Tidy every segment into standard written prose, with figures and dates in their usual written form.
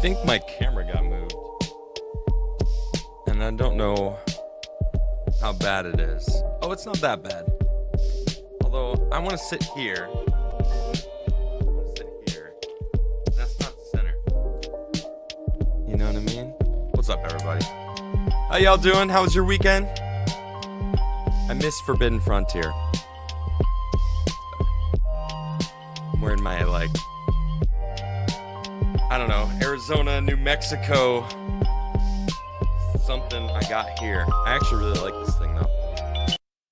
think my camera got moved. And I don't know how bad it is. Oh, it's not that bad. Although, I want to sit here. That's not the center. You know what I mean? What's up, everybody? How y'all doing? How was your weekend? I miss Forbidden Frontier. I'm wearing my, I don't know, Arizona, New Mexico, something I got here. I actually really like this thing, though.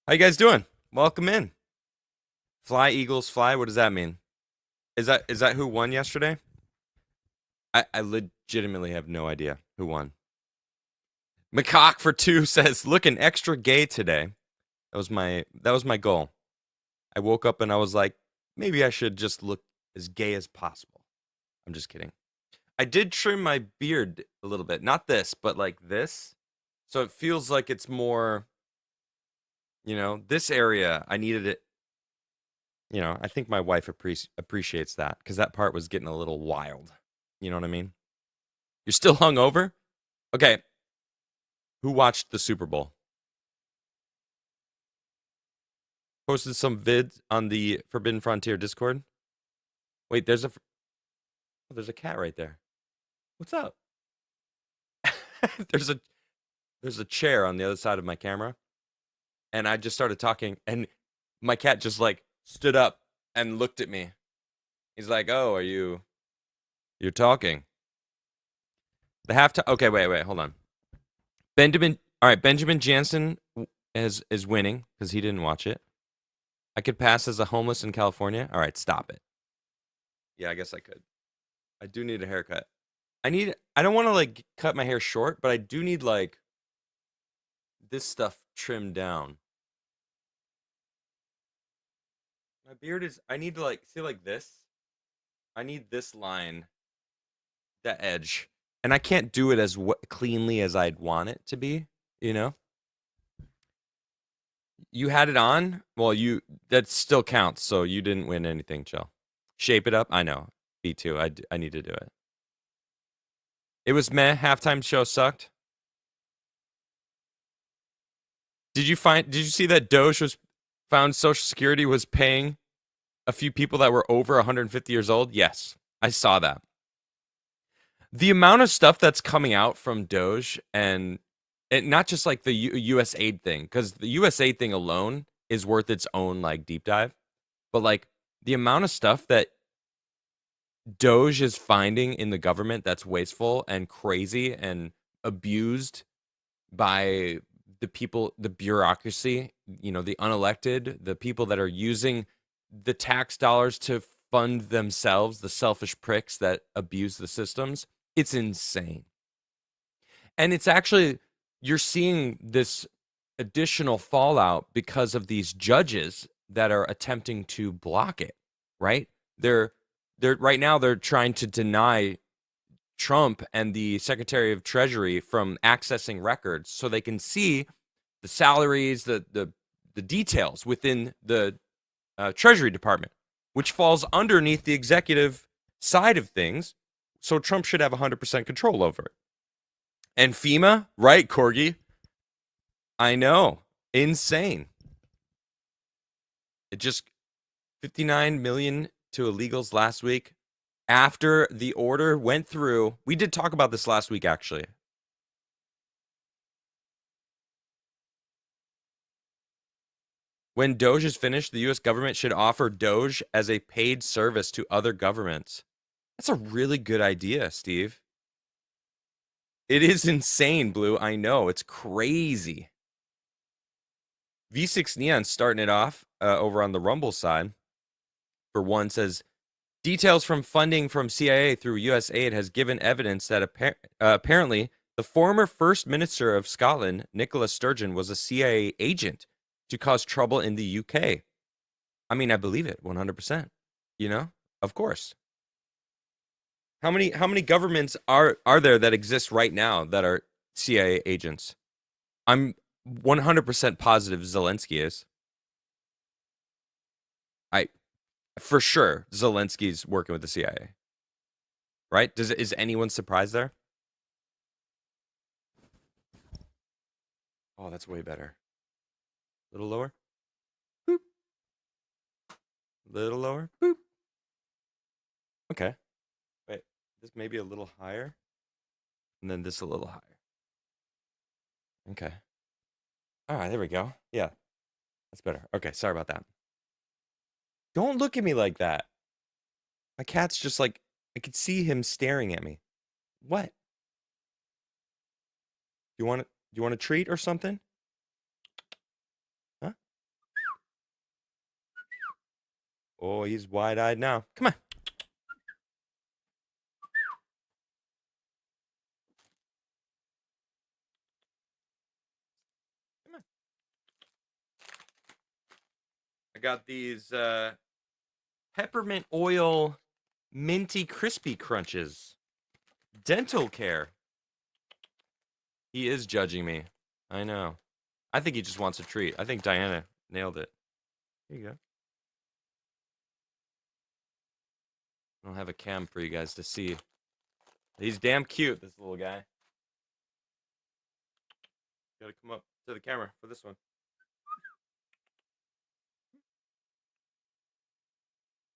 How you guys doing? Welcome in. Fly, Eagles, fly. What does that mean? Is that who won yesterday? I legitimately have no idea who won. Macaque for 2 says, looking extra gay today. That was my goal. I woke up and I was like, maybe I should just look as gay as possible. I'm just kidding. I did trim my beard a little bit. Not this, but like this. So it feels like it's more, this area, I needed it. I think my wife appreciates that because that part was getting a little wild. You know what I mean? You're still hungover? Okay. Who watched the Super Bowl? Posted some vids on the Forbidden Frontier Discord. Wait, there's a cat right there. What's up? There's a chair on the other side of my camera. And I just started talking and my cat just stood up and looked at me. He's like, "Oh, you're talking." The halftime. Okay, wait, hold on. Benjamin Jansen is winning because he didn't watch it. I could pass as a homeless in California. All right, stop it. Yeah, I guess I could. I do need a haircut. I don't want to cut my hair short, but I do need this stuff trimmed down. My beard is, I need to see this. I need this line, that edge. And I can't do it as cleanly as I'd want it to be, You had it on? Well, that still counts, so you didn't win anything, Chill. Shape it up? I know. B2, I need to do it. It was meh. Halftime show sucked. Did you see that Doge found Social Security was paying a few people that were over 150 years old? Yes, I saw that. The amount of stuff that's coming out from Doge and not just the U.S. aid thing, because the U.S. aid thing alone is worth its own deep dive, but the amount of stuff that Doge is finding in the government that's wasteful and crazy and abused by the people, the bureaucracy, the unelected, the people that are using the tax dollars to fund themselves, the selfish pricks that abuse the systems. It's insane. And it's actually, you're seeing this additional fallout because of these judges that are attempting to block it, right? They're right now they're trying to deny Trump and the Secretary of Treasury from accessing records so they can see the salaries, the details within the Treasury Department, which falls underneath the executive side of things. So Trump should have 100% control over it. And FEMA, right, Corgi? I know. Insane. It just 59 million to illegals last week after the order went through. We did talk about this last week, actually. When Doge is finished, the U.S. government should offer Doge as a paid service to other governments. That's a really good idea, Steve. It is insane, Blue. I know. It's crazy. V6 Neon starting it off over on the Rumble side. For one, says, details from funding from CIA through U.S. aid has given evidence that apparently the former First Minister of Scotland, Nicola Sturgeon, was a CIA agent to cause trouble in the UK. I mean, I believe it 100%. Of course. How many governments are there that exist right now that are CIA agents? I'm 100% positive Zelensky is. For sure, Zelensky's working with the CIA. right? Is anyone surprised there? Oh, that's way better. A little lower. Boop. Little lower. Boop. Okay. Wait. This may be a little higher. And then this a little higher. Okay. All right, there we go. Yeah. That's better. Okay, sorry about that. Don't look at me like that. My cat's just like I could see him staring at me. What? Do you want a treat or something? Huh? Oh, he's wide-eyed now. Come on. Come on. I got these peppermint oil minty crispy crunches. Dental care. He is judging me. I know. I think he just wants a treat. I think Diana nailed it. Here you go. I don't have a cam for you guys to see. He's damn cute, this little guy. Gotta come up to the camera for this one.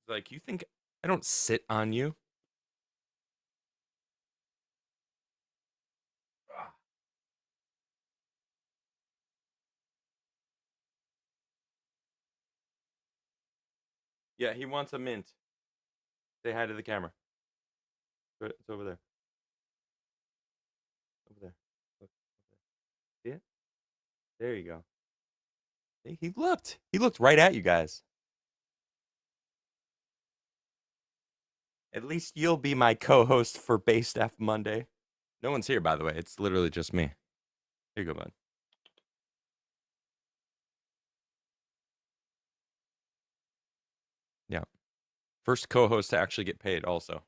Like, you think I don't sit on you? Yeah, he wants a mint. Say hi to the camera. It's over there. Over there. Look, see it? There you go. See, he looked. He looked right at you guys. At least you'll be my co-host for Based F Monday. No one's here, by the way. It's literally just me. Here you go, bud. Yeah. First co-host to actually get paid also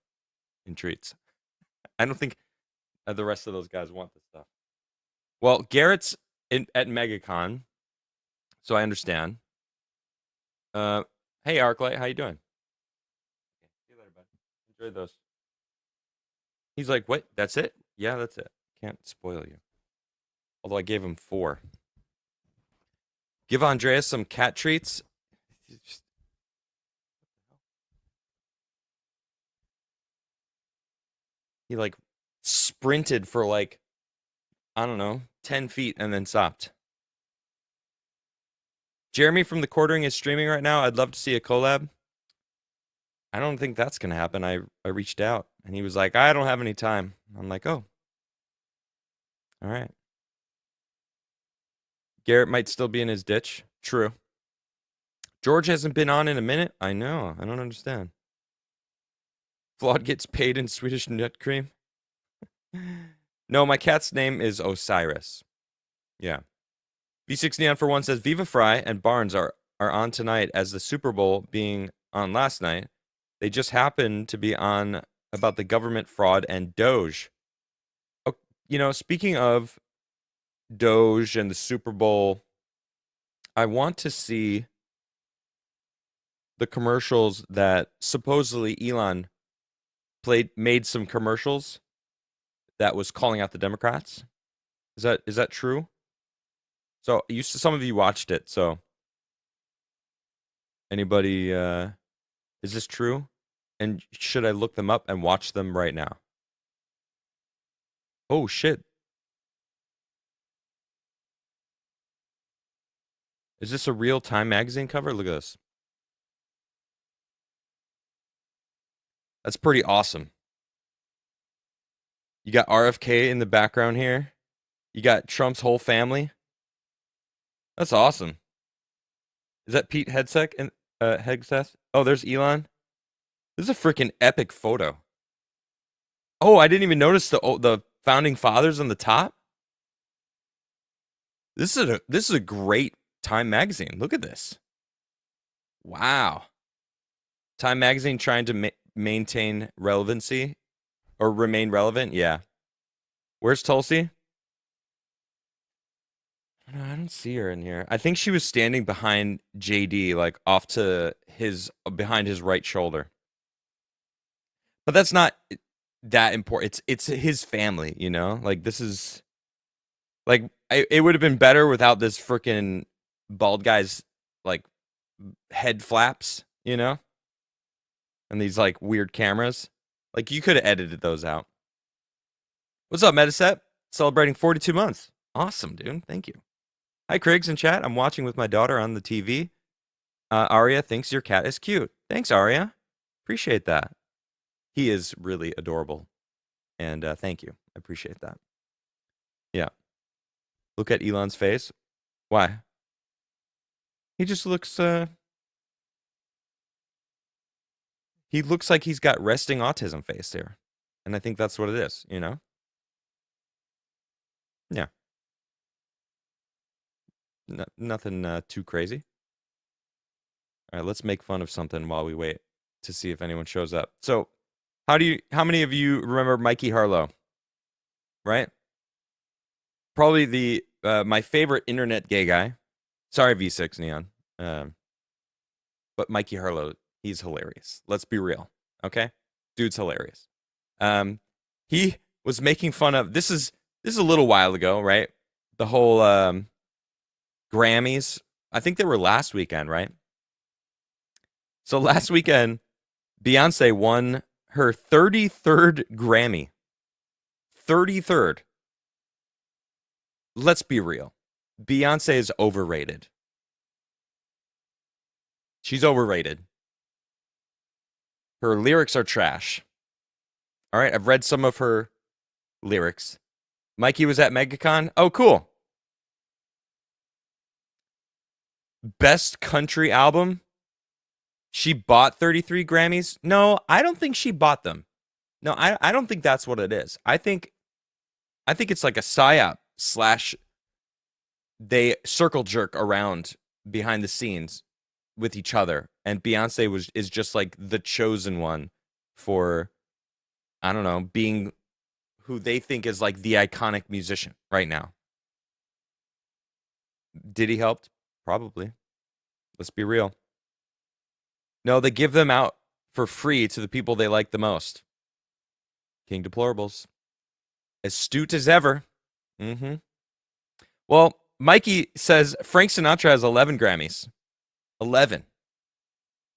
in treats. I don't think the rest of those guys want this stuff. Well, Garrett's at MegaCon, so I understand. Hey, Arclight, how you doing? Okay, see you later, bud. Enjoy those. He's like, what? That's it? Yeah, that's it. Can't spoil you. Although I gave him 4. Give Andreas some cat treats. He like sprinted for like, I don't know, 10 feet and then stopped. Jeremy from the Quartering is streaming right now. I'd love to see a collab. I don't think that's going to happen. I reached out and he was like, I don't have any time. I'm like, oh, all right. Garrett might still be in his ditch. True. George hasn't been on in a minute. I know. I don't understand. Flawed gets paid in Swedish nut cream. No, my cat's name is Osiris. Yeah. V6 Neon for one says Viva Fry and Barnes are on tonight as the Super Bowl being on last night. They just happened to be on about the government fraud and Doge. Oh, you know, speaking of Doge and the Super Bowl, I want to see the commercials that supposedly Elon made some commercials that was calling out the Democrats. Is that true? So some of you watched it. So anybody, is this true? And should I look them up and watch them right now? Oh shit! Is this a real Time magazine cover? Look at this. That's pretty awesome. You got RFK in the background here. You got Trump's whole family. That's awesome. Is that Pete Hegseth? And Hegseth? Oh, there's Elon. This is a freaking epic photo. Oh, I didn't even notice the founding fathers on the top. This is a great Time magazine. Look at this. Wow. Time magazine trying to maintain relevancy or remain relevant. Yeah. Where's Tulsi? No, I don't see her in here. I think she was standing behind JD, like off to behind his right shoulder. But that's not that important. It's his family, you know? Like, this is like it would have been better without this freaking bald guy's like head flaps, you know? And these like weird cameras. Like, you could have edited those out. What's up, Metaset? Celebrating 42 months. Awesome, dude. Thank you. Hi, Craigs in chat. I'm watching with my daughter on the TV. Aria thinks your cat is cute. Thanks, Aria. Appreciate that. He is really adorable. And thank you. I appreciate that. Yeah. Look at Elon's face. Why? He just looks, he looks like he's got resting autism face here. And I think that's what it is, you know? Yeah. Nothing too crazy. All right, let's make fun of something while we wait to see if anyone shows up. So, how many of you remember Mikey Harlow? Right? Probably the my favorite internet gay guy. Sorry, V6 Neon. But Mikey Harlow, he's hilarious. Let's be real, okay? Dude's hilarious. He was making fun of this is a little while ago, right? The whole Grammys. I think they were last weekend, right? So last weekend, Beyonce won her 33rd Grammy. 33rd. Let's be real. Beyonce is overrated. She's overrated. Her lyrics are trash. All right, I've read some of her lyrics. Mikey was at MegaCon. Oh, cool. Best country album. She bought 33 Grammys. No, I don't think she bought them. No, I don't think that's what it is. I think it's like a psyop / they circle jerk around behind the scenes with each other, and Beyonce is just like the chosen one for, I don't know, being who they think is like the iconic musician right now. Did he help? Probably. Let's be real. No, they give them out for free to the people they like the most. King Deplorables. Astute as ever. Mm-hmm. Well, Mikey says Frank Sinatra has 11 Grammys. 11.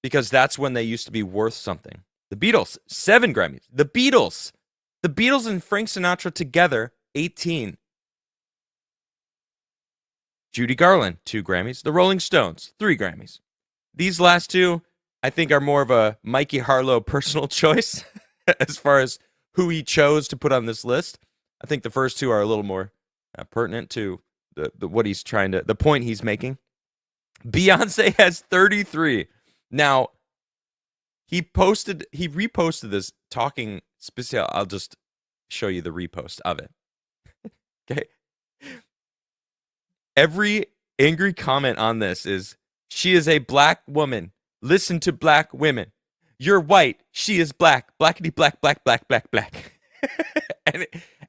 Because that's when they used to be worth something. The Beatles, 7 Grammys. The Beatles and Frank Sinatra together, 18. Judy Garland, 2 Grammys. The Rolling Stones, 3 Grammys. These last two, I think, are more of a Mikey Harlow personal choice as far as who he chose to put on this list. I think the first two are a little more pertinent to the what he's trying to, the point he's making. Beyonce has 33. Now, he reposted this talking special. I'll just show you the repost of it. Okay. Every angry comment on this is, she is a black woman. Listen to black women. You're white. She is black. Blackity black, black, black, black, black.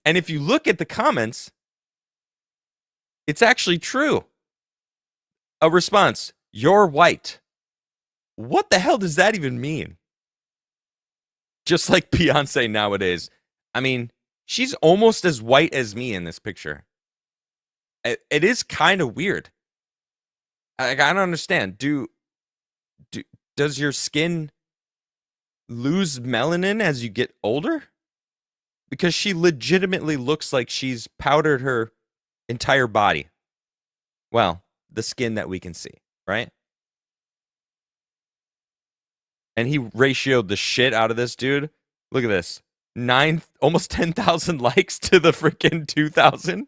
and if you look at the comments, it's actually true. A response, you're white. What the hell does that even mean? Just like Beyonce nowadays. I mean, she's almost as white as me in this picture. It is kind of weird. I don't understand. Does your skin lose melanin as you get older? Because she legitimately looks like she's powdered her entire body. Well, the skin that we can see, right? And he ratioed the shit out of this dude. Look at this. Almost 10,000 likes to the freaking 2,000.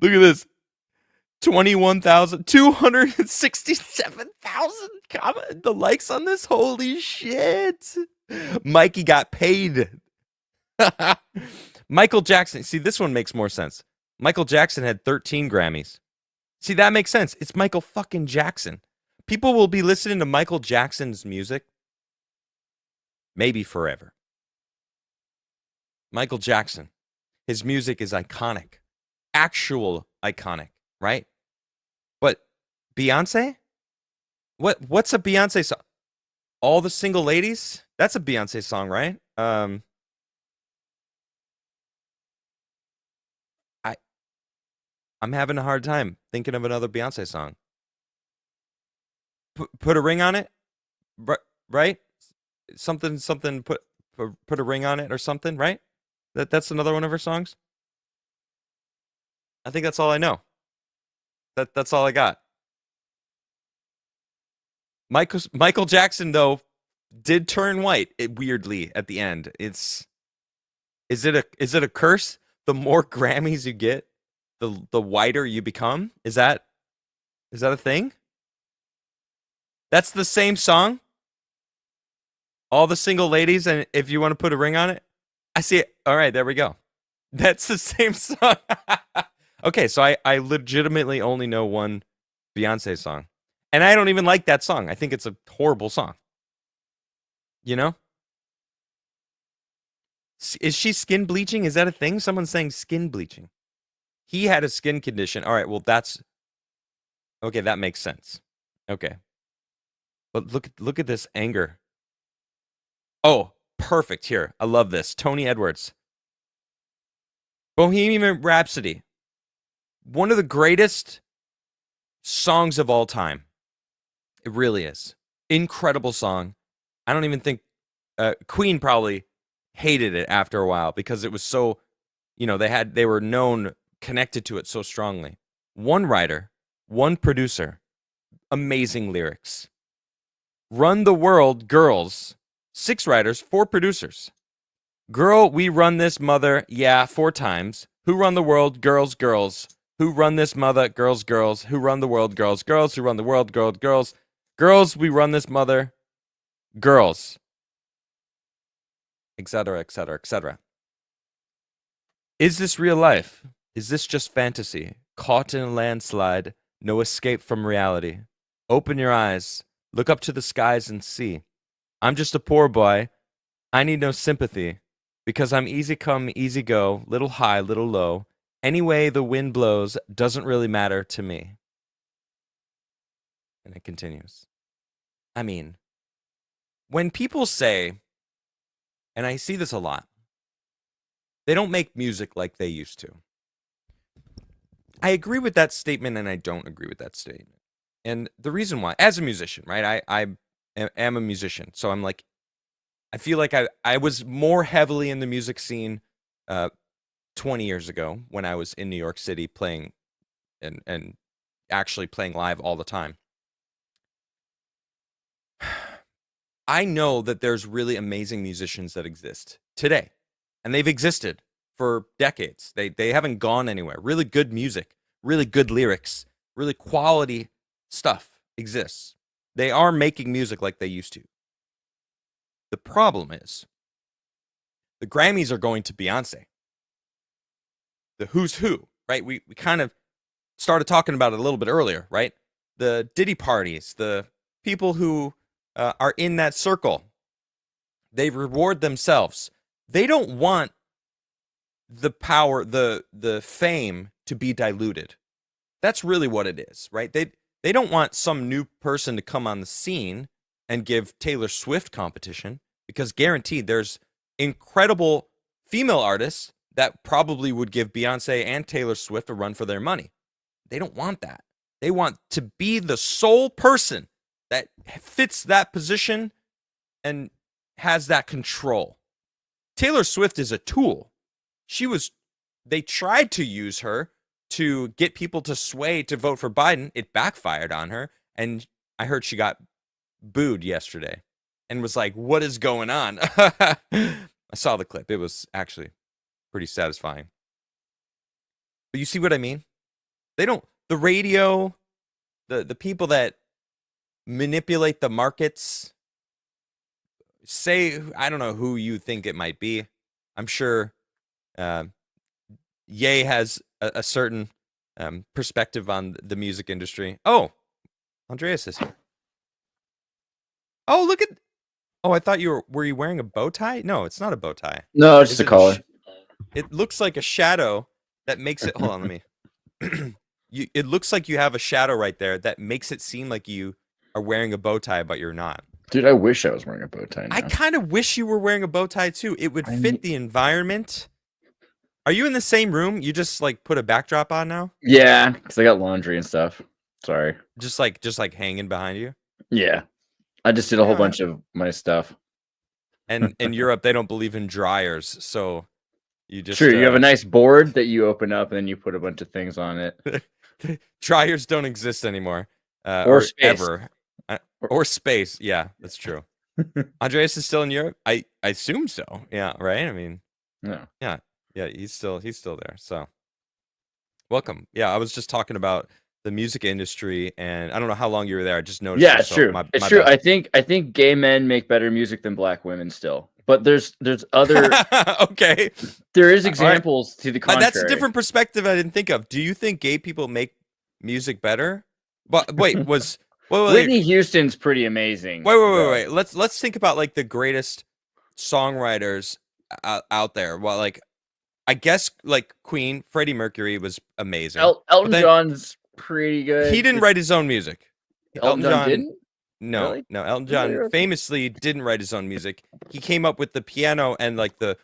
Look at this. 267,000 the likes on this. Holy shit. Mikey got paid. Michael Jackson. See, this one makes more sense. Michael Jackson had 13 Grammys. See, that makes sense. It's Michael fucking Jackson. People will be listening to Michael Jackson's music maybe forever. Michael Jackson. His music is iconic. Actual iconic, right? But Beyonce? What's a Beyonce song? All the Single Ladies? That's a Beyonce song, right? I'm having a hard time thinking of another Beyonce song. Put a ring on it, right? Something. Put a ring on it or something, right? That's another one of her songs. I think that's all I know. That's all I got. Michael Jackson though did turn white weirdly at the end. Is it a curse? The more Grammys you get, the whiter you become. Is that a thing? That's the same song. All the single ladies, and if you want to put a ring on it, I see it. All right, there we go. That's the same song. Okay, so I legitimately only know one Beyonce song. And I don't even like that song. I think it's a horrible song. You know? Is she skin bleaching? Is that a thing? Someone's saying skin bleaching. He had a skin condition. All right, well, okay, that makes sense. Okay. But look at this anger. Oh, perfect here. I love this. Tony Edwards. Bohemian Rhapsody. One of the greatest songs of all time. It really is. Incredible song. I don't even think Queen probably hated it after a while because it was so, they were connected to it so strongly. One writer, one producer, amazing lyrics. Run the World, Girls, 6 writers, 4 producers. Girl, we run this mother, yeah, 4 times. Who run the world, girls, girls. Who run this mother, girls, girls. Who run the world, girls, girls. Who run the world, girls, girls. Girls, we run this mother, girls. Etc., etc., etc. Is this real life? Is this just fantasy? Caught in a landslide, no escape from reality. Open your eyes, look up to the skies and see. I'm just a poor boy. I need no sympathy because I'm easy come, easy go, little high, little low. Any way the wind blows doesn't really matter to me. And it continues. I mean, when people say, and I see this a lot, they don't make music like they used to. I agree with that statement and I don't agree with that statement. And the reason why, as a musician, right? I am a musician. So I'm like, I feel like I was more heavily in the music scene 20 years ago when I was in New York City playing and actually playing live all the time. I know that there's really amazing musicians that exist today, and they've existed for decades. They haven't gone anywhere. Really good music, really good lyrics, really quality stuff exists. They are making music like they used to. The problem is the Grammys are going to Beyonce. The who's who, right? We kind of started talking about it a little bit earlier, right? The Diddy parties, the people who are in that circle, they reward themselves. They don't want the power, the fame to be diluted. That's really what it is, right? They don't want some new person to come on the scene and give Taylor Swift competition, because guaranteed there's incredible female artists that probably would give Beyonce and Taylor Swift a run for their money. They don't want that. They want to be the sole person that fits that position and has that control. Taylor Swift is a tool. They tried to use her to get people to sway to vote for Biden. It backfired on her. And I heard she got booed yesterday and was like, what is going on? I saw the clip. It was actually pretty satisfying. But you see what I mean? The radio, the people that manipulate the markets, say, I don't know who you think it might be. I'm sure Ye has a certain perspective on the music industry. Oh, Andreas is here. Oh, look at. Oh, I thought were you wearing a bow tie? No, it's not a bow tie. No, it's just a collar. It looks like a shadow that makes it. Hold on, let me. It looks like you have a shadow right there that makes it seem like you are wearing a bow tie, but you're not. Dude, I wish I was wearing a bow tie now. I kind of wish you were wearing a bow tie too. It would fit the environment. Are you in the same room? You just like put a backdrop on now? Yeah, because I got laundry and stuff. Sorry. Just like hanging behind you? Yeah, I just did a whole Yeah. bunch of my stuff. And in Europe, they don't believe in dryers, so you just True, you have a nice board that you open up and then you put a bunch of things on it. dryers don't exist anymore, Or space. ever, or space. Yeah, that's true. Andreas is still in Europe. I assume so. Yeah, right. I mean, Yeah. Yeah, he's still there. So, welcome. Yeah, I was just talking about the music industry, and I don't know how long you were there. I just noticed. Yeah, it's so true. It's true. bad. I think gay men make better music than black women still. But there's other okay. There is examples to the contrary. That's a different perspective I didn't think of. Do you think gay people make music better? But wait, Whitney Houston's pretty amazing. Wait. Let's think about like the greatest songwriters out there. Well, like I guess like Queen, Freddie Mercury was amazing. Elton John's pretty good. He didn't write his own music. Elton John didn't? No, Really? no. Elton John famously didn't write his own music. He came up with the piano and like the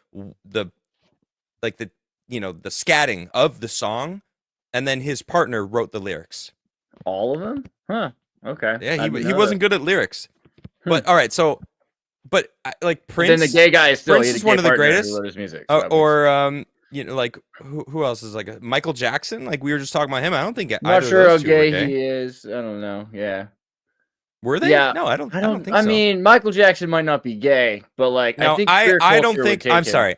scatting of the song, and then his partner wrote the lyrics. All of them? Huh. Okay. Yeah, he wasn't good at lyrics. But all right, so but like Prince. Then the gay guy is still Prince is one of the greatest. Who wrote his music, or like who else is like Michael Jackson? Like we were just talking about him. I don't think. I'm not sure how gay he is. I don't know. Yeah. Were they? Yeah. No, I don't think so. I mean, Michael Jackson might not be gay, but like no, I don't think. I'm sorry.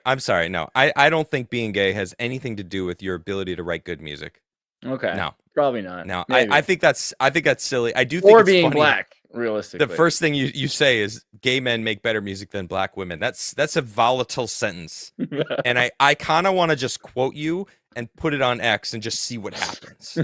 No, I don't think being gay has anything to do with your ability to write good music. Okay. No, probably not. No, I think that's silly. I do think or it's being funny. Black. Realistically, the first thing you say is gay men make better music than black women. That's a volatile sentence, and I kind of want to just quote you and put it on X and just see what happens.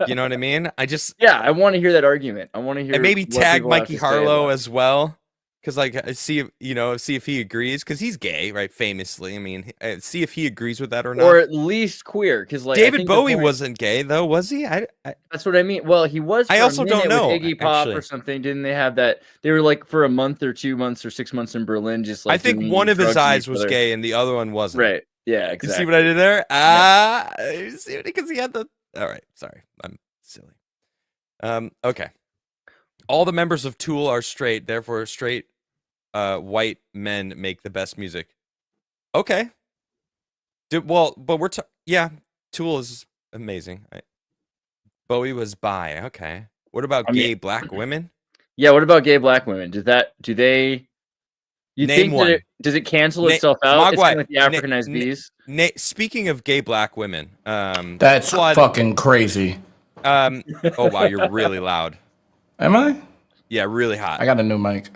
You know what I mean? I want to hear that argument. I want to hear and maybe tag Mikey Harlow as well, because like see if he agrees, because he's gay, right? Famously, I mean, see if he agrees with that or not, or at least queer. Because like David Bowie wasn't gay though, was he? That's what I mean. Well, he was. For I also don't know. With Iggy Pop or something. Didn't they have that? They were like for a month or 2 months or 6 months in Berlin, just like. I think one of his eyes was gay and the other one wasn't. Right. Yeah, exactly. You see what I did there? See, because he had the. All right, sorry, I'm silly. Okay. All the members of Tool are straight, therefore straight, white men make the best music. Okay. But Tool is amazing. Bowie was bi. Okay. What about gay black women? Yeah. What about gay black women? Do they? You Name think one. Does it cancel itself out? It's kind of like the Africanized bees. Speaking of gay black women, that's fucking crazy. Oh wow, you're really loud. Am I? Yeah, really hot. I got a new mic.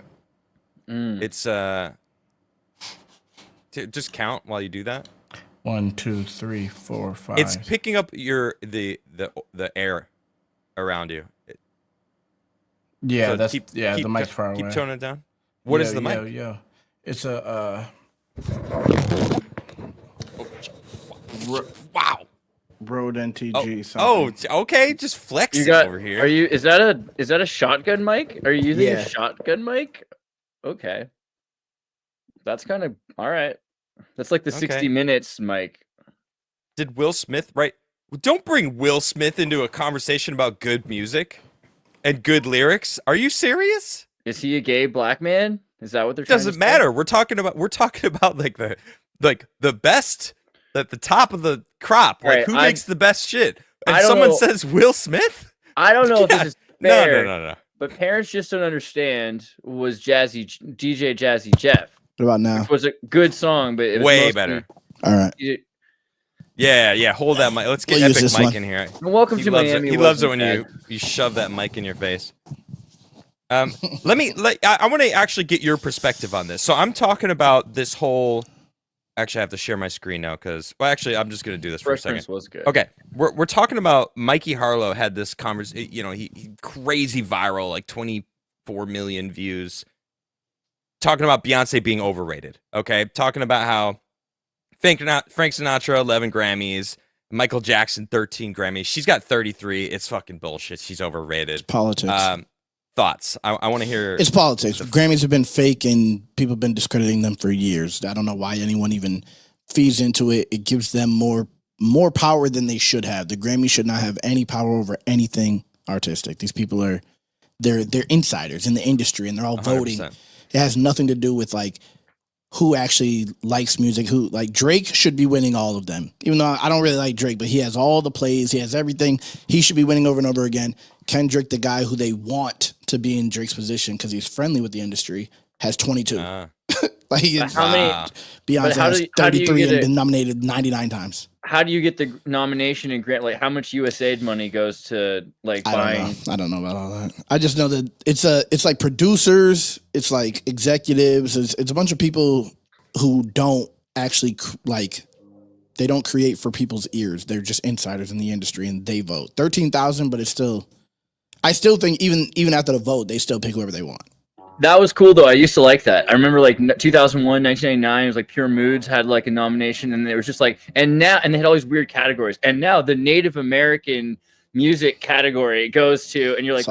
It's just count while you do that. 1, 2, 3, 4, 5. It's picking up the air around you. Yeah, so the mic's far away. Keep toning it down. What is the mic? Yeah. It's a wow. Rode NTG. Okay, just flexing over here. Is that a shotgun mic? Are you using a shotgun mic? Okay. That's kind of all right. That's like the 60 Minutes mic. Did Will Smith write? Don't bring Will Smith into a conversation about good music and good lyrics. Are you serious? Is he a gay black man? Is that what they're trying to say? Doesn't matter. We're talking about like the best at the top of the crop. Like who makes the best shit? And someone says Will Smith? I don't know if this is fair. No. But Parents Just Don't Understand was DJ Jazzy Jeff. What about now? Which was a good song, but it was way better. All right. Yeah. Hold that mic. Let's get Epic Mike in here. And welcome to Miami. He loves it when you shove that mic in your face. I want to actually get your perspective on this. So I'm talking about this whole. Actually, I have to share my screen now because. Well, actually, I'm just going to do this for a second. Was good. Okay, we're talking about Mikey Harlow had this conversation. You know, he crazy viral, like 24 million views. Talking about Beyonce being overrated. Okay, talking about how Frank Sinatra 11 Grammys, Michael Jackson 13 Grammys. She's got 33. It's fucking bullshit. She's overrated. It's politics. Thoughts? I want to hear. It's politics. Grammys have been fake, and people have been discrediting them for years. I don't know why anyone even feeds into it. It gives them more power than they should have. The Grammy should not have any power over anything artistic. These people are they're insiders in the industry, and they're all 100%. Voting. It has nothing to do with like who actually likes music. Who like Drake should be winning all of them. Even though I don't really like Drake, but he has all the plays. He has everything. He should be winning over and over again. Kendrick, the guy who they want to be in Drake's position because he's friendly with the industry, has 22. Like how many? Beyonce has 33 and been nominated 99 times. How do you get the nomination and grant? Like, how much USAID money goes to like buying? I don't know about all that. I just know that it's like producers, it's like executives, it's a bunch of people who don't actually like. They don't create for people's ears. They're just insiders in the industry, and they vote 13,000. But it's still, I still think even after the vote, they still pick whoever they want. That was cool though. I used to like that. I remember like 2001, 1999. It was like Pure Moods had like a nomination, and it was just like, and they had all these weird categories. And now the Native American music category goes to, and you're like,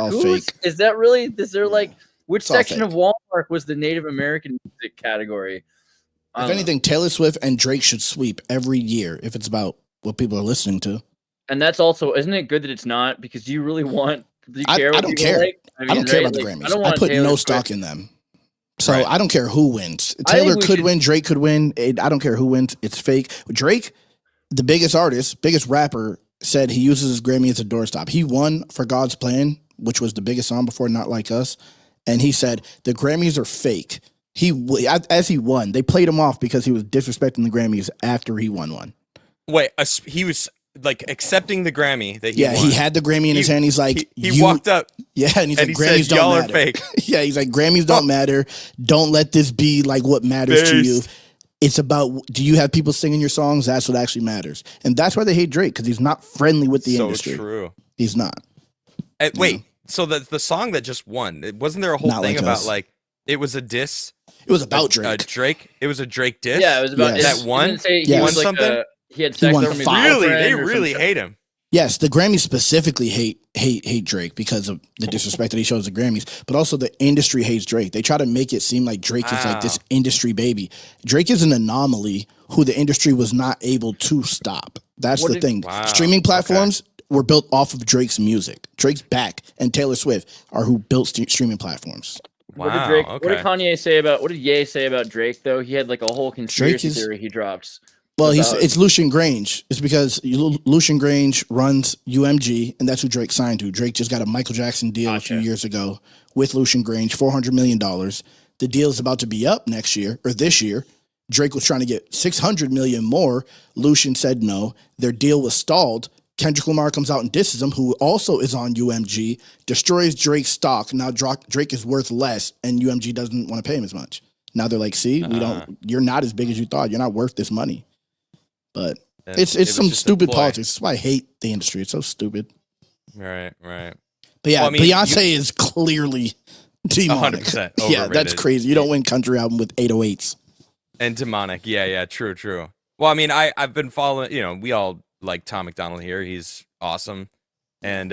is that really? Is there like which section of Walmart was the Native American music category? If anything, Taylor Swift and Drake should sweep every year if it's about what people are listening to. And that's also, isn't it good that it's not? Because do you really want? Do you care? I don't care. Like? I don't care about the Grammys. I put no stock in them. So I don't care who wins. Taylor could win. Drake could win. I don't care who wins. It's fake. Drake, the biggest artist, biggest rapper, said he uses his Grammy as a doorstop. He won for God's Plan, which was the biggest song before Not Like Us. And he said the Grammys are fake. As he won, they played him off because he was disrespecting the Grammys after he won one. Wait, he was like accepting the Grammy that he won. He had the Grammy in his hand. He's like, he walked up. Yeah, and he's like, Grammys said, don't matter. Y'all are fake. Yeah, he's like, Grammys don't matter. Don't let this be like what matters to you. It's about, do you have people singing your songs? That's what actually matters. And that's why they hate Drake, because he's not friendly with the industry. So true. He's not. Wait, so the song that just won, wasn't there a whole thing about like, it was a diss? It was about Drake. Drake? It was a Drake diss? Yeah, it was about that one. He won something? He had sex with Really? They really hate him. Yes, the Grammys specifically hate Drake because of the disrespect that he shows the Grammys, but also the industry hates Drake. They try to make it seem like Drake is like this industry baby. Drake is an anomaly who the industry was not able to stop. That's the thing. Wow. Streaming platforms were built off of Drake's music. Drake's back and Taylor Swift are who built streaming platforms. Wow, what did Kanye say about? What did Ye say about Drake though? He had like a whole conspiracy theory he dropped. Well, it's Lucian Grange. It's because Lucian Grange runs UMG, and that's who Drake signed to. Drake just got a Michael Jackson deal a few years ago with Lucian Grange, $400 million. The deal is about to be up next year or this year. Drake was trying to get $600 million more. Lucian said no. Their deal was stalled. Kendrick Lamar comes out and disses him, who also is on UMG, destroys Drake's stock. Now Drake is worth less, and UMG doesn't want to pay him as much. Now they're like, see, you're not as big as you thought. You're not worth this money. But it's some stupid politics. That's why I hate the industry. It's so stupid. Right. But yeah, Beyonce is clearly demonic. 100% overrated. Yeah, that's crazy. You don't win country album with 808s. And demonic. Yeah, true. Well, I mean, I've been following, we all like Tom McDonald here. He's awesome. And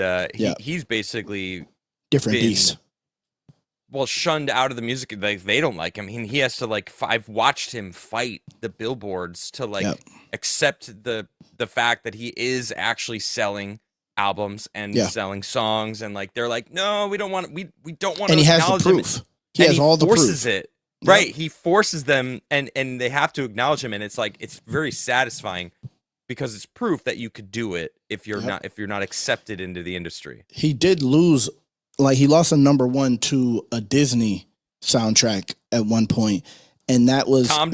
he's basically different beast. Well, shunned out of the music. Like, they don't like him. He has to I've watched him fight the billboards to accept the fact that he is actually selling albums and selling songs, and they're like, no, we don't want we don't want to. And he has the proof. He has all the proof. Forces it. Right. He forces them, and they have to acknowledge him, and it's very satisfying because it's proof that you could do it if you're not accepted into the industry. He did lose. He lost a #1 to a Disney soundtrack at one point, and that was when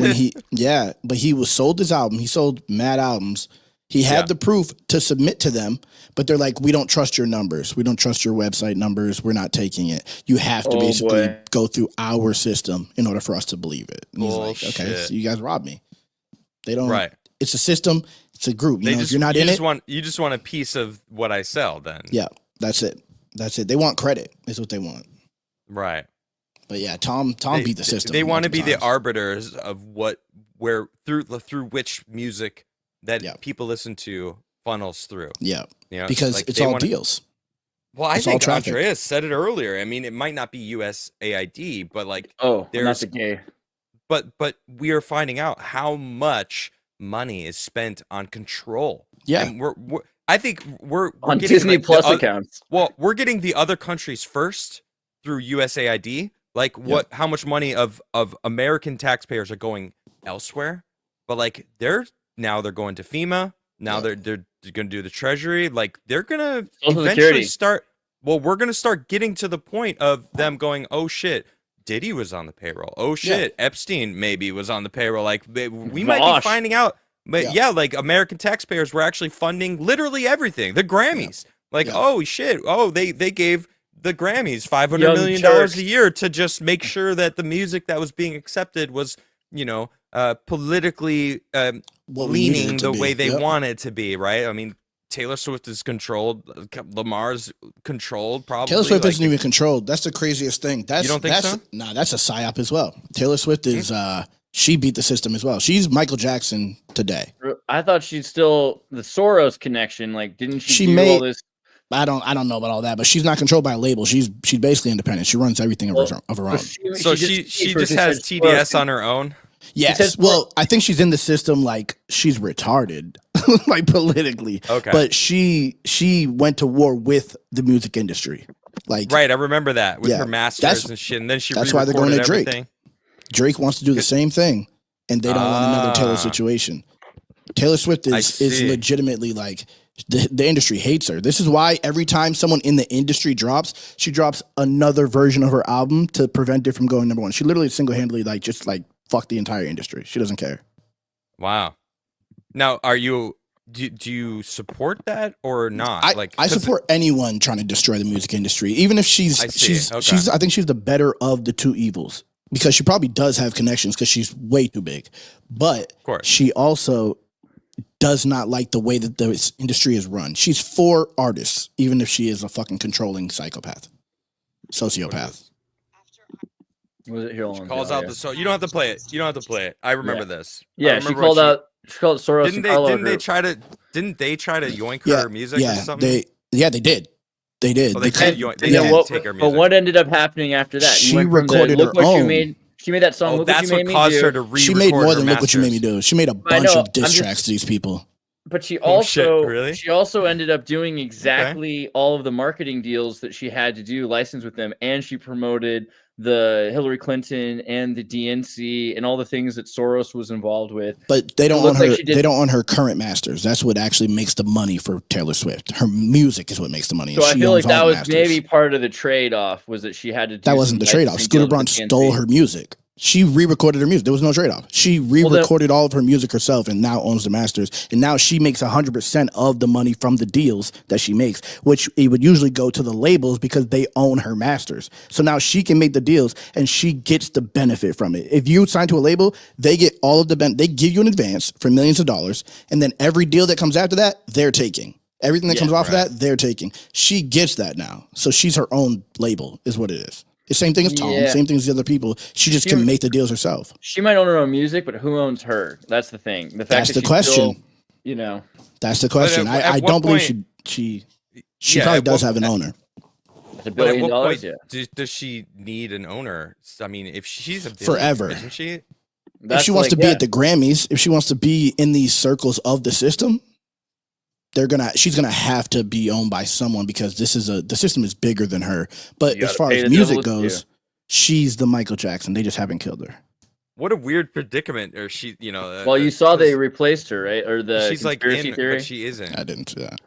but he was sold his album. He sold mad albums. He had the proof to submit to them, but they're like, we don't trust your numbers. We don't trust your website numbers. We're not taking it. You have to basically go through our system in order for us to believe it. And he's like, okay, so you guys robbed me. They don't. Right. It's a system. It's a group. If you're not in it, you just want a piece of what I sell. Then that's it. That's it. They want credit. Is what they want. Right. But yeah, Tom beat the system. They want to be the arbiters of through which music that people listen to funnels through. Yeah. Because it's all deals. Well, I think Andreas said it earlier. I mean, it might not be USAID, but there's not the gay. But we are finding out how much money is spent on control. Yeah. And I think we're on getting, Disney like, Plus accounts. Well, we're getting the other countries first through USAID. Like how much money of American taxpayers are going elsewhere, but like they're going to FEMA. Now they're going to do the Treasury. Like they're going to eventually start. Well, we're going to start getting to the point of them going, oh shit, Diddy was on the payroll. Oh shit, Epstein maybe was on the payroll. Like we might be finding out. But like American taxpayers were actually funding literally everything. The Grammys. Like, oh shit. Oh, they gave the Grammys $500 million a year to just make sure that the music that was being accepted was, politically leaning the way they want it to be, right? I mean, Taylor Swift is controlled. Lamar's controlled, probably. Taylor Swift isn't even controlled. That's the craziest thing. You don't think so? Nah, that's a psyop as well. Taylor Swift is she beat the system as well. She's Michael Jackson today. I thought she's still the Soros connection. Like, didn't she do all this? I don't know about all that, but she's not controlled by a label. She's basically independent. She runs everything of her own. So she just has TDS on her own. Yes. Well, I think she's in the system like she's retarded, like politically. Okay. But she went to war with the music industry. Like, right, I remember that with her masters and shit. And then that's why they're going to Drake. Everything. Drake wants to do the same thing, and they don't want another Taylor situation. Taylor Swift is legitimately like the industry hates her. This is why every time someone in the industry drops, she drops another version of her album to prevent it from going number one. She literally single-handedly just fuck the entire industry. She doesn't care. Wow. Now, do you support that or not? I support anyone trying to destroy the music industry, even if she's I think she's the better of the two evils, because she probably does have connections because she's way too big, but she also does not like the way that this industry is run. She's for artists, even if she is a fucking controlling sociopath. Was it here? She calls out the you don't have to play it. You don't have to play it. I remember this. Yeah, she called out Soros. Didn't they try to yoink her music or something? They did. They did. Well, they did take her music. But what ended up happening after that? She recorded her own. She made that song. That's what caused her to re-record. She made more than "Look What You Made Me Do." She made a bunch of diss tracks to these people. But she also ended up doing exactly all of the marketing deals that she had to do, license with them, and she promoted the Hillary Clinton and the DNC and all the things that Soros was involved with. But they don't own her. They don't own her current masters. That's what actually makes the money for Taylor Swift. Her music is what makes the money. So I feel like that was maybe part of the trade-off, was that she had to do that wasn't the trade-off. Scooter Braun stole her music. She re-recorded her music. There was no trade-off. She re-recorded all of her music herself and now owns the masters. And now she makes 100% of the money from the deals that she makes, which it would usually go to the labels because they own her masters. So now she can make the deals and she gets the benefit from it. If you sign to a label, they get all of the they give you an advance for millions of dollars, and then every deal that comes after that, they're taking. Everything that comes off of that, they're taking. She gets that now. So she's her own label, is what it is. The same thing as Tom, same thing as the other people. She just can make the deals herself. She might own her own music, but who owns her? That's the thing. That's the question. That's the question. I don't believe she probably does have an owner. $1 billion. Does she need an owner? I mean, if she's a forever, isn't she? If she wants to be at the Grammys, if she wants to be in these circles of the system, she's gonna have to be owned by someone, because the system is bigger than her. But as far as music goes, she's the Michael Jackson. They just haven't killed her. What a weird predicament. Or she, well, you saw they replaced her, right? Or the she's conspiracy theory? But she isn't. I didn't see that.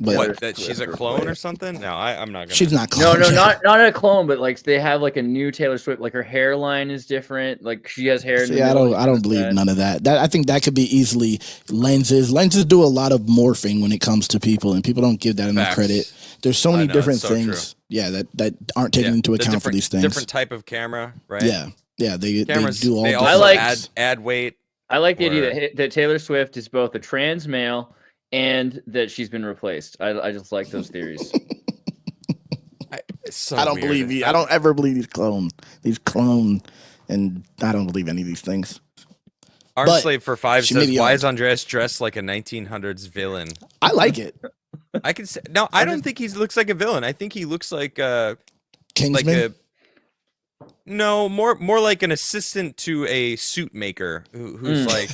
But what? That she's a clone or something? No, I'm not gonna. She's not clone. No, not a clone, but like they have like a new Taylor Swift. Like her hairline is different. Like she has hair. See, I don't believe none of that. I think that could be easily lenses. Lenses do a lot of morphing when it comes to people, and people don't give that enough credit. There's so many different things. True. Yeah, that aren't taken into account for these things. Different type of camera, right? Yeah. They do all. They also add weight. I like the idea that Taylor Swift is both a trans male and that she's been replaced. I just like those theories. I don't believe you. I don't ever believe these clone, and I don't believe any of these things. Armslave for 5 says, "Why is Andreas dressed like a 1900s villain?" I like it. I can say no. I don't think he looks like a villain. I think he looks like a Kingsman. No, more like an assistant to a suit maker who's like,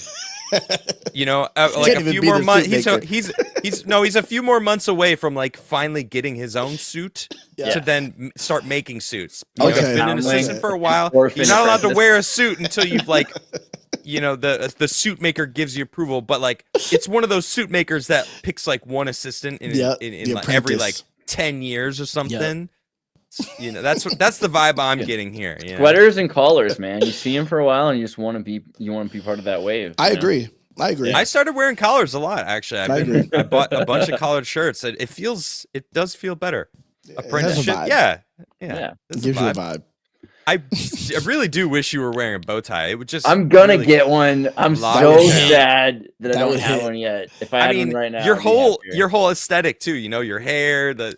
like a few more months. He's a few more months away from like finally getting his own suit to then start making suits. He's been an assistant for a while. He's not allowed to wear a suit until you've like, the suit maker gives you approval. But like, it's one of those suit makers that picks like one assistant in like every like 10 years or something. That's the vibe I'm getting here. Sweaters and collars, man. You see them for a while, and you just want to be part of that wave. I agree. I started wearing collars a lot, actually. I bought a bunch of collared shirts. It does feel better. Apprenticeship, yeah. It gives you a vibe. I really do wish you were wearing a bow tie. It would just. I'm gonna get one. I'm so sad that I don't have one yet. If I had one right now, your whole aesthetic too. Your hair, that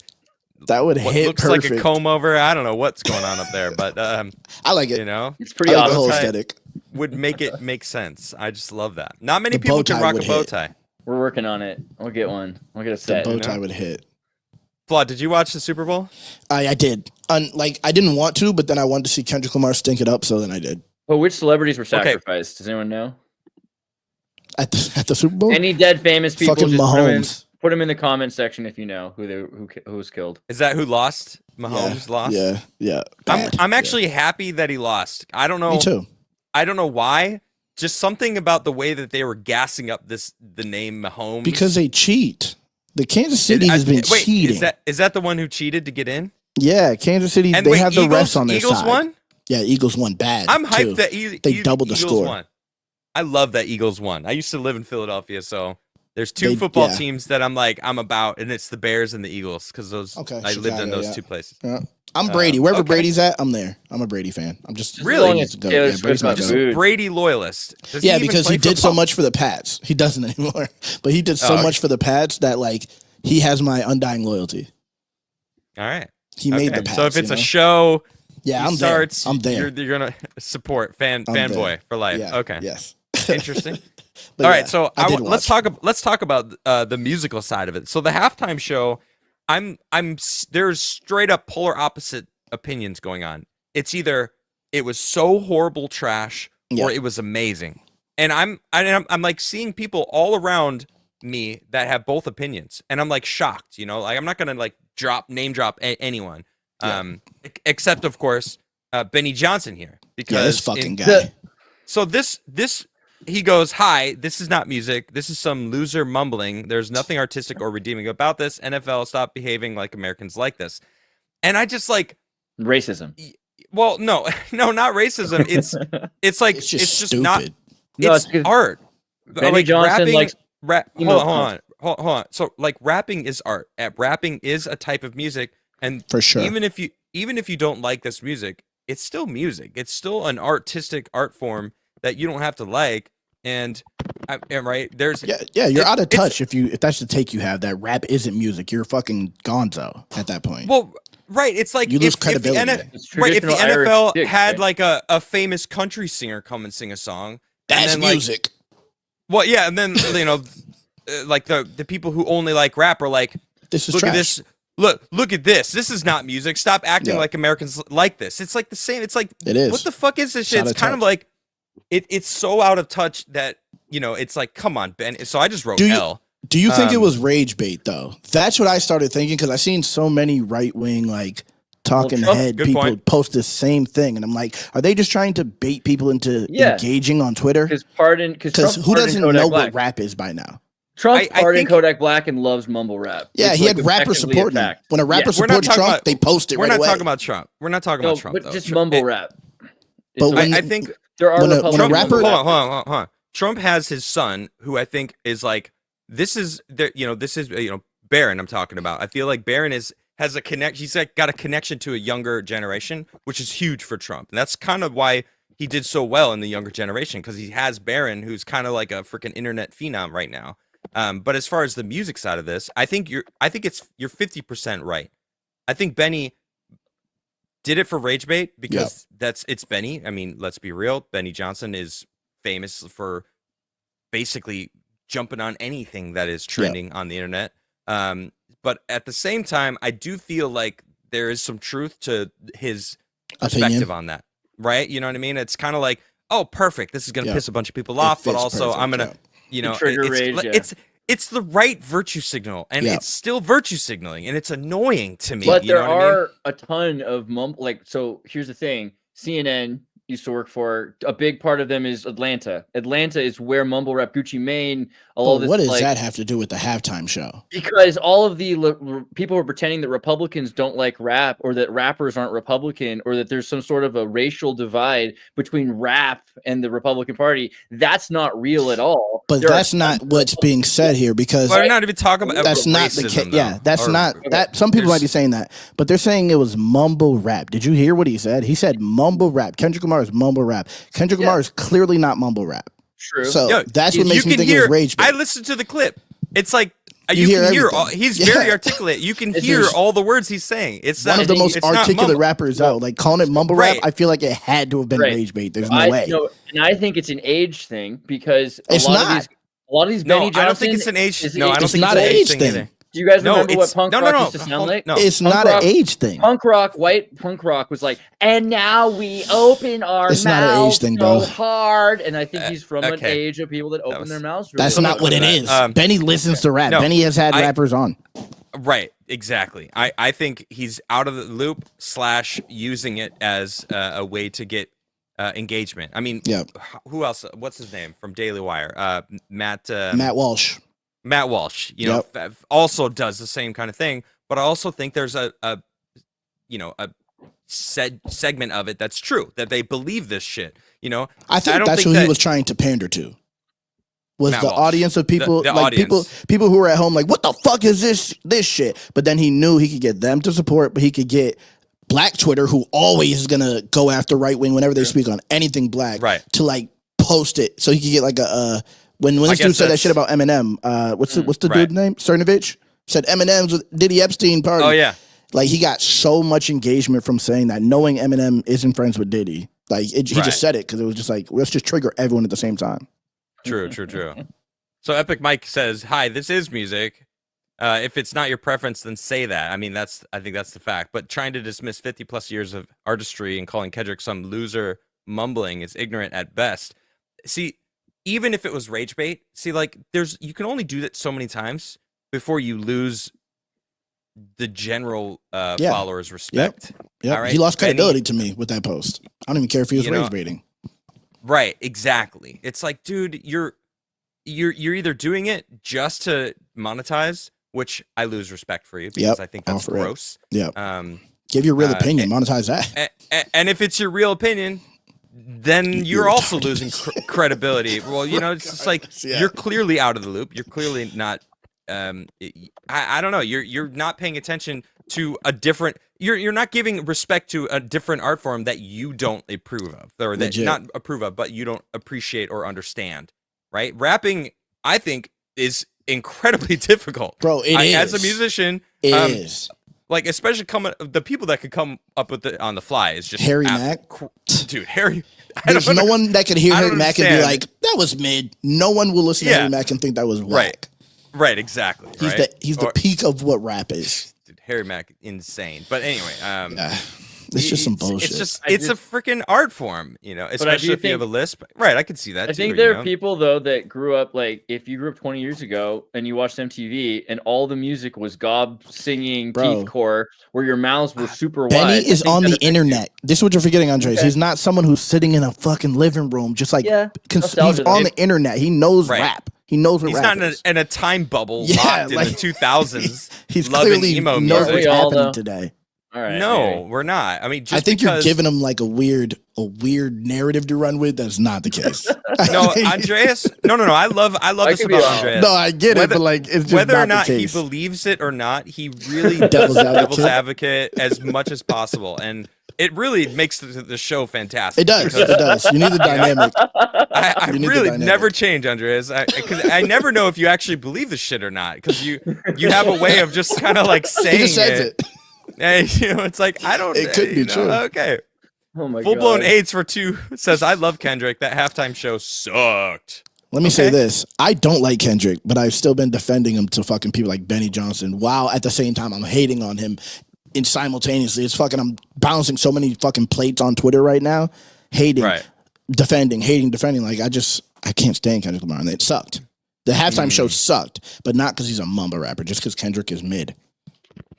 would hit looks perfect. like a comb over. I don't know what's going on up there, but I like it. It's pretty awesome. The whole aesthetic would make it make sense. I just love that. Not many people can rock a bow tie. We're working on it. I'll get one. I'll get a set. The bow tie would hit. Vlad, did you watch the Super Bowl? I did. I didn't want to, but then I wanted to see Kendrick Lamar stink it up, so then I did. Well, which celebrities were sacrificed? Does anyone know? At the Super Bowl? Any dead famous people? Fucking Mahomes. Put them in the comment section if you know who was killed. Is that who lost? Mahomes lost? Yeah. I'm actually happy that he lost. I don't know. Me too. I don't know why. Just something about the way that they were gassing up the name Mahomes. Because they cheat. The Kansas City has been cheating. Is that the one who cheated to get in? Yeah, Kansas City. And they have the refs on their Eagles side. Won? Yeah, Eagles won bad. I'm hyped that they doubled the score. Won. I love that Eagles won. I used to live in Philadelphia, so there's two football teams that I'm about, and it's the Bears and the Eagles because I lived in those two places. Yeah. I'm Brady. Wherever Brady's at, I'm there. I'm a Brady fan. I'm just really Brady's my goat. Brady loyalist. Because he did so much for the Pats. He doesn't anymore, but he did so much for the Pats that like he has my undying loyalty. All right, he made the Pats. So if it's a show, I'm there. I'm there. You're gonna support fanboy for life. Yeah. Okay. Yes. Interesting. All right, so let's talk about the musical side of it. So the halftime show, there's straight up polar opposite opinions going on. It's either it was so horrible trash or it was amazing. And I'm like seeing people all around me that have both opinions, and I'm like shocked. Like I'm not gonna like name drop anyone, except of course Benny Johnson here because this fucking guy. So this. He goes, "Hi, this is not music. This is some loser mumbling. There's nothing artistic or redeeming about this. NFL, stop behaving like Americans like this." And I just like racism. Well, no, not racism. It's just not. It's art. Benny like Johnson rapping, hold on. So like rapping is art. Rapping is a type of music, and for sure, even if you don't like this music, it's still music. It's still an artistic art form that you don't have to like, and right there's you're out of touch if that's the take you have that rap isn't music. You're fucking gonzo at that point. Well, right, it's like you lose credibility. If the NFL had like a famous country singer come and sing a song, that's and then, music. And then like the people who only like rap are like, this is look trash. At this. Look at this. This is not music. Stop acting like Americans like this. It's like the same. It's like, it is. What the fuck is this shit? It's kind of like it's so out of touch that it's like, come on, Ben. So I just wrote L. Do you think it was rage bait though? That's what I started thinking because I seen so many right wing like talking head people post the same thing, and I'm like, are they just trying to bait people into engaging on Twitter? Because who doesn't know what rap is by now? Trump pardoned Kodak Black and loves mumble rap. Yeah, he had rappers supporting him. When a rapper supports Trump, they post it right away. We're not talking about Trump. We're not talking about Trump, though. Just mumble rap. But I think there are Republican rapper. Hold on. Trump has his son, who I think is like, this is Barron. I'm talking about. I feel like Barron has a connect. He's like got a connection to a younger generation, which is huge for Trump, and that's kind of why he did so well in the younger generation, because he has Barron, who's kind of like a freaking internet phenom right now. But as far as the music side of this, I think you're 50% right. I think Benny did it for rage bait because it's Benny. I mean, let's be real. Benny Johnson is famous for basically jumping on anything that is trending on the internet. But at the same time, I do feel like there is some truth to his perspective on that, right? You know what I mean? It's kind of like, oh, perfect. This is going to piss a bunch of people off, but also I'm going to, you know, it's the right virtue signal, and it's still virtue signaling, and it's annoying to me. But you know there what I mean? a ton of so here's the thing. CNN used to work for, a big part of them is Atlanta. Atlanta is where mumble rap, Gucci Mane, all this. What does that have to do with the halftime show? Because all of the people were pretending that Republicans don't like rap, or that rappers aren't Republican, or that there's some sort of a racial divide between rap and the Republican Party. That's not real at all. But that's not what's being said here, because we're not even talking about that's not the case. Yeah, that's not that. Some people might be saying that, but they're saying it was mumble rap. Did you hear what he said? He said mumble rap. Kendrick Lamar is mumble rap. Kendrick Lamar is clearly not mumble rap. True. So that's what makes me think it was rage bait. I listened to the clip. It's like you can hear he's very articulate. You can hear all the words he's saying. It's one of the most articulate rappers out. Like calling it mumble rap, I feel like it had to have been rage bait. There's no way. And I think it's an age thing, because it's not. A lot of these Benny Johnson. I don't think it's an age. No, I don't think it's an age thing. Either. Do you guys remember what punk rock used to sound like? No, it's not an age thing. White punk rock was like, and now we open our mouths so hard. And I think he's from an age of people that open their mouths. That's not what it is. Benny listens to rap. Benny has had rappers on. Right, exactly. I think he's out of the loop / using it as a way to get engagement. I mean, who else? What's his name from Daily Wire? Matt Walsh. Matt Walsh, you know, also does the same kind of thing. But I also think there's a segment of it that's true, that they believe this shit. You know, I think that's who he was trying to pander to. Was Matt the Walsh. Audience of people, the like audience. people who were at home, like, what the fuck is this shit? But then he knew he could get them to support, but he could get Black Twitter, who always is gonna go after right wing whenever they speak on anything black, to like post it, so he could get like a. When this dude said that shit about Eminem, what's the dude's name? Cernovich said Eminem's with Diddy Epstein party. Oh yeah, like he got so much engagement from saying that, knowing Eminem isn't friends with Diddy. Like he just said it because it was just like, let's just trigger everyone at the same time. True. So Epic Mike says, "Hi, this is music. If it's not your preference, then say that." I mean, I think that's the fact. But trying to dismiss 50+ years of artistry and calling Kendrick some loser mumbling is ignorant at best. See. Even if it was rage bait, like you can only do that so many times before you lose the general followers' respect. All right? He lost credibility to me with that post. I don't even care if he was rage baiting. Right, exactly. It's like, dude, you're either doing it just to monetize, which I lose respect for you because I think that's gross. Give your real opinion, monetize that. And if it's your real opinion, then you're also losing credibility. Well, you know, it's just like you're clearly out of the loop. You're clearly not. I don't know. You're not paying attention to a different. You're not giving respect to a different art form that you don't approve of, or that not approve of, but you don't appreciate or understand. Right? Rapping, I think, is incredibly difficult, bro. It is. As a musician, it is. Like, especially the people that could come up with it on the fly is just Harry Mack. Dude, Harry. There's no one that could hear Harry Mack and be like, that was mid. No one will listen to Harry Mack and think that was whack. Right, exactly. He's the peak of what rap is. Dude, Harry Mack, insane. But anyway, it's just some bullshit. It's a freaking art form, you know, especially if you have a lisp. Right, I can see that. I think there are people, though, that grew up, like, if you grew up 20 years ago and you watched MTV and all the music was gob singing, teethcore, where your mouths were super wide. Benny is on the internet. This is what you're forgetting, Andreas. He's not someone who's sitting in a fucking living room, just like, he's on the internet. He knows rap. He knows what rap is. He's not in a time bubble locked in the 2000s. He's clearly emo knows music. what's happening today. All right, no, we're not. I mean, I think you're giving him like a weird narrative to run with. That's not the case. No, Andreas. No. I love this about Andreas. No, I get it, but like, it's just whether not or not the he case. believes it or not, he really does devil's advocate as much as possible, and it really makes the show fantastic. It does. It does. You need the dynamic. I really never change, Andreas, because I never know if you actually believe the shit or not, because you have a way of just kind of like saying he just says it. And, you know, it's like, I don't. It could be true. Okay. Oh my god. Full blown AIDS for 2 says, I love Kendrick. That halftime show sucked. Let me say this. I don't like Kendrick, but I've still been defending him to fucking people like Benny Johnson, while at the same time I'm hating on him simultaneously. It's fucking. I'm balancing so many fucking plates on Twitter right now, hating, defending, hating, defending. Like I can't stand Kendrick Lamar, and it sucked. The halftime show sucked, but not because he's a mumble rapper, just because Kendrick is mid.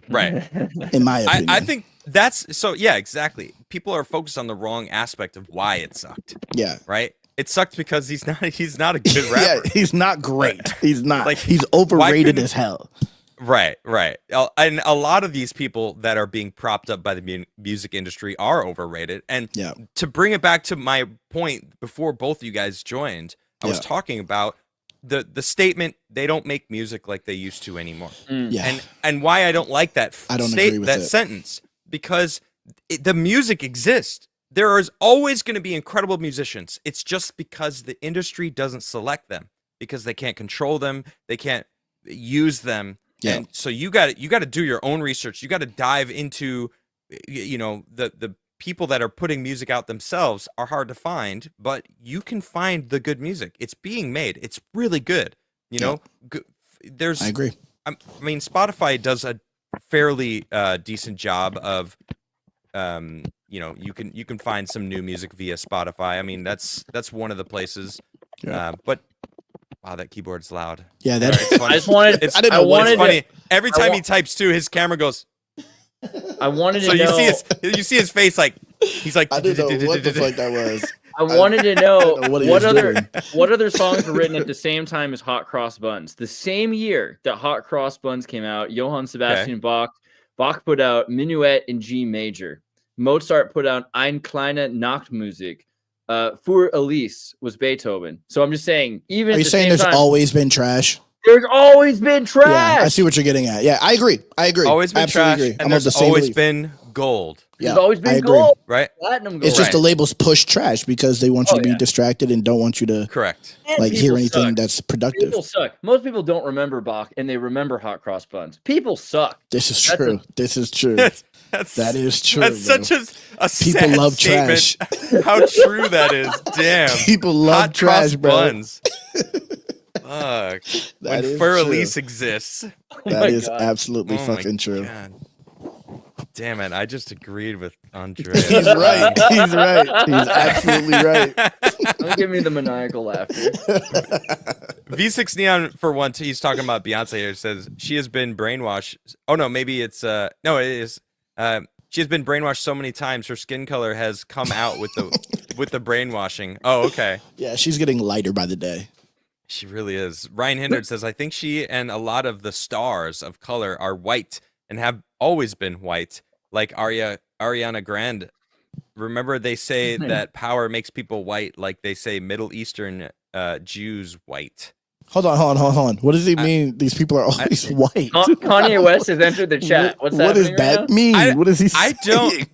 Right. In my opinion, I think that's so. Yeah, exactly. People are focused on the wrong aspect of why it sucked. Yeah. Right. It sucked because he's not a good rapper. Yeah, he's not great. He's not. Like, he's overrated as hell. Right. And a lot of these people that are being propped up by the music industry are overrated. And to bring it back to my point before both of you guys joined, I was talking about the statement, they don't make music like they used to anymore. And why I don't like that sentence, because the music exists. There is always going to be incredible musicians. It's just because the industry doesn't select them, because they can't control them, they can't use them. And so you got to do your own research. You got to dive into, the people that are putting music out themselves are hard to find, but you can find the good music. It's being made. It's really good. I agree. I mean, Spotify does a fairly decent job of, you can find some new music via Spotify. I mean, that's one of the places. But wow, that keyboard's loud. Yeah, that's funny. I just wanted. It's funny. Every time he types too, his camera goes. I wanted to so know. You see his face like he's like. I didn't know what the fuck that was. I wanted to know what other songs were written at the same time as Hot Cross Buns. The same year that Hot Cross Buns came out, Johann Sebastian Bach put out Minuet in G major. Mozart put out Ein kleine Nachtmusik. Für Elise was Beethoven. So I'm just saying, even are you saying there's always been trash? There's always been trash. Yeah, I see what you're getting at. Yeah, I agree. Always been trash, and there's always been gold. There's always been gold, right? Platinum gold. It's just the labels push trash because they want you to be distracted and don't want you to hear anything that's productive. People suck. Most people don't remember Bach, and they remember Hot Cross Buns. People suck. This is true. This is true. That is true. That's such a people sad love statement. trash. How true that is. Damn. People love Hot trash, cross bro. Buns. Fuck. When Fur Elise exists. That is absolutely fucking true. God. Damn it. I just agreed with Andreas. He's right. He's right. He's absolutely right. Don't give me the maniacal laughter. V6 Neon, for one, he's talking about Beyonce here, says she has been brainwashed. Oh, no, maybe it's... no, it is... she has been brainwashed so many times. Her skin color has come out with the brainwashing. Oh, okay. Yeah, she's getting lighter by the day. She really is. Ryan Hindard says, I think she and a lot of the stars of color are white and have always been white, like Ariana Grande. Remember, they say that power makes people white, like they say Middle Eastern Jews white. Hold on. What does he mean? These people are always white. Kanye West has entered the chat. What does that mean? What is he saying?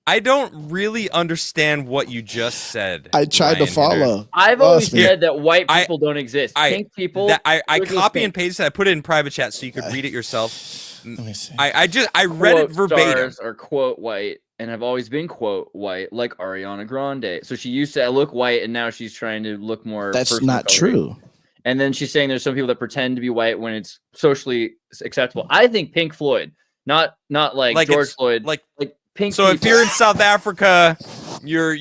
I don't really understand what you just said. I tried to follow. Hindard. I've always said that white people don't exist. Pink people. I copy and pasted. I put it in private chat so you could read it yourself. Let me see. I read it verbatim. Stars are quote white and have always been quote white, like Ariana Grande. So she used to look white, and now she's trying to look more. That's not true. And then she's saying there's some people that pretend to be white when it's socially acceptable. I think Pink Floyd, not like George Floyd, like Pink. So if you're in South Africa, you're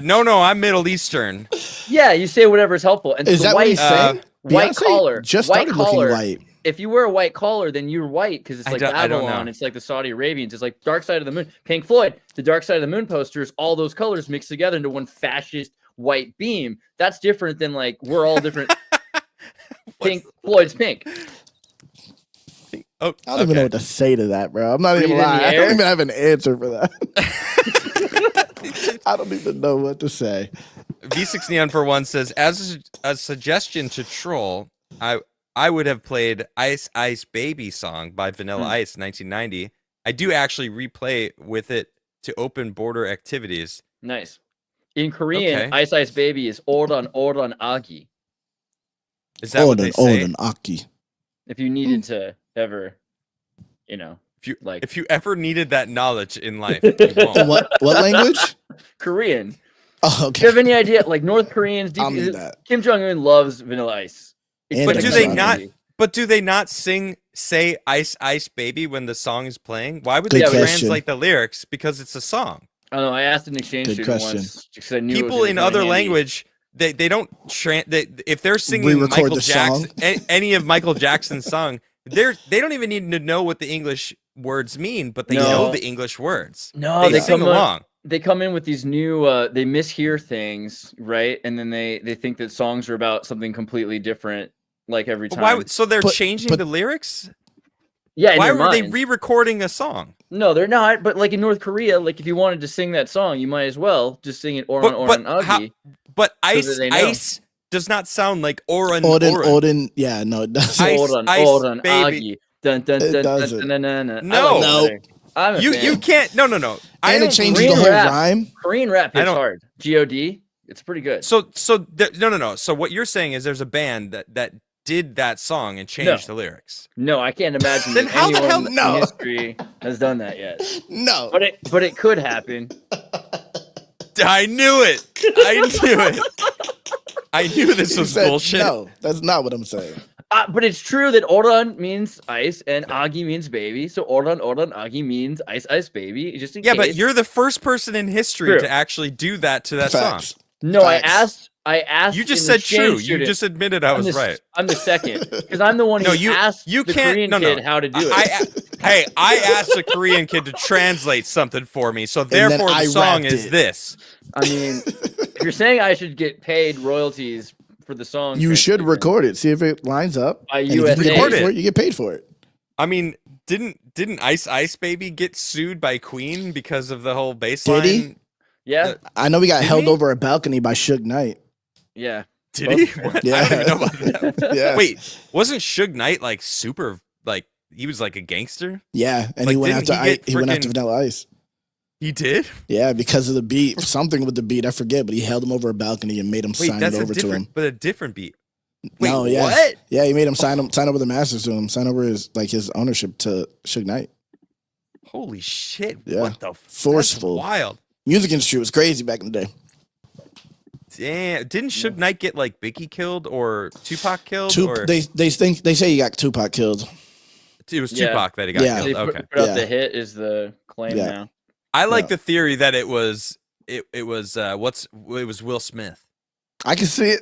no, I'm Middle Eastern. Yeah, you say whatever's helpful. And is that what he's saying? White collar, just white started collar. looking white. If you wear a white collar, then you're white because it's like I don't Babylon. know. It's like the Saudi Arabians. It's like Dark Side of the Moon. Pink Floyd, the Dark Side of the Moon posters, all those colors mixed together into one fascist white beam. That's different than like we're all different. Pink Floyd's pink. Oh, I don't even know what to say to that, bro. I'm not even lying. I don't even have an answer for that. I don't even know what to say. V6 Neon for one says, as a suggestion to troll, I would have played Ice Ice Baby song by Vanilla Ice 1990. I do actually replay with it to open border activities. Nice. In Korean, Ice Ice Baby is Ordan Agi. Is that what they say? Ordan Aki. If you needed to ever, if you ever needed that knowledge in life, you won't. What language? Korean. Oh, okay. Do you have any idea? Like North Koreans, I'll need that. Kim Jong-un loves Vanilla Ice. But do they not? But do they not say Ice Ice Baby when the song is playing? Why would Good they question. translate the lyrics? Because it's a song. I don't know. I asked an exchange Good student question. once because I knew it was People gonna in come other handy. language, they don't if they're singing Re-record Michael the Jackson, song. any of Michael Jackson's song, they don't even need to know what the English words mean, but they No. know the English words. No, they sing along. They come in with these new they mishear things, right? And then they think that songs are about something completely different like every But time. so they're But- changing but- the lyrics? Yeah, in Why their were they minds. re-recording a song? No, they're not. But like in North Korea, like if you wanted to sing that song, you might as well just sing it Oran Agi. But that Ice they know. Ice does not sound like Oran. Odin. Yeah, no, it doesn't. Ice Oran Baby. Agi. Dun, dun, It dun, dun, doesn't. dun, dun, dun, dun. No. I like No. that. I'm a You fan. can't. No. I And it don't changes Korean the whole rap. rhyme. Korean rap I hits don't- hard. God, it's pretty good. So no. So what you're saying is there's a band that did that song and changed the lyrics. No, I can't imagine Then that how the anyone hell- in no. history has done that yet. No. But it could happen. I knew it. I knew this You was said bullshit. No, that's not what I'm saying. But it's true that Oran means ice and Agi means baby. So Oran Agi means ice ice baby. Just in Yeah, case. but you're the first person in history True. to actually do that to that Facts. song. no. Facts. I asked. You just an said true. exchange You student- just admitted I I'm was the, right. I'm the second because I'm the one No, who asked you the can't. Korean No. kid how to do it. I asked a Korean kid to translate something for me, so then therefore I the song rapped is it. this. I mean, if you're saying I should get paid royalties for the song, You should translation record it. See if it lines up. by And if you USA. get Record paid it. for it, you get paid for it. I mean, didn't Ice Ice Baby get sued by Queen because of the whole baseline? Did he? Yeah, I know we got Didn't held he? over a balcony by Suge Knight. yeah. Did he? What? Yeah. I don't even know about that. Yeah. Wait, wasn't Suge Knight like super like he was like a gangster? Yeah, and Like, he went didn't after he get he went after frickin- Vanilla Ice. He did? Yeah, because of the beat, something with the beat, I forget, but he held him over a balcony and made him Wait, sign it that's a over to him. different but a different beat. Wait, No, yeah. what? Yeah, he made him sign over the masters to him, sign over his ownership to Suge Knight. Holy shit. Yeah. What the Forceful. That's wild. Music industry was crazy back in the day. Damn. Didn't Suge Knight get like Biggie killed or Tupac killed? or They say he got Tupac killed. it was Yeah. Tupac that he got Yeah. They killed. put, Okay. put out Yeah. the hit is the claim Yeah. now. I like Yeah. the theory that it was Will Smith. I can see it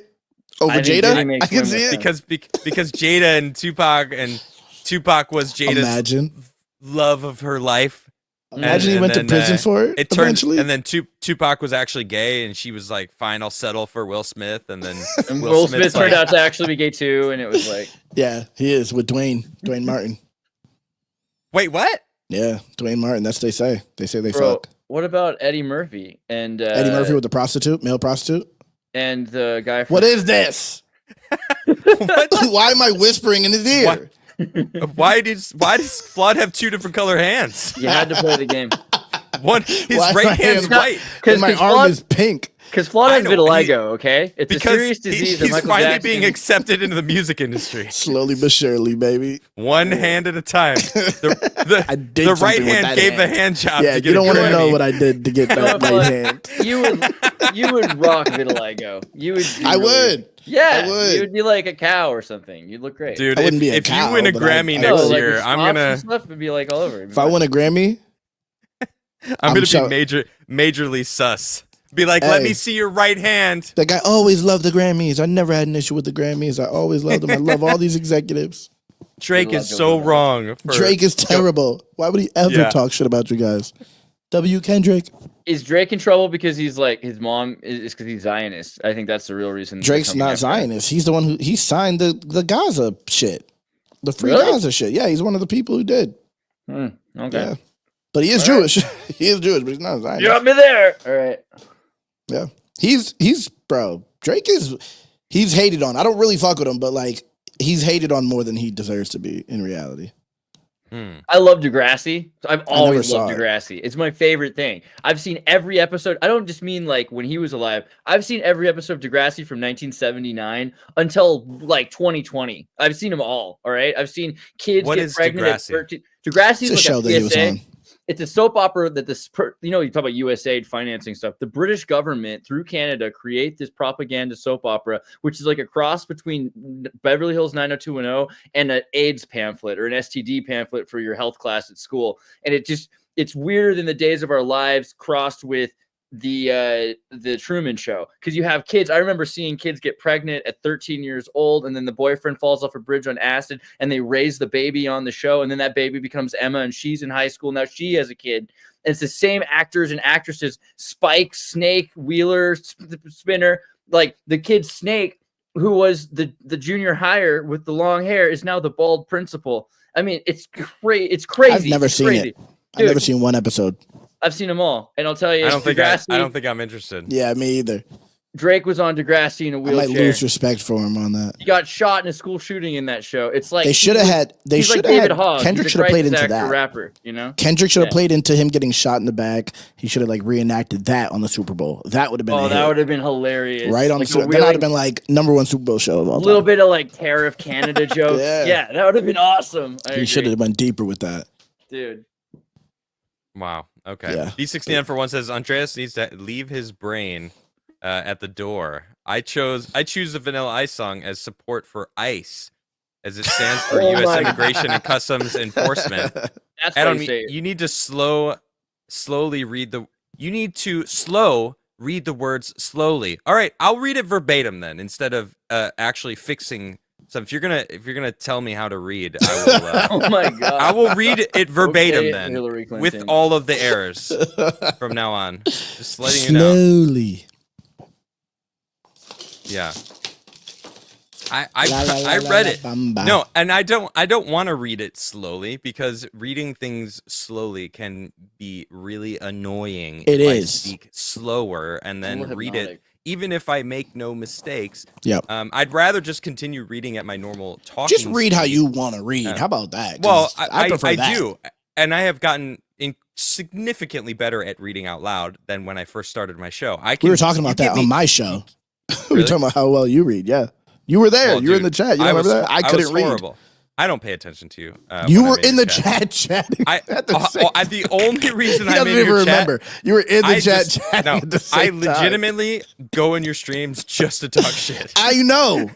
over I think Jada. Diddy makes I can women see it. Because Jada and Tupac was Jada's Imagine love of her life. he and went to then, prison for it. It turned, eventually. and then Tupac was actually gay, and she was like, "Fine, I'll settle for Will Smith." And then And Will Smith Smith's turned like- out to actually be gay too, and it was like, Yeah, he is with Dwayne Martin. Wait, what? Yeah, Dwayne Martin. That's what they say. They say they bro, fuck. what about Eddie Murphy and Eddie Murphy with the prostitute, male prostitute. and the guy from What is this? Why am I whispering in his ear? Why does Flood have two different color hands? You had to play the game One, his Why right my hand's hand- white because My arm is pink. Flawed I has know, vitiligo. Okay, it's a because serious disease. that he's Michael finally Jackson, being accepted into the music industry. Slowly but surely, baby. One hand at a time. I The did right something with hand that gave the hand. hand job Yeah, to get you don't want to know what I did to get that Well, right hand. you would rock vitiligo. You would. do I really- would. Yeah, I would. you would be like a cow or something. You'd look great. Dude, I wouldn't be a if cow, you win a but Grammy I No, next would. like year, your I'm spots gonna and stuff would be like all over. It'd be If I fine. win a Grammy, I'm gonna so- be majorly sus. Be like, let Hey. me see your right hand. like I always loved the Grammys. I never had an issue with the Grammys. I always loved them. I love all these executives. Drake love is Joe so Budden. wrong. For, Drake is terrible. Why would he ever Yeah. talk shit about you guys? W. Kendrick. Is Drake in trouble because he's like his mom is because he's Zionist? I think that's the real reason. they're Drake's coming not after him. Zionist. He's the one he signed the Gaza shit. The free Really? Gaza shit. Yeah, he's one of the people who did. Okay. Yeah. But he is All right. Jewish. He is Jewish, but he's not a Zionist. You got me there. All right. Yeah. He's bro. Drake he's hated on. I don't really fuck with him, but like he's hated on more than he deserves to be in reality. I love Degrassi. I've always saw loved it. Degrassi. It's my favorite thing. I've seen every episode. I don't just mean like when he was alive. I've seen every episode of Degrassi from 1979 until like 2020. I've seen them all. All right. I've seen kids What get is pregnant Degrassi? at 13. Degrassi It's a is show like that a he was PSA. on. it's a soap opera that you talk about USAID financing stuff. The British government through Canada create this propaganda soap opera, which is like a cross between Beverly Hills 90210 and an AIDS pamphlet or an STD pamphlet for your health class at school. And it's weirder than the Days of Our Lives crossed with the Truman Show, because you have kids. I remember seeing kids get pregnant at 13 years old, and then the boyfriend falls off a bridge on acid, and they raise the baby on the show, and then that baby becomes Emma, and she's in high school now. She has a kid, and it's the same actors and actresses: Spike, Snake, Wheeler, Spinner. Like the kid Snake, who was the junior hire with the long hair, is now the bald principal. I mean, it's crazy. It's crazy. I've never seen it. I've never seen one episode. I've seen them all, and I'll tell you, I don't think I'm interested. Yeah, me either. Drake was on Degrassi in a wheelchair. I might lose respect for him on that. He got shot in a school shooting in that show. It's like they should have had. They should have had. Kendrick should have played into that. Rapper, you know. Kendrick should have played into him getting shot in the back. He should have like reenacted that on the Super Bowl. That would have been. Oh, that would have been hilarious. Right on the Super Bowl. That would have been like #1 Super Bowl show of all time. A little bit of like Tariff Canada jokes. Yeah, that would have been awesome. He should have went deeper with that, dude. Wow. Okay. Yeah. D69 for one says Andreas needs to leave his brain at the door. I choose the Vanilla Ice song as support for ICE, as it stands for U.S. Immigration and Customs Enforcement. That's I what don't mean, you need to slowly read the. You need to read the words slowly. All right, I'll read it verbatim then, instead of actually fixing. So if you're gonna tell me how to read, I will. Oh my god! I will read it verbatim then, with all of the errors from now on. Just letting you know. Slowly. Yeah. I read it. No, and I don't want to read it slowly, because reading things slowly can be really annoying. It if is. I speak slower and then read it. Even if I make no mistakes, yep. I'd rather just continue reading at my normal talking. Just read how you want to read. How about that? Well, I prefer that. do, and I have gotten significantly better at reading out loud than when I first started my show. We were talking about that on my show. Really? We were talking about how well you read. Yeah, you were there. You were in the chat. You remember that? I couldn't read. Horrible. I don't pay attention to you. You were in the chat chatting. The only reason I'm in your chat. Remember. You were in the chat chatting. No, at the same I legitimately go in your streams just to talk shit. I know,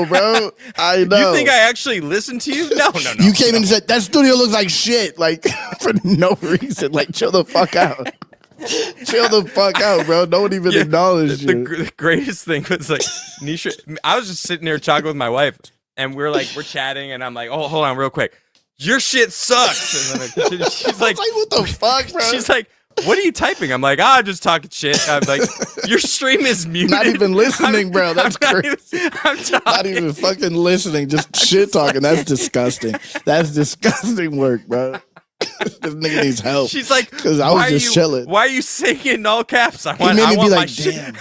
bro. I know. You think I actually listen to you? No. You came in and said that studio looks like shit, like for no reason. Like, chill the fuck out. Chill the fuck out, bro. No one even acknowledged you. The greatest thing was like, Nisha. I was just sitting there talking with my wife. And we're chatting, and I'm like, oh, hold on real quick. Your shit sucks. And then she's like, what the fuck, bro? She's like, what are you typing? I'm like, I'm just talking shit. I'm like, your stream is muted. Not even listening, bro. That's crazy. I'm not even fucking listening. Just shit talking. That's disgusting. That's disgusting work, bro. This nigga needs help. She's like, because I was just chilling. Why are you saying in all caps? I want my shit. Damn.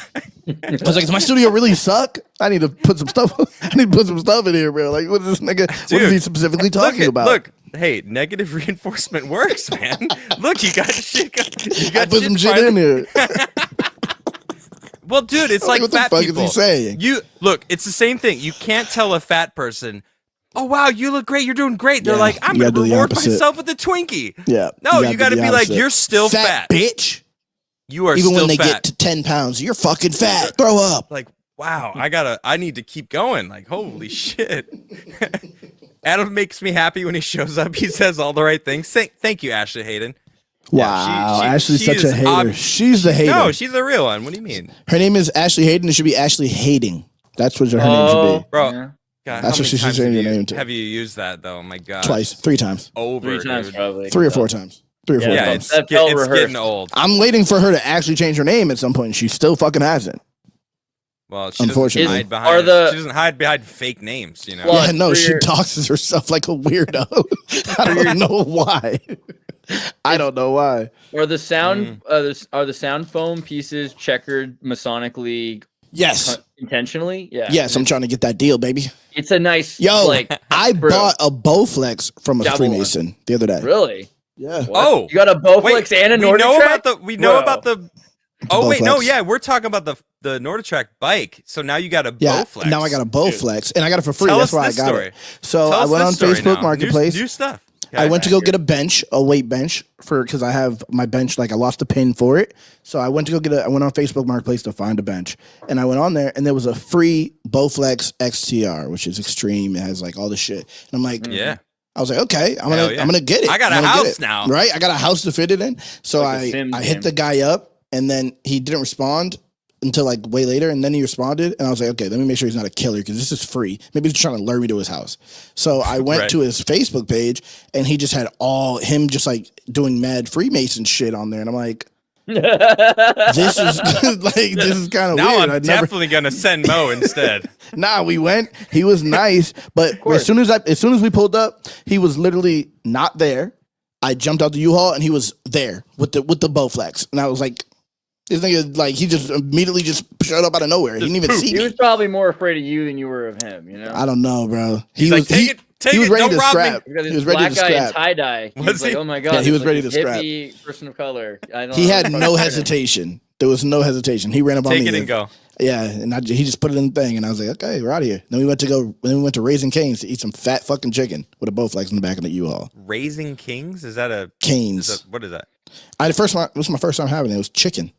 I was like, does my studio really suck? I need to put some stuff. In here, bro. Like, what is this nigga? Dude, what is he specifically talking about? Look, hey, negative reinforcement works, man. Look, you got shit. You got put some shit in here. Well, dude, it's like what fat the fuck people. Is he saying? Look, it's the same thing. You can't tell a fat person, oh wow, you look great, you're doing great. They're like, I'm gonna reward myself with a Twinkie. Yeah. No, you gotta be like, you're still fat. Bitch. You are even still when they fat. get to 10 pounds, you're fucking fat. Throw up. Like, wow, I need to keep going. Like, holy shit. Adam makes me happy when he shows up. He says all the right things. Thank you, Ashley Hayden. Wow, Ashley's such a hater. She's the hater. No, she's the real one. What do you mean? Her name is Ashley Hayden. It should be Ashley Hating. That's what her name should be. Bro. Yeah. God, that's what she should change her name to. Have you used that though? Oh my god. Twice. 3 times. Over. 3 times probably. 3 or 4 times. 3 or 4 times. It's getting old. I'm waiting for her to actually change her name at some point. She still fucking hasn't. Well, she doesn't hide behind. She doesn't hide behind fake names, you know. Well, yeah, no, she doxes herself like a weirdo. I don't know why. I don't know why. Are the sound foam pieces checkered masonically? Yes. Intentionally? Yeah. Yes, I'm trying to get that deal, baby. It's a nice I bought a Bowflex from a Freemason the other day. Really? Yeah. What? Oh, you got a Bowflex and a Nordic We know about the Oh wait, no, yeah, we're talking about the NordiTrack bike. So now you got a Bowflex. Now I got a Bowflex, and I got it for free. That's why I got it. So I went on Facebook Marketplace. New stuff. I went to go get a weight bench because I have my bench, like I lost a pin for it. So I went to go I went on Facebook Marketplace to find a bench. And I went on there and there was a free Bowflex XTR, which is extreme. It has like all the shit. And I'm like, yeah. I was like, okay, I'm gonna get it. I got a house now. Right? I got a house to fit it in. So I hit the guy up and then he didn't respond until like way later, and then he responded, and I was like, okay, let me make sure he's not a killer because this is free. Maybe he's trying to lure me to his house. So I went to his Facebook page, and he just had him just like doing mad Freemason shit on there, and I'm like, this is kind of weird. Now I'm definitely gonna send Mo instead. Nah, we went. He was nice, but as soon as we pulled up, he was literally not there. I jumped out the U-Haul, and he was there with the Bowflex, and I was like. This nigga, like, he just immediately just showed up out of nowhere. He didn't even see me. He was probably more afraid of you than you were of him, you know? I don't know, bro. He was ready to scrap. He was ready to scrap. Guy in tie-dye. He was like, oh my God. Yeah, he was ready to scrap. Person of color. He had no hesitation. There was no hesitation. He ran up on me. Take it and go. Yeah, and he just put it in the thing, and I was like, okay, we're out of here. Then we went to Raising Cane's to eat some fat fucking chicken with a Bowflex in the back of the U-Haul. Raising Kings? Is that a... Cane's. What is that? This was my first time having it. It was chicken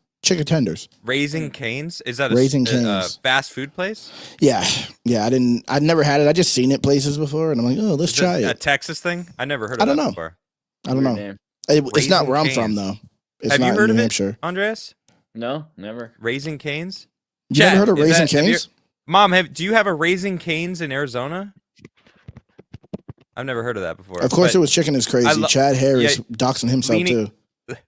tenders. Raising Cane's? Is that a fast food place? Yeah. I'd never had it. I just seen it places before, and I'm like, oh, let's try it. A Texas thing? I never heard of that before. I don't know. It's not where I'm from, though. Have you heard of it, Andreas? No, never. Raising Cane's? You never heard of Raising Cane's? Mom, do you have a Raising Cane's in Arizona? I've never heard of that before. Of course, it was chicken is crazy. Chad Harris doxing himself too.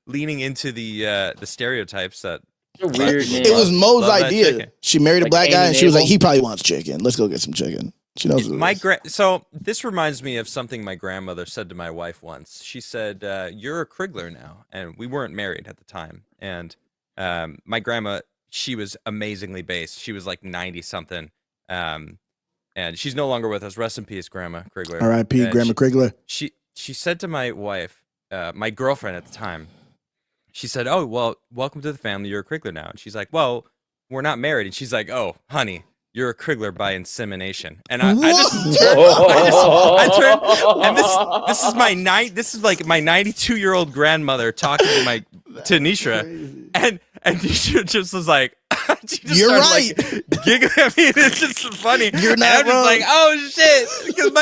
Leaning into the stereotypes that weird name. It was Mo's idea. She married a black guy, and she was like, "He probably wants chicken. Let's go get some chicken." She knows. So this reminds me of something my grandmother said to my wife once. She said, "You're a Krigler now," and we weren't married at the time. And my grandma, she was amazingly based. She was like 90 something, and she's no longer with us. Rest in peace, Grandma Krigler. R.I.P. Grandma Krigler. She said to my wife. My girlfriend at the time, she said, "Oh, well, welcome to the family. You're a Krigler now." And she's like, "Well, we're not married." And she's like, "Oh, honey, you're a Krigler by insemination." And I turned, and this is like my 92-year-old grandmother talking to Nisha, and Nisha just was like, "You're right." Like, giggling. I mean, it's just funny. You're not wrong. Just like, oh shit, because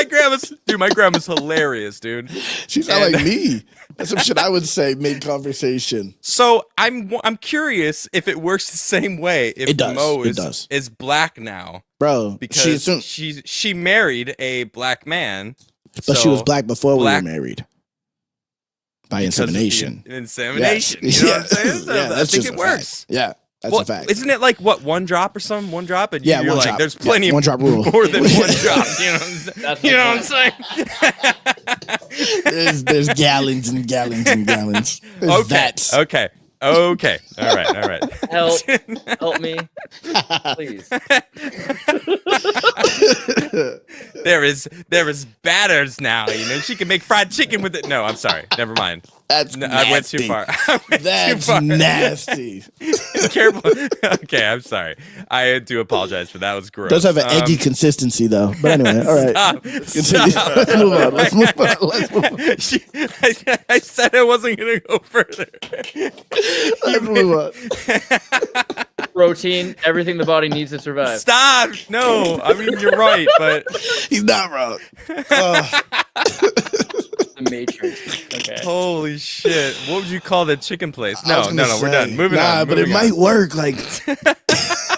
my grandma's hilarious, dude. She sounds like me. That's some shit I would say mid-conversation. So I'm curious if it works the same way. If it does. Mo is black now, bro, because she married a black man, but she was black before we were married. By insemination. Insemination. Yes. You know what I'm saying? So yeah, I think it works. Yeah. That's a fact. Isn't it like one drop or something? One drop, and you're one like, drop. there's plenty of one drop rule. more than one drop. You know what I'm saying? There's gallons and gallons and gallons. There's vats. Okay. All right. Help me, please. There is batters now. You know, she can make fried chicken with it. No, I'm sorry. Never mind. That's nasty. I went too far. That's nasty. Careful. Okay, I'm sorry. I do apologize for that. It was gross. Does have an eggy consistency though. But anyway, all right. Stop. Let's move on. I said I wasn't gonna go further. Let's move on. Protein, everything the body needs to survive. Stop! No, I mean you're right, but he's not wrong. The Matrix. Okay. Holy shit! What would you call the chicken place? No, we're done. Moving on. But it might work. Like,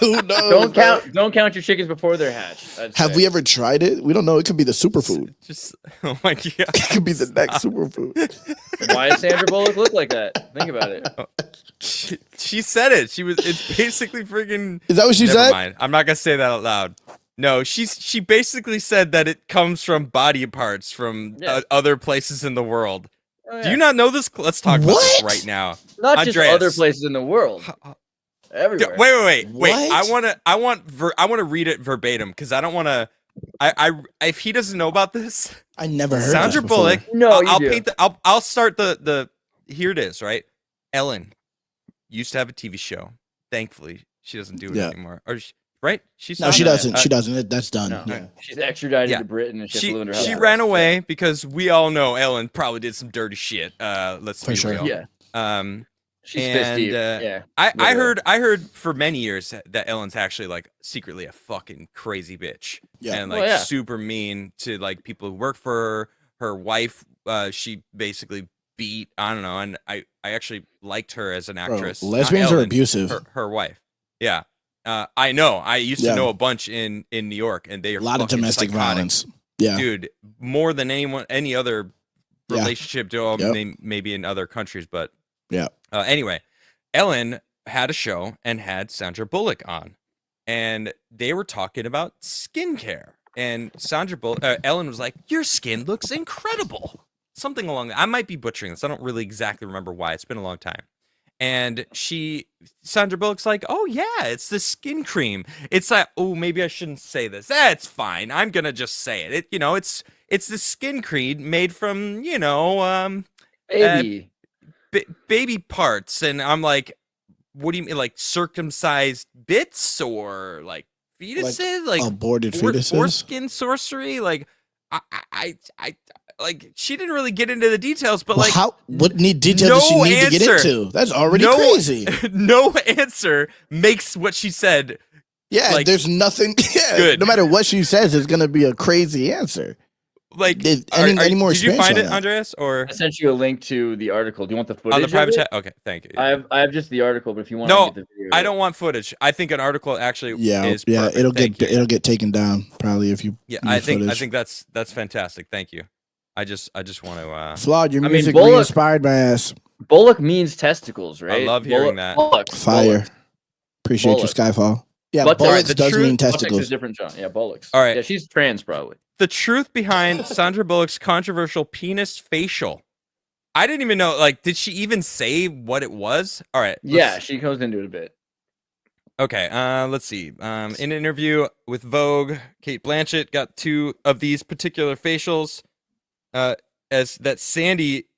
who knows? Don't count your chickens before they're hatched. Have we ever tried it? We don't know. It could be the superfood. Oh my god! It could be the next superfood. Why does Sandra Bullock look like that? Think about it. She said it. It's basically freaking. Is that what she said? Never mind. I'm not gonna say that out loud. No, she basically said that it comes from body parts from other places in the world. Oh, yeah. Do you not know this? Let's talk about this right now. Not Andreas. Just other places in the world. Everywhere. Wait. What? I want to read it verbatim because I don't want to. If he doesn't know about this, I never heard. Sandra Bullock. No, I'll start the. Here it is. Right, Ellen used to have a TV show. Thankfully, she doesn't do it anymore. Or right? No, she doesn't. She doesn't. That's done. No. Yeah. She's extradited to Britain, and she live in her house. She ran away because we all know Ellen probably did some dirty shit. Let's be real. Yeah. She's and yeah. I heard for many years that Ellen's actually like secretly a fucking crazy bitch. Yeah. And like super mean to like people who work for her. Her wife, she basically beat. I don't know, and I actually liked her as an actress. Bro, lesbians are abusive. Her wife. Yeah. I know. I used to know a bunch in New York, and they are a lot of domestic violence. Yeah, dude, more than any other relationship duo, maybe in other countries, but yeah. Anyway, Ellen had a show and had Sandra Bullock on, and they were talking about skincare. And Ellen was like, "Your skin looks incredible." Something along that. I might be butchering this. I don't really exactly remember why. It's been a long time. And Sandra Bullock's like, "Oh yeah, it's the skin cream." It's like, "Oh, maybe I shouldn't say this." It's fine. I'm gonna just say it. It's the skin cream made from baby parts. And I'm like, "What do you mean, like circumcised bits or like fetuses, like aborted fetuses, foreskin sorcery?" Like, I like she didn't really get into the details, but like, what details does she need to get into? That's already crazy. No answer makes what she said. Yeah, like, there's nothing. Yeah, good. No matter what she says, it's gonna be a crazy answer. Like, any more? Did you find it, Andreas? Or I sent you a link to the article. Do you want the footage on the private chat? Okay, thank you. I have just the article, but if you want, no, to get the video, I don't want footage. I think an article actually is perfect. Yeah, it'll get taken down probably if you. Yeah, I think that's fantastic. Thank you. I just want to. Flawed. Your music re-inspired my ass. Bullock means testicles, right? I love hearing that. Fire. Appreciate you, Skyfall. Yeah, bullocks does mean testicles. Is different, John. Yeah, bullocks. All right. Yeah, she's trans, probably. The truth behind Sandra Bullock's controversial penis facial. I didn't even know. Like, did she even say what it was? All right. Yeah, she goes into it a bit. Okay. Let's see. In an interview with Vogue, Cate Blanchett got 2 of these particular facials. As that Sandy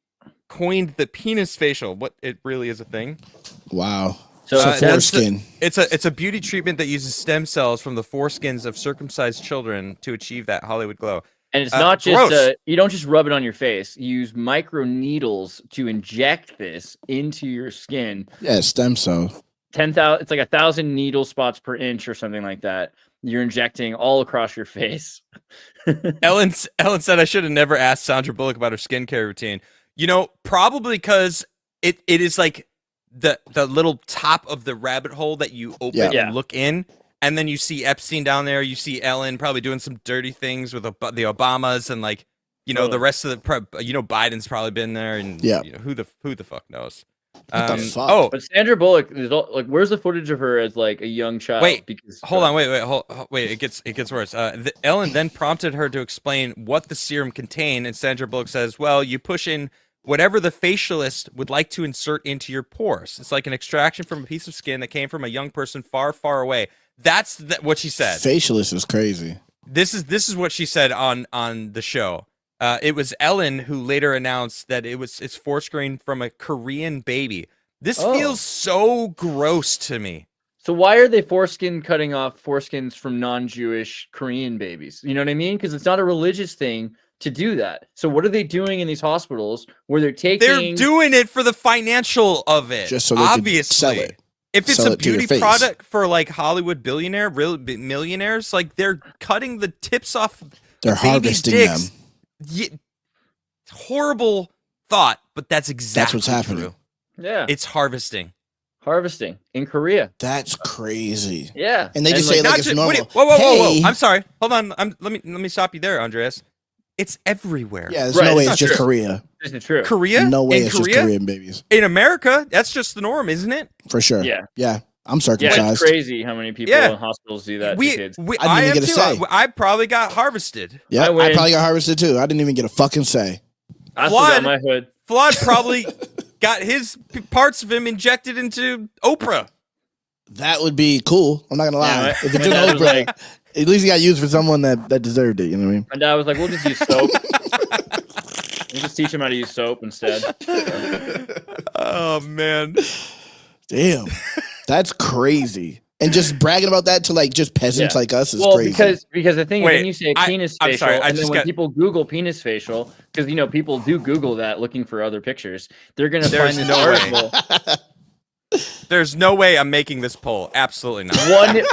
coined the penis facial. What it really is a thing. Wow. So foreskin. It's a beauty treatment that uses stem cells from the foreskins of circumcised children to achieve that Hollywood glow. And it's not just you don't just rub it on your face. You use micro needles to inject this into your skin. Yeah, stem cell. 10,000. It's like 1,000 needle spots per inch or something like that. You're injecting all across your face. Ellen said I should have never asked Sandra Bullock about her skincare routine. Probably because it is like the little top of the rabbit hole that you open and look in, and then you see Epstein down there. You see Ellen probably doing some dirty things with the Obamas, and like the rest of the Biden's probably been there, and who the fuck knows. But Sandra Bullock is like, where's the footage of her as like a young child? Wait, hold on, wait. It gets worse. Ellen then prompted her to explain what the serum contained, and Sandra Bullock says, "Well, you push in whatever the facialist would like to insert into your pores. It's like an extraction from a piece of skin that came from a young person far, far away." That's what she said. Facialist is crazy. This is what she said on the show. It was Ellen who later announced that it's foreskin from a Korean baby. This feels so gross to me. So why are they cutting off foreskins from non-Jewish Korean babies? You know what I mean? Because it's not a religious thing to do that. So what are they doing in these hospitals where they're doing it for the financial of it? Just so they can sell it. If it's a beauty product for like Hollywood millionaires, like they're cutting the tips off. They're harvesting them. Horrible thought, but that's exactly what's happening. True. Yeah, it's harvesting in Korea. That's crazy. Yeah, and they just say like it's normal. Whoa! I'm sorry. Hold on. Let me stop you there, Andreas. It's everywhere. Yeah, there's no way it's just Korea. Isn't it true? Korea? No way it's just Korean babies. In America, that's just the norm, isn't it? For sure. Yeah. I'm circumcised. Yeah, it's crazy how many people in hospitals do that to kids. I didn't even get a say. I probably got harvested. Yeah, I probably got harvested too. I didn't even get a fucking say. I got my hood. Flawed probably got his parts of him injected into Oprah. That would be cool. I'm not gonna lie. If it's in Oprah, at least he got used for someone that deserved it. You know what I mean? My dad was like, "We'll just use soap. We'll just teach him how to use soap instead." Oh man, damn, that's crazy. And just bragging about that to like just peasants like us is crazy. Because the thing is, when you say penis facial, sorry, and then when people Google penis facial, because people do Google that looking for other pictures, they're gonna find this article. There's no way I'm making this poll. Absolutely not.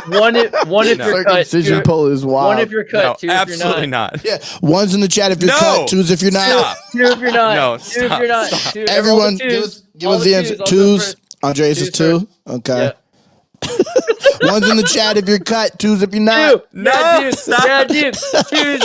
One if you're cut. Circumcision poll is wild. One if you're cut. Two absolutely if you're not. not. Yeah, one's in the chat if you're cut. Two's if you're not. Stop. Two if you're not. No, two if you're not. Two, Everyone, give us the answer. Twos. Andreas is two. Okay. Yeah. One's in the chat if you're cut. Two's if you're not. No, stop. Two's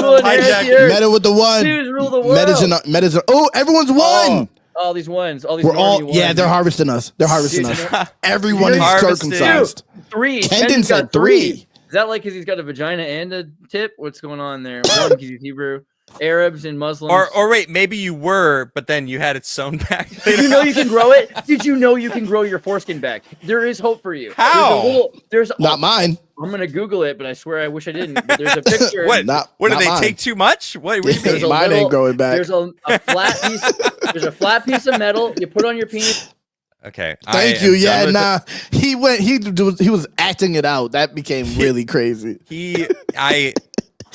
will inherit the earth. Meta with the one. Two's rule the world. Meta's. Oh, everyone's won. All these ones. All these. We're all. ones. Yeah, they're harvesting us. They're harvesting us. Everyone is circumcised. Three. Kendon said three. Is that like because he's got a vagina and a tip? What's going on there? One because he's Hebrew. Arabs and Muslims. Or wait, maybe you were, but then you had it sewn back. Did you know you can grow it? Did you know you can grow your foreskin back? There is hope for you. How? There's not mine. I'm gonna Google it, but I swear I wish I didn't. But there's a picture. What did they take too much? What do you mean? Mine ain't growing back. There's a flat piece. There's a flat piece of metal you put on your penis. Okay. Thank you. Yeah, nah. He was acting it out. That became really crazy.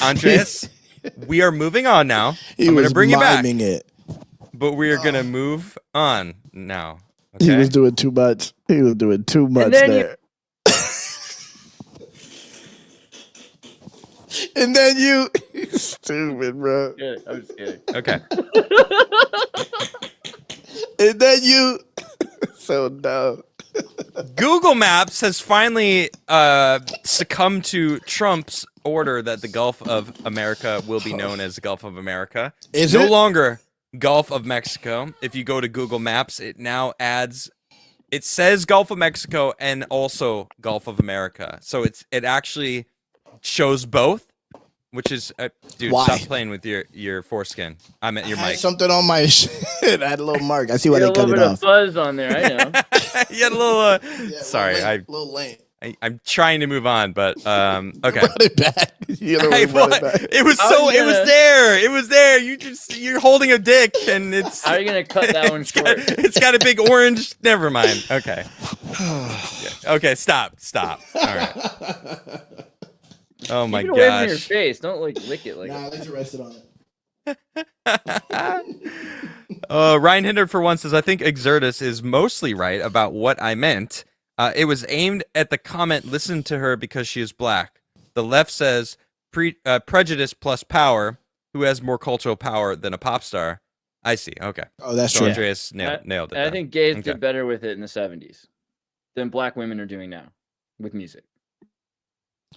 Andreas, we are moving on now. I'm going to bring you back. But we are going to move on now. Okay? He was doing too much. He was doing too much there. And then you stupid, bro. Yeah, I'm just kidding. Okay. And then you so dumb. Google Maps has finally succumbed to Trump's order that the Gulf of America will be known as the Gulf of America. Is no it? longer Gulf of Mexico. If you go to Google Maps, it now adds, it says Gulf of Mexico and also Gulf of America. So it actually shows both, which is, dude, Why? Stop playing with your foreskin. I meant your mic. Something on my shit. I had a little mark. I see why they cut it off. A little bit of fuzz on there. I know. You had a little. Yeah, sorry, a little lame. I'm trying to move on, but okay. Run it back. It was so. It was there. It was there. You're holding a dick, and it's. How are you gonna cut that one short? It's got a big orange. Never mind. Okay. Okay. Stop. All right. Oh my gosh. Keep it away from your gosh. face. Don't lick it like. Nah, let's rest it on it. Ryan Hinder for one says, I think Exertus is mostly right about what I meant. It was aimed at the comment, listen to her because she is black. The left says prejudice plus power. Who has more cultural power than a pop star? I see. Okay. Oh, that's so true. Andreas nailed it. I think gays did better with it in the 70s than black women are doing now with music.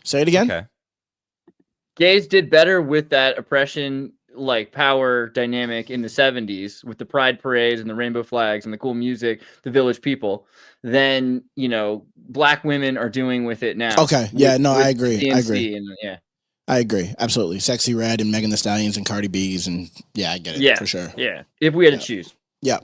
Say it again. Okay. Gays did better with that oppression, like power dynamic in the 70s with the pride parades and the rainbow flags and the cool music, the Village People, than, black women are doing with it now. Okay. Yeah, no, I agree. DNC I agree. And, yeah. I agree. Absolutely. Sexy Red and Megan Thee Stallions and Cardi B's and yeah, I get it. Yeah, for sure. Yeah. If we had to choose. Yeah.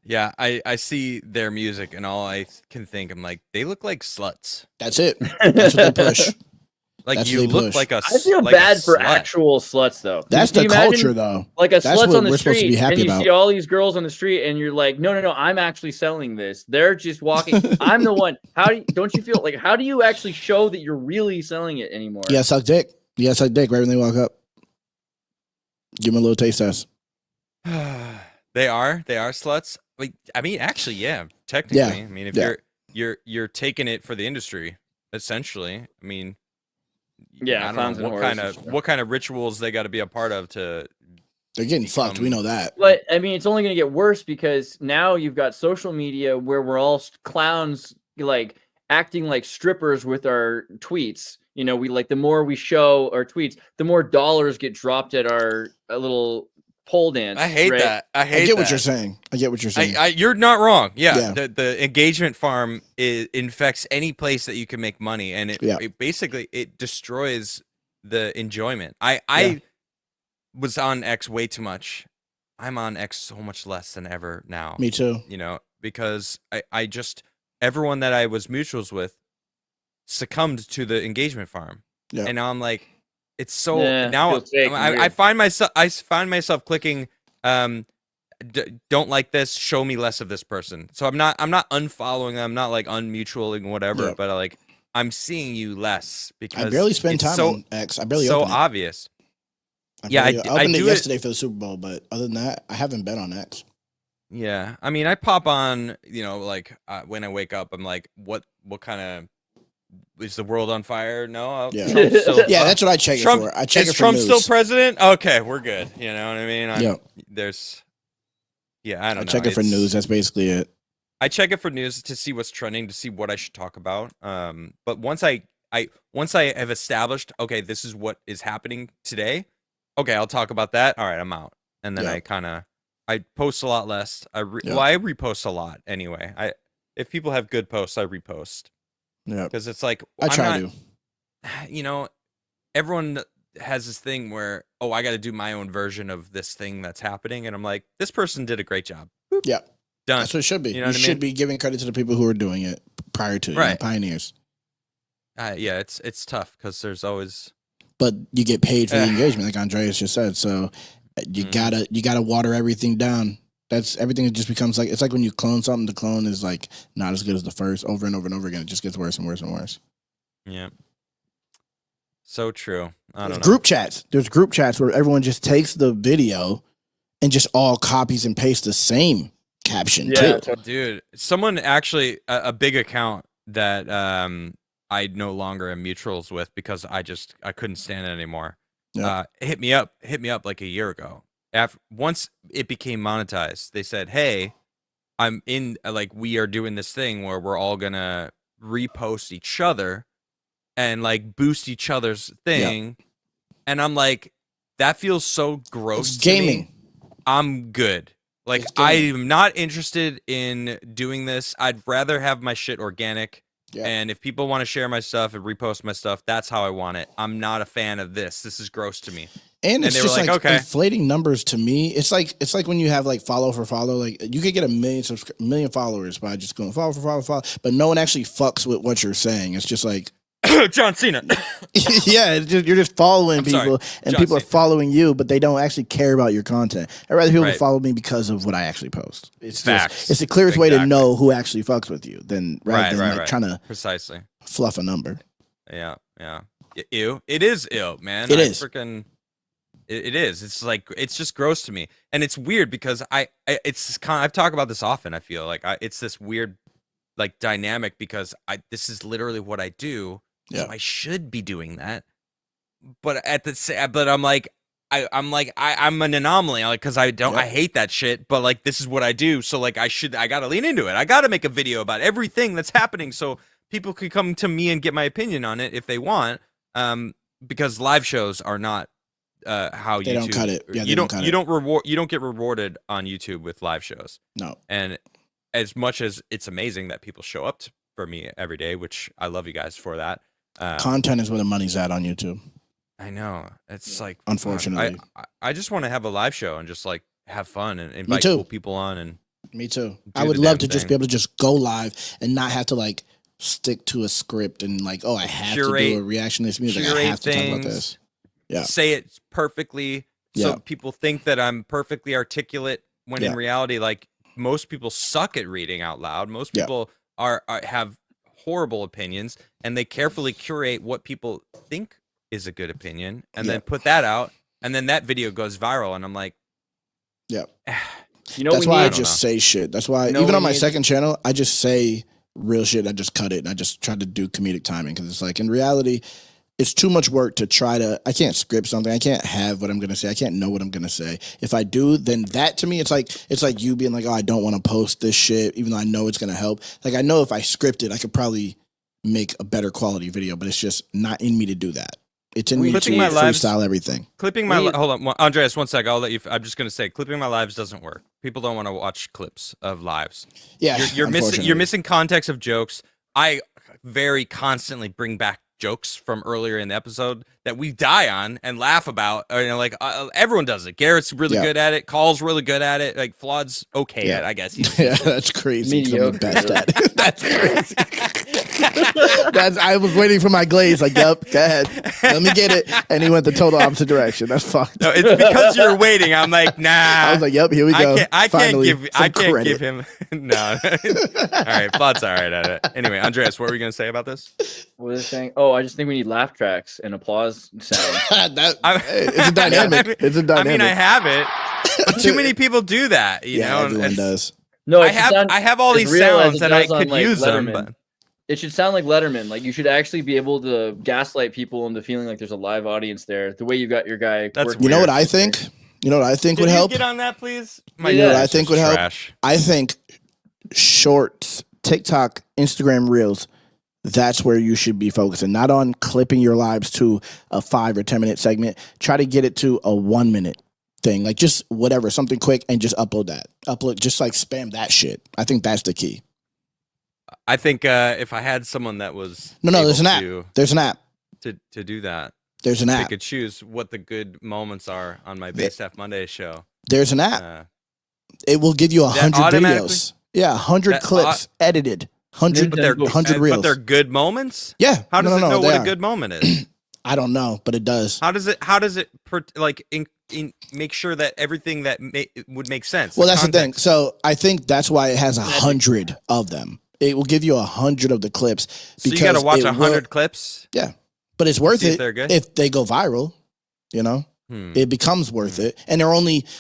Yeah, I see their music and all I can think, I'm like, they look like sluts. That's it. That's what they push. Like That's you look push. like a. I feel like bad for slut. actual sluts, though. That's the culture, though. Like a That's slut's what on the we're supposed to street, be happy and you about. see all these girls on the street, and you're like, no, I'm actually selling this. They're just walking. I'm the one. Don't you feel like? How do you actually show that you're really selling it anymore? Yeah, suck dick. Yeah, suck dick right when they walk up. Give them a little taste test. They are sluts. Like, I mean, actually, yeah, technically. Yeah. I mean, if you're taking it for the industry, essentially. I mean, yeah, I don't know what kind of rituals they got to be a part of to. They're getting fucked. We know that. But I mean, it's only going to get worse because now you've got social media where we're all clowns, like acting like strippers with our tweets. We the more we show our tweets, the more dollars get dropped at our little pole dance. I hate that. I get what you're saying. You're not wrong. Yeah. The engagement farm infects any place that you can make money, and it basically it destroys the enjoyment. I was on X way too much. I'm on X so much less than ever now. Me too. Because I just everyone that I was mutuals with succumbed to the engagement farm. Yeah. And now I'm like, it's so now I find myself clicking don't like this. Show me less of this person. So I'm not unfollowing them. I'm not like unmutualing whatever. But like I'm seeing you less because I barely spend time on X. I barely so open it. obvious. I opened it yesterday for the Super Bowl, but other than that, I haven't been on X. Yeah, I mean, I pop on, like when I wake up, I'm like, what kind of is the world on fire? No, Trump's still, that's what I check it for. I check it for Trump news. still president? Okay, we're good. You know what I mean? I don't know. Check it for news. That's basically it. I check it for news to see what's trending, to see what I should talk about. But once I have established, okay, this is what is happening today. Okay, I'll talk about that. All right, I'm out. And then I post a lot less. I repost a lot anyway. If people have good posts, I repost. Yeah, because it's like I try to. Everyone has this thing where I got to do my own version of this thing that's happening, and I'm like, this person did a great job. Boop. Yeah, done. That's what it should be. You should be giving credit to the people who are doing it prior to pioneers. Yeah, it's tough because there's always. But you get paid for the engagement, like Andreas just said. So you gotta water everything down. That's everything. It just becomes like it's like when you clone something. The clone is like not as good as the first. Over and over and over again, it just gets worse and worse and worse. Yeah. So true. I don't know. Group chats. There's group chats where everyone just takes the video and just all copies and pastes the same caption too. Dude, someone actually a big account that I no longer am mutuals with because I couldn't stand it anymore. Yeah. Hit me up like a year ago. Once it became monetized, they said, "Hey, I'm in like we are doing this thing where we're all gonna repost each other and like boost each other's thing." Yeah. And I'm like, that feels so gross. It's gaming. To me. I'm good. Like I'm not interested in doing this. I'd rather have my shit organic. Yeah. And if people want to share my stuff and repost my stuff, that's how I want it. I'm not a fan of this. This is gross to me. And it's just like inflating numbers to me. It's like when you have like follow for follow. Like you could get 1 million followers by just going follow for follow, but no one actually fucks with what you're saying. It's just like John Cena. Yeah, you're just following people, and people are following you, but they don't actually care about your content. I'd rather people follow me because of what I actually post. It's facts. It's the clearest way to know who actually fucks with you than trying to precisely fluff a number. Yeah. Ew. It is ill, man. It is freaking. It is. It's like it's just gross to me, and it's weird because I've talked about this often. I feel like it's this weird like dynamic because this is literally what I do. Yeah. So I should be doing that, but I'm an anomaly, like because I hate that shit. But like this is what I do, so like I gotta lean into it. I gotta make a video about everything that's happening, so people can come to me and get my opinion on it if they want. Because live shows are not how they YouTube, don't cut it. Yeah, you don't get rewarded on YouTube with live shows. No, and as much as it's amazing that people show up for me every day, which I love you guys for that. Content is where the money's at on YouTube. I know. It's like, unfortunately, I just want to have a live show and just like have fun and invite cool people on. And me too. I would love to just be able to just go live and not have to like stick to a script and like, I have to do a reaction to this music. I have to talk about this. Yeah. Say it perfectly so people think that I'm perfectly articulate when in reality, like most people suck at reading out loud. Most people have horrible opinions, and they carefully curate what people think is a good opinion and then put that out, and then that video goes viral, and I'm like, that's why I just say shit. That's why even on my second channel, I just say real shit. I just cut it and I just try to do comedic timing because it's like in reality, it's too much work to try to. I can't script something. I can't have what I'm gonna say. I can't know what I'm gonna say. If I do, then that to me, it's like you being like, I don't want to post this shit, even though I know it's gonna help. Like I know if I script it, I could probably make a better quality video, but it's just not in me to do that. It's in me to freestyle everything. Hold on, Andreas, 1 sec. I'll let you. I'm just gonna say, clipping my lives doesn't work. People don't want to watch clips of lives. Yeah, you're missing context of jokes. I very constantly bring back jokes from earlier in the episode that we die on and laugh about. Everyone does it. Garrett's really good at it. Caul's really good at it. Like Flawed's okay at it, I guess. That's crazy. Mediocre. The best at it. That's crazy. I was waiting for my glaze. Like, yep, go ahead. Let me get it. And he went the total opposite direction. That's fucked. No, it's because you're waiting. I'm like, nah. I was like, yep, here we go. I can't Finally, give him. No. All right, Flood's all right at it. Anyway, Andreas, what were we gonna say about this? What was I saying? Oh, I just think we need laugh tracks and applause sound. It's a dynamic. It's a dynamic. I mean, I have it, but too many people do that. You know, everyone does. No, I have all these sounds and I could use them, but it should sound like Letterman. Like you should actually be able to gaslight people into feeling like there's a live audience there. The way you got your guy. That's you know what I think. You know what I think would help. Get on that, please. You know what I think would help. I think shorts, TikTok, Instagram Reels. That's where you should be focusing, not on clipping your lives to a 5 or 10 minute segment. Try to get it to a 1 minute thing, like just whatever, something quick, and just upload that. Just like spam that shit. I think that's the key. I think if I had someone that was there's an app. There's an app to do that. There's an app. They could choose what the good moments are on my Base F Monday show. There's an app. It will give you 100 videos. Yeah, 100 clips edited. 100 reels. But they're good moments? Yeah. How does it know what a good moment is? I don't know, but it does. How does it like make sure that everything that would make sense? Well, that's the thing. So I think that's why it has 100 of them. It will give you 100 of the clips. So you got to watch 100 clips? Yeah. But it's worth it if they go viral, you know? It becomes worth it. And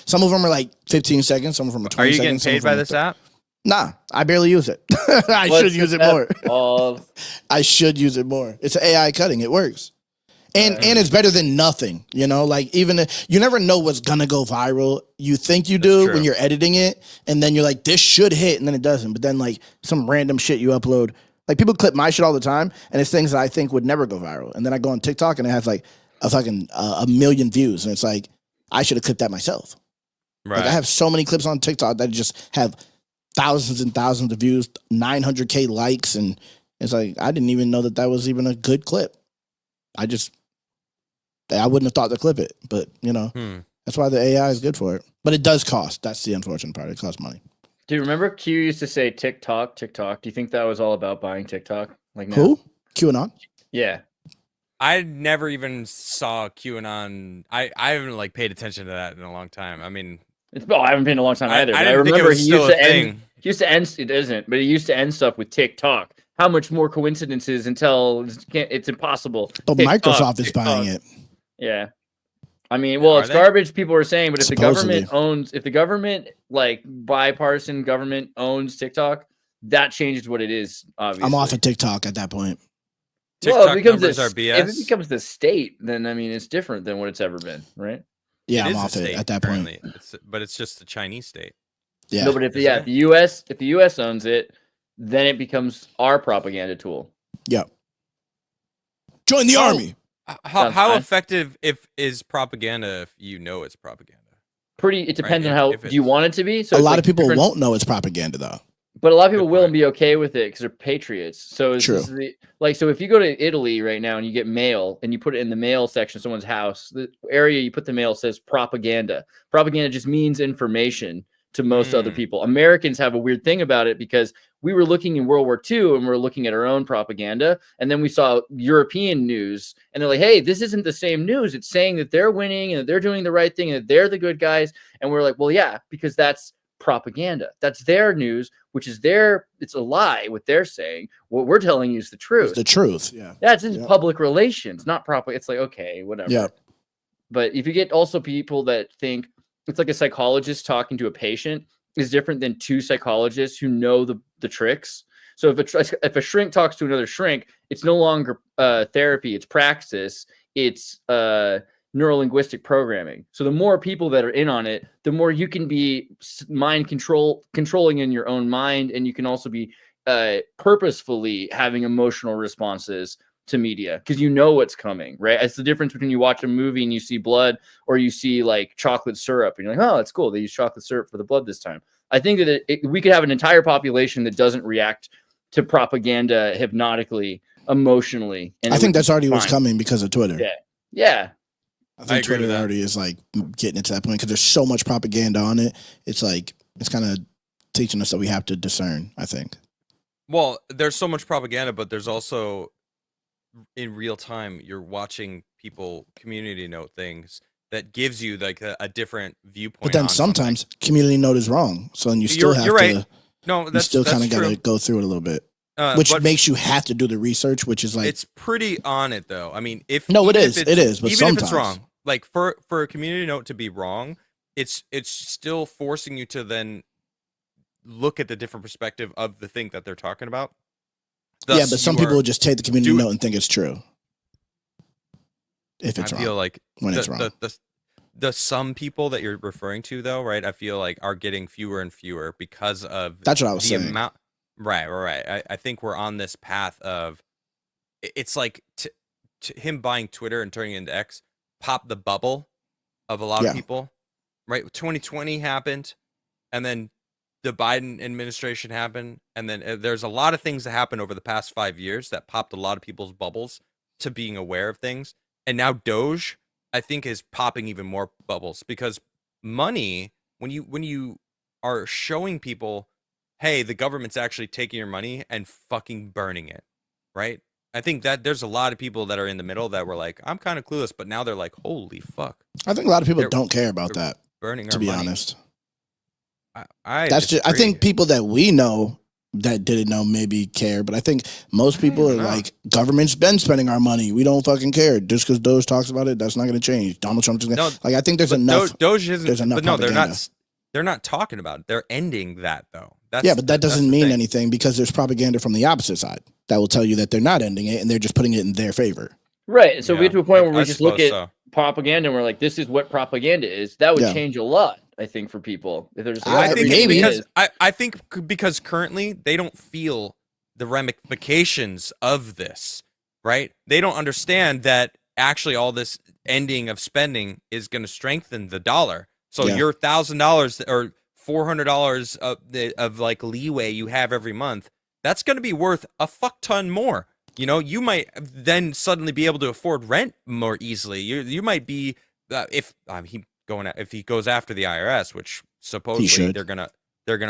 some of them are like 15 seconds, some of them are 20 seconds. Are you getting paid by this app? Nah, I barely use it. I should use it more. I should use it more. It's AI cutting. It works. And it's better than nothing, you know? Like even you never know what's gonna go viral. You think you do when you're editing it, and then you're like, this should hit, and then it doesn't. But then like some random shit you upload. Like people clip my shit all the time, and it's things that I think would never go viral. And then I go on TikTok and it has like a fucking a million views, and it's like I should have clipped that myself. Right. Like I have so many clips on TikTok that just have thousands and thousands of views, 900K likes, and it's like I didn't even know that was even a good clip. I wouldn't have thought to clip it, but you know, that's why the AI is good for it. But it does cost. That's the unfortunate part. It costs money. Do you remember Q used to say TikTok? Do you think that was all about buying TikTok? Like now? Who? QAnon? Yeah. I never even saw QAnon. I haven't like paid attention to that in a long time. I mean, I haven't been in a long time either. I remember he used to end. It isn't, but he used to end stuff with TikTok. How much more coincidences until it's impossible? But TikTok, Microsoft is buying it. Yeah. I mean, well, it's garbage, people are saying, but if the government like bipartisan government owns TikTok, that changes what it is, obviously. I'm off of TikTok at that point. TikTok numbers are BS. If it becomes the state, then I mean it's different than what it's ever been, right? Yeah, I'm off it at that point. But it's just the Chinese state. Yeah. No, but if the US owns it, then it becomes our propaganda tool. Yep. Join the army. How effective is propaganda if you know it's propaganda? It depends on how do you want it to be. So a lot of people won't know it's propaganda though. But a lot of people will and be okay with it because they're patriots. So true. So if you go to Italy right now and you get mail and you put it in the mail section of someone's house, the area you put the mail says propaganda. Propaganda just means information to most other people. Americans have a weird thing about it because we were looking in World War II and we're looking at our own propaganda. And then we saw European news and they're like, hey, this isn't the same news. It's saying that they're winning and that they're doing the right thing and that they're the good guys. And we're like, well, yeah, because that's propaganda. That's their news, which is it's a lie what they're saying. What we're telling you is the truth. It's the truth. Yeah. That's in public relations, not proper. It's like, okay, whatever. Yeah. But if you get also people that think it's like a psychologist talking to a patient is different than two psychologists who know the tricks. So if a shrink talks to another shrink, it's no longer therapy, it's praxis, it's neurolinguistic programming. So the more people that are in on it, the more you can be controlling in your own mind, and you can also be purposefully having emotional responses to media because you know what's coming, right? It's the difference between you watch a movie and you see blood or you see like chocolate syrup and you're like, oh, that's cool. They use chocolate syrup for the blood this time. I think that we could have an entire population that doesn't react to propaganda hypnotically, emotionally. And I think that's already what's coming because of Twitter. Yeah. Yeah. I think Twitter already is like getting to that point because there's so much propaganda on it. It's like, it's kind of teaching us that we have to discern, I think. Well, there's so much propaganda, but there's also in real time you're watching people community note things that gives you like a different viewpoint. But then sometimes community note is wrong, so then you still have to. No, you still kind of got to go through it a little bit, which makes you have to do the research, which is like it's pretty on it though. I mean, it is, but even sometimes if it's wrong, like for a community note to be wrong, it's still forcing you to then look at the different perspective of the thing that they're talking about. Thus, but some people will just take the community note and think it's true. If it's wrong, I feel like when it's wrong. The some people that you're referring to, though, right? I feel like are getting fewer and fewer because of that's what I was saying. Amount. Right. I think we're on this path of it's like him buying Twitter and turning it into X popped the bubble of a lot of people. Right, 2020 happened, and then the Biden administration happened, and then there's a lot of things that happened over the past 5 years that popped a lot of people's bubbles to being aware of things. And now Doge, I think, is popping even more bubbles because money, when you are showing people, hey, the government's actually taking your money and fucking burning it, right? I think that there's a lot of people that are in the middle that were like, I'm kind of clueless, but now they're like, holy fuck. I think a lot of people don't care about that, burning to be money. honest. I think people that we know that didn't know maybe care, but I think most people are like, government's been spending our money. We don't fucking care. Just because Doge talks about it, that's not going to change. Donald Trump is going to like. I think there's enough. Doge isn't. There's enough. But no, they're not talking about it. They're ending that though. But that doesn't mean anything because there's propaganda from the opposite side that will tell you that they're not ending it and they're just putting it in their favor. Right. So we get to a point where we just look at propaganda and we're like, this is what propaganda is. That would change a lot. I think for people, if there's I think because currently they don't feel the ramifications of this, right? They don't understand that actually all this ending of spending is going to strengthen the dollar. So your $1,000 or $400 of like leeway you have every month, that's going to be worth a fuck ton more. You know, you might then suddenly be able to afford rent more easily. You might be if he goes after the IRS, which supposedly they're gonna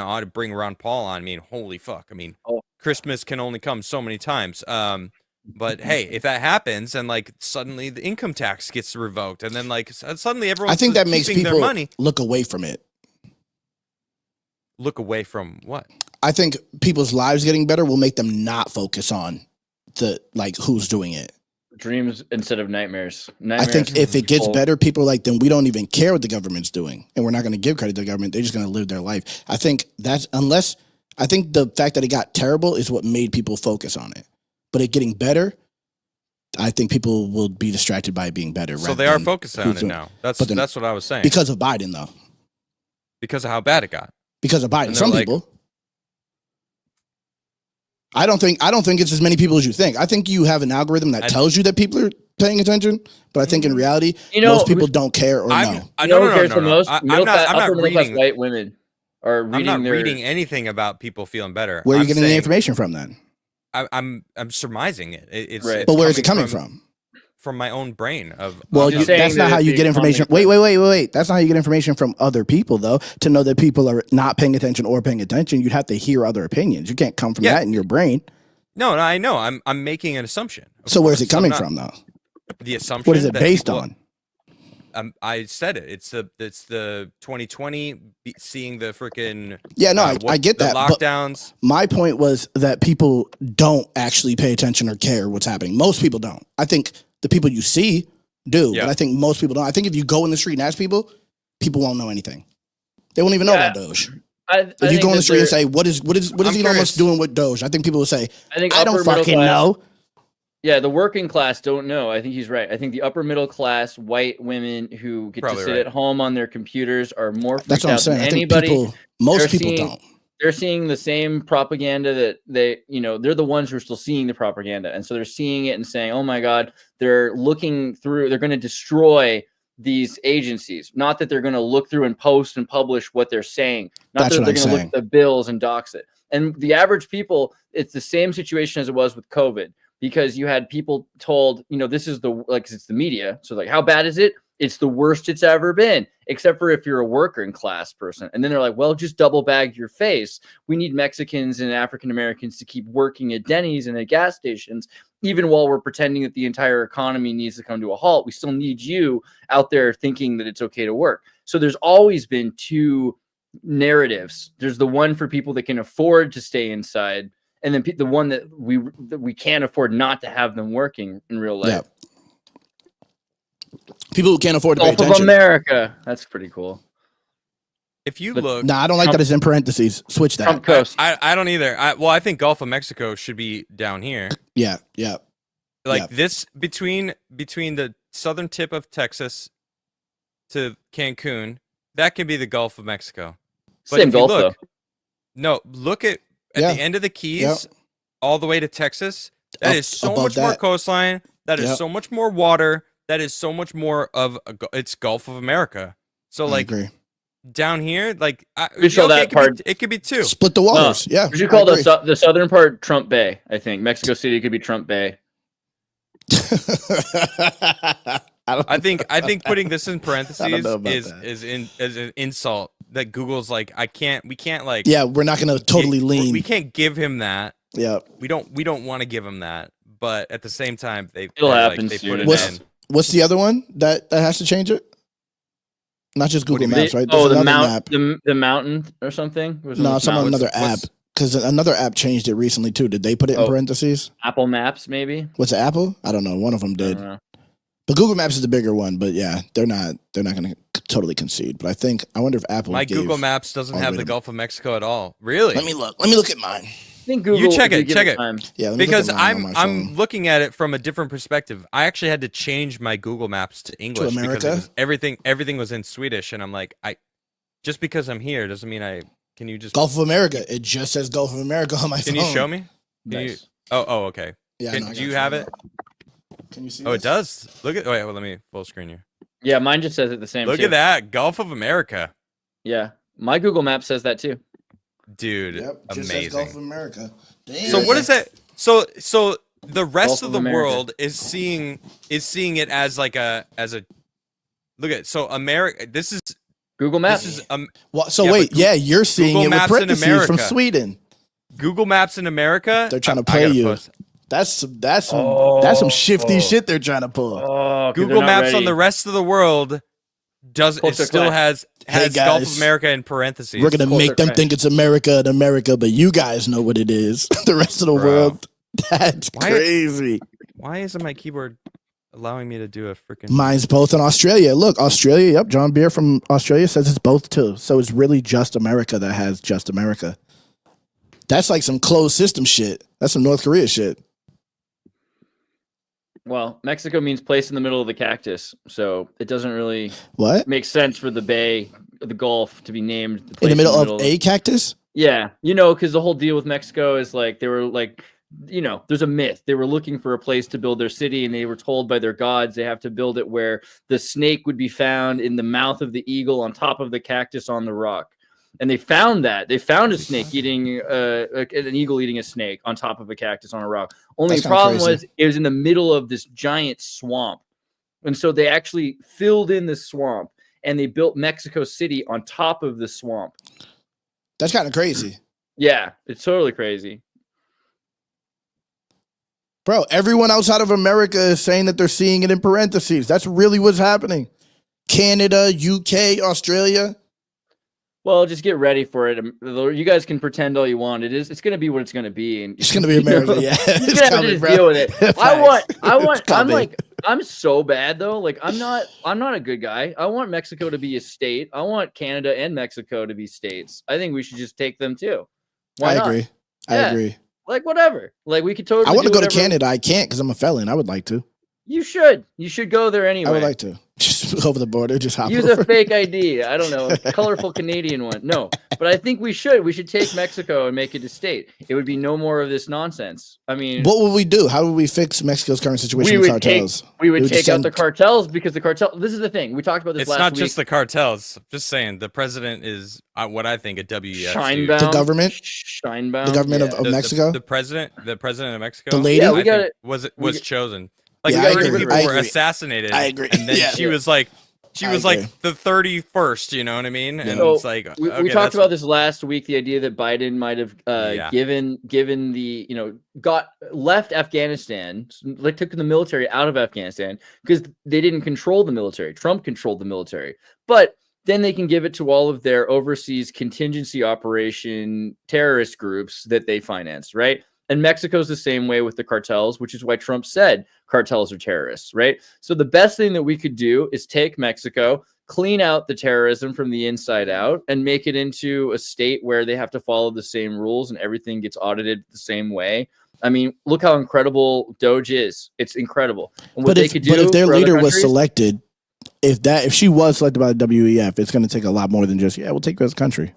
ought to bring Ron Paul on. I mean, holy fuck! I mean, Christmas can only come so many times. But hey, if that happens and like suddenly the income tax gets revoked, and then like suddenly everyone, I think that makes people their money look away from it. Look away from what? I think people's lives getting better will make them not focus on the like who's doing it. Dreams instead of nightmares. I think if it gets better, people are like, then we don't even care what the government's doing, and we're not going to give credit to the government. They're just going to live their life. I think I think the fact that it got terrible is what made people focus on it. But it getting better, I think people will be distracted by it being better. So they are focusing on it now. That's what I was saying. Because of Biden, though. Because of how bad it got. Because of Biden. Some people. I don't think it's as many people as you think. I think you have an algorithm that tells you that people are paying attention, but I think in reality, most people don't care or know. I'm not reading white women are reading. I'm not reading anything about people feeling better. Where are you getting the information from then? I'm surmising it. It's but where is it coming from? From my own brain that's not how you get information. Wait. That's not how you get information from other people, though. To know that people are not paying attention or paying attention, you'd have to hear other opinions. You can't come from that in your brain. No, I know. I'm making an assumption. So where's it coming from, though? The assumption. What is it based on? I said it. It's the 2020 seeing the freaking I get that. Lockdowns. My point was that people don't actually pay attention or care what's happening. Most people don't. I think the people you see do, but I think most people don't. I think if you go in the street and ask people won't know anything. They won't even know about Doge. If you go in the street and say, what is Elon Musk doing with Doge? I think people will say, I don't fucking know. Yeah, the working class don't know. I think he's right. I think the upper middle class, white women who get to sit at home on their computers are more freaked out than anybody. Most people don't. They're seeing the same propaganda that they're the ones who are still seeing the propaganda. And so they're seeing it and saying, oh my God, they're looking through, they're going to destroy these agencies. Not that they're going to look through and post and publish what they're saying. Not that they're going to look at the bills and dox it. And the average people, it's the same situation as it was with COVID, because you had people told, this is it's the media. So like, how bad is it? It's the worst it's ever been, except for if you're a working class person. And then they're like, well, just double bag your face. We need Mexicans and African Americans to keep working at Denny's and at gas stations, even while we're pretending that the entire economy needs to come to a halt. We still need you out there thinking that it's okay to work. So there's always been two narratives. There's the one for people that can afford to stay inside, and then the one that we can't afford not to have them working in real life. Yeah. People who can't afford to pay Gulf of attention. America. That's pretty cool. If you look, Nah, I don't like that it's in parentheses. Switch that. Trump Coast. I don't either. I think Gulf of Mexico should be down here. Yeah. Like this between the southern tip of Texas to Cancun, that can be the Gulf of Mexico. But Same if you Gulf, look, though. no, look at the end of the Keys, all the way to Texas. That is so much more coastline. That is so much more water. That is so much more of it's Gulf of America. So like down here, like it could be two. Split the waters. No, we should call the southern part Trump Bay. I think Mexico City could be Trump Bay. I think putting this in parentheses is an insult that Google's like we can't like we're not gonna totally lean. We can't give him that. Yeah, we don't want to give him that, but at the same time they put it in. What's the other one that has to change it? Not just Google Maps, right? There's the mountain or something. No, it's on another app. Because another app changed it recently too. Did they put it in parentheses? Apple Maps, maybe. What's it, Apple? I don't know. One of them did. But Google Maps is the bigger one. But yeah, they're not going to totally concede. But I wonder if Apple. My Google Maps doesn't have the Gulf of Mexico at all. Really? Let me look at mine. I think Google. You check it. Yeah, because I'm looking at it from a different perspective. I actually had to change my Google Maps to English because everything was in Swedish, and I'm like, just because I'm here doesn't mean Can you just Gulf of America? It just says Gulf of America on my phone. Can you show me? Nice. Oh, okay. Yeah. Do you have it? Can you see? Oh, it does. Look at. Wait, let me full screen you. Yeah, mine just says it the same. Look at that, Gulf of America. Yeah, my Google Map says that too. Dude, just amazing. says Gulf of America. Damn. So what is that? So the rest of the world is seeing it as like a look at America. This is Google Maps. This is you're seeing Google it with Maps parentheses in America. from Sweden. Google Maps in America. They're trying to play you. That's some shifty shit they're trying to pull. Google Maps on the rest of the world still has Gulf of America in parentheses. We're gonna make them think it's America, but you guys know what it is. The rest of the world, that's crazy. Why isn't my keyboard allowing me to do a freaking? Mine's both in Australia. Look, Australia. Yep, John Beer from Australia says it's both too. So it's really just America that has just America. That's like some closed system shit. That's some North Korea shit. Well, Mexico means place in the middle of the cactus, so it doesn't really make sense for the bay, the Gulf, to be named in the middle of a cactus. Yeah, because the whole deal with Mexico is like they were like, there's a myth. They were looking for a place to build their city, and they were told by their gods they have to build it where the snake would be found in the mouth of the eagle on top of the cactus on the rock. And they found that. They found a snake eating an eagle eating a snake on top of a cactus on a rock. Only problem was it was in the middle of this giant swamp. And so they actually filled in the swamp and they built Mexico City on top of the swamp. That's kind of crazy. Yeah, it's totally crazy. Bro, everyone outside of America is saying that they're seeing it in parentheses. That's really what's happening. Canada, UK, Australia. Well, just get ready for it. You guys can pretend all you want. It's going to be what it's going to be, and it's going to be America. Yeah, it's going to deal with it. I'm so bad though. Like I'm not a good guy. I want Mexico to be a state. I want Canada and Mexico to be states. I think we should just take them too. Why not? Agree. I agree. Like whatever. Like we could totally. I want to go to Canada. I can't because I'm a felon. I would like to. You should. You should go there anyway. I would like to. Just over the border, just hop Use over. A fake ID. I don't know, a colorful Canadian one. No, but I think we should. We should take Mexico and make it a state. It would be no more of this nonsense. I mean, what would we do? How would we fix Mexico's current situation with cartels? We would take out the cartels because the cartel. This is the thing. We talked about this last week. It's not just the cartels. I'm just saying the president is what I think a WEF. Shinebound. The government. Shinebound. The government of Mexico. The president of Mexico. The lady. Was chosen. Like people were assassinated. I agree. And then she was like, She was like the 31st, you know what I mean? And so it's like we talked about this last week. The idea that Biden might have given the left Afghanistan, like took the military out of Afghanistan because they didn't control the military. Trump controlled the military, but then they can give it to all of their overseas contingency operation terrorist groups that they financed, right? And Mexico's the same way with the cartels, which is why Trump said cartels are terrorists, right? So the best thing that we could do is take Mexico, clean out the terrorism from the inside out, and make it into a state where they have to follow the same rules and everything gets audited the same way. I mean, look how incredible Doge is. It's incredible. And what they could do, but if their leader was selected, if she was selected by the WEF, it's going to take a lot more than just, we'll take her as a country.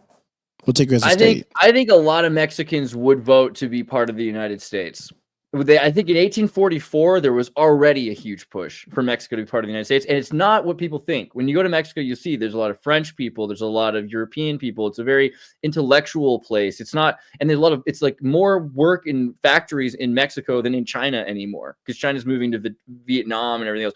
We'll take her as a state. I think a lot of Mexicans would vote to be part of the United States. I think in 1844, there was already a huge push for Mexico to be part of the United States. And it's not what people think. When you go to Mexico, you see there's a lot of French people. There's a lot of European people. It's a very intellectual place. It's not, and there's it's like more work in factories in Mexico than in China anymore because China's moving to Vietnam and everything else.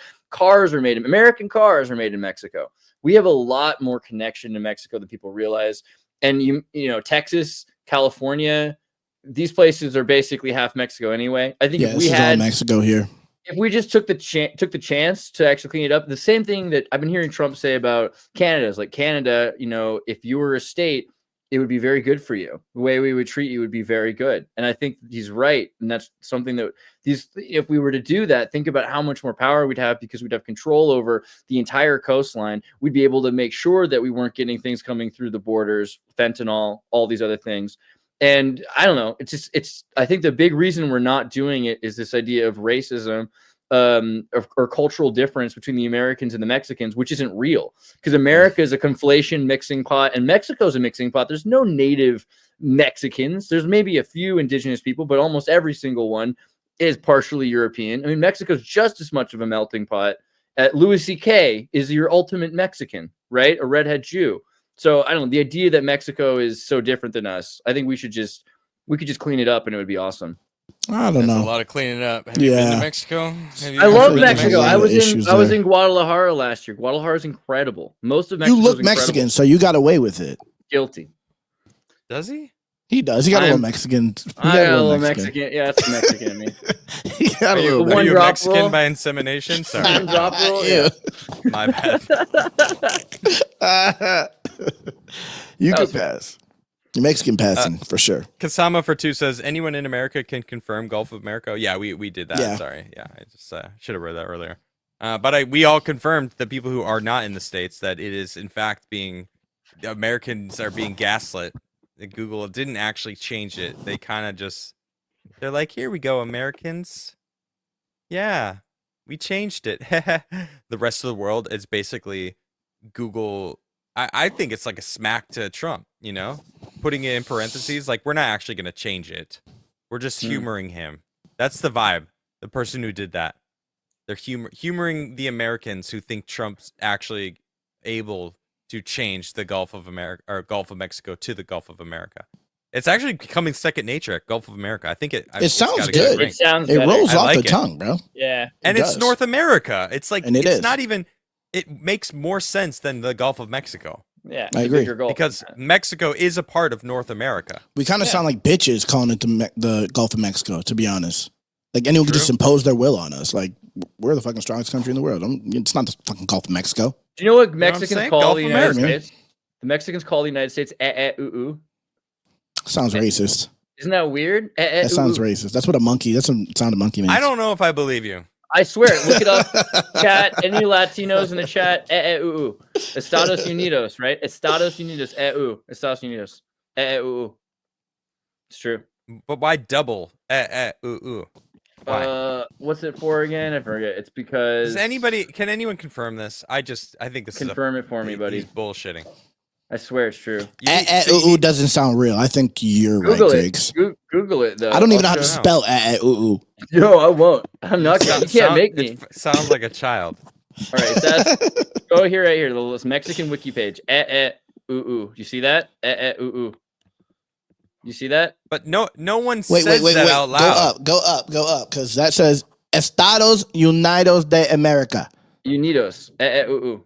American cars are made in Mexico. We have a lot more connection to Mexico than people realize. And you know, Texas, California, these places are basically half Mexico anyway. I think if we had Mexico here, if we just took the chance to actually clean it up, the same thing that I've been hearing Trump say about Canada is like Canada, you know, if you were a state, it would be very good for you. The way we would treat you would be very good. And I think he's right. And that's something that if we were to do that, think about how much more power we'd have because we'd have control over the entire coastline. We'd be able to make sure that we weren't getting things coming through the borders, fentanyl, all these other things. And I don't know. I think the big reason we're not doing it is this idea of racism or cultural difference between the Americans and the Mexicans, which isn't real because America is a conflation mixing pot and Mexico's a mixing pot. There's no native Mexicans. There's maybe a few indigenous people, but almost every single one is partially European. I mean, Mexico's just as much of a melting pot. Louis C.K. is your ultimate Mexican, right? A redhead Jew. So I don't know. The idea that Mexico is so different than us, I think we could just clean it up and it would be awesome. I don't know. A lot of cleaning up. Have you been to Mexico? I love Mexico. I was in Guadalajara last year. Guadalajara is incredible. Most of Mexico. You look Mexican, so you got away with it. Guilty. Does he? He does. He got a little Mexican. I got a little Mexican. Yeah, it's Mexican in me. He got a little. Are you Mexican by insemination? Sorry. One drop roll. Yeah. My bad. You could pass. Mexican passing for sure. Kasama for 2 says, anyone in America can confirm Gulf of America? Yeah, we did that. Yeah. Sorry. Yeah, I just should have read that earlier. But we all confirmed, the people who are not in the States, that it is in fact Americans are being gaslit. Google didn't actually change it. They kind of they're like, here we go, Americans. Yeah, we changed it. The rest of the world is basically Google. I think it's like a smack to Trump, you know, putting it in parentheses. Like, we're not actually going to change it. We're just humoring him. That's the vibe. The person who did that. They're humoring the Americans who think Trump's actually able to change the Gulf of America or Gulf of Mexico to the Gulf of America. It's actually becoming second nature at Gulf of America. I think it sounds good. It rolls off the tongue, bro. Yeah. And it's North America. It's like, and it's not even, it makes more sense than the Gulf of Mexico. Yeah. I agree. Because Mexico is a part of North America. We kind of sound like bitches calling it the Gulf of Mexico, to be honest. Like, anyone could just impose their will on us. Like, we're the fucking strongest country in the world. It's not the fucking Gulf of Mexico. Do you know what Mexicans call the United States? The Mexicans call the United States ooh. Sounds racist. Isn't that weird? That sounds racist. That's what that's what sound a monkey means. I don't know if I believe you. I swear. Look it up. Chat. Any Latinos in the chat? Ooh. Estados Unidos, right? Estados Unidos. Ooh. Estados Unidos. Ooh. It's true. But why double? Ooh. Why? What's it for again? I forget. It's because. Can anyone confirm this? I think this confirm it for me, buddy. He's bullshitting. I swear it's true. Ooh doesn't sound real. I think you're Google right, Tiggs. Google it though. I don't even know how to spell ooh. No, I won't. I'm not. You can't make me. It sounds like a child. All right, go here, right here. The Mexican wiki page. Ooh. You see that? Ooh. You see that? But no one says that out loud. Go up, because that says Estados Unidos de America. Unidos. Ooh.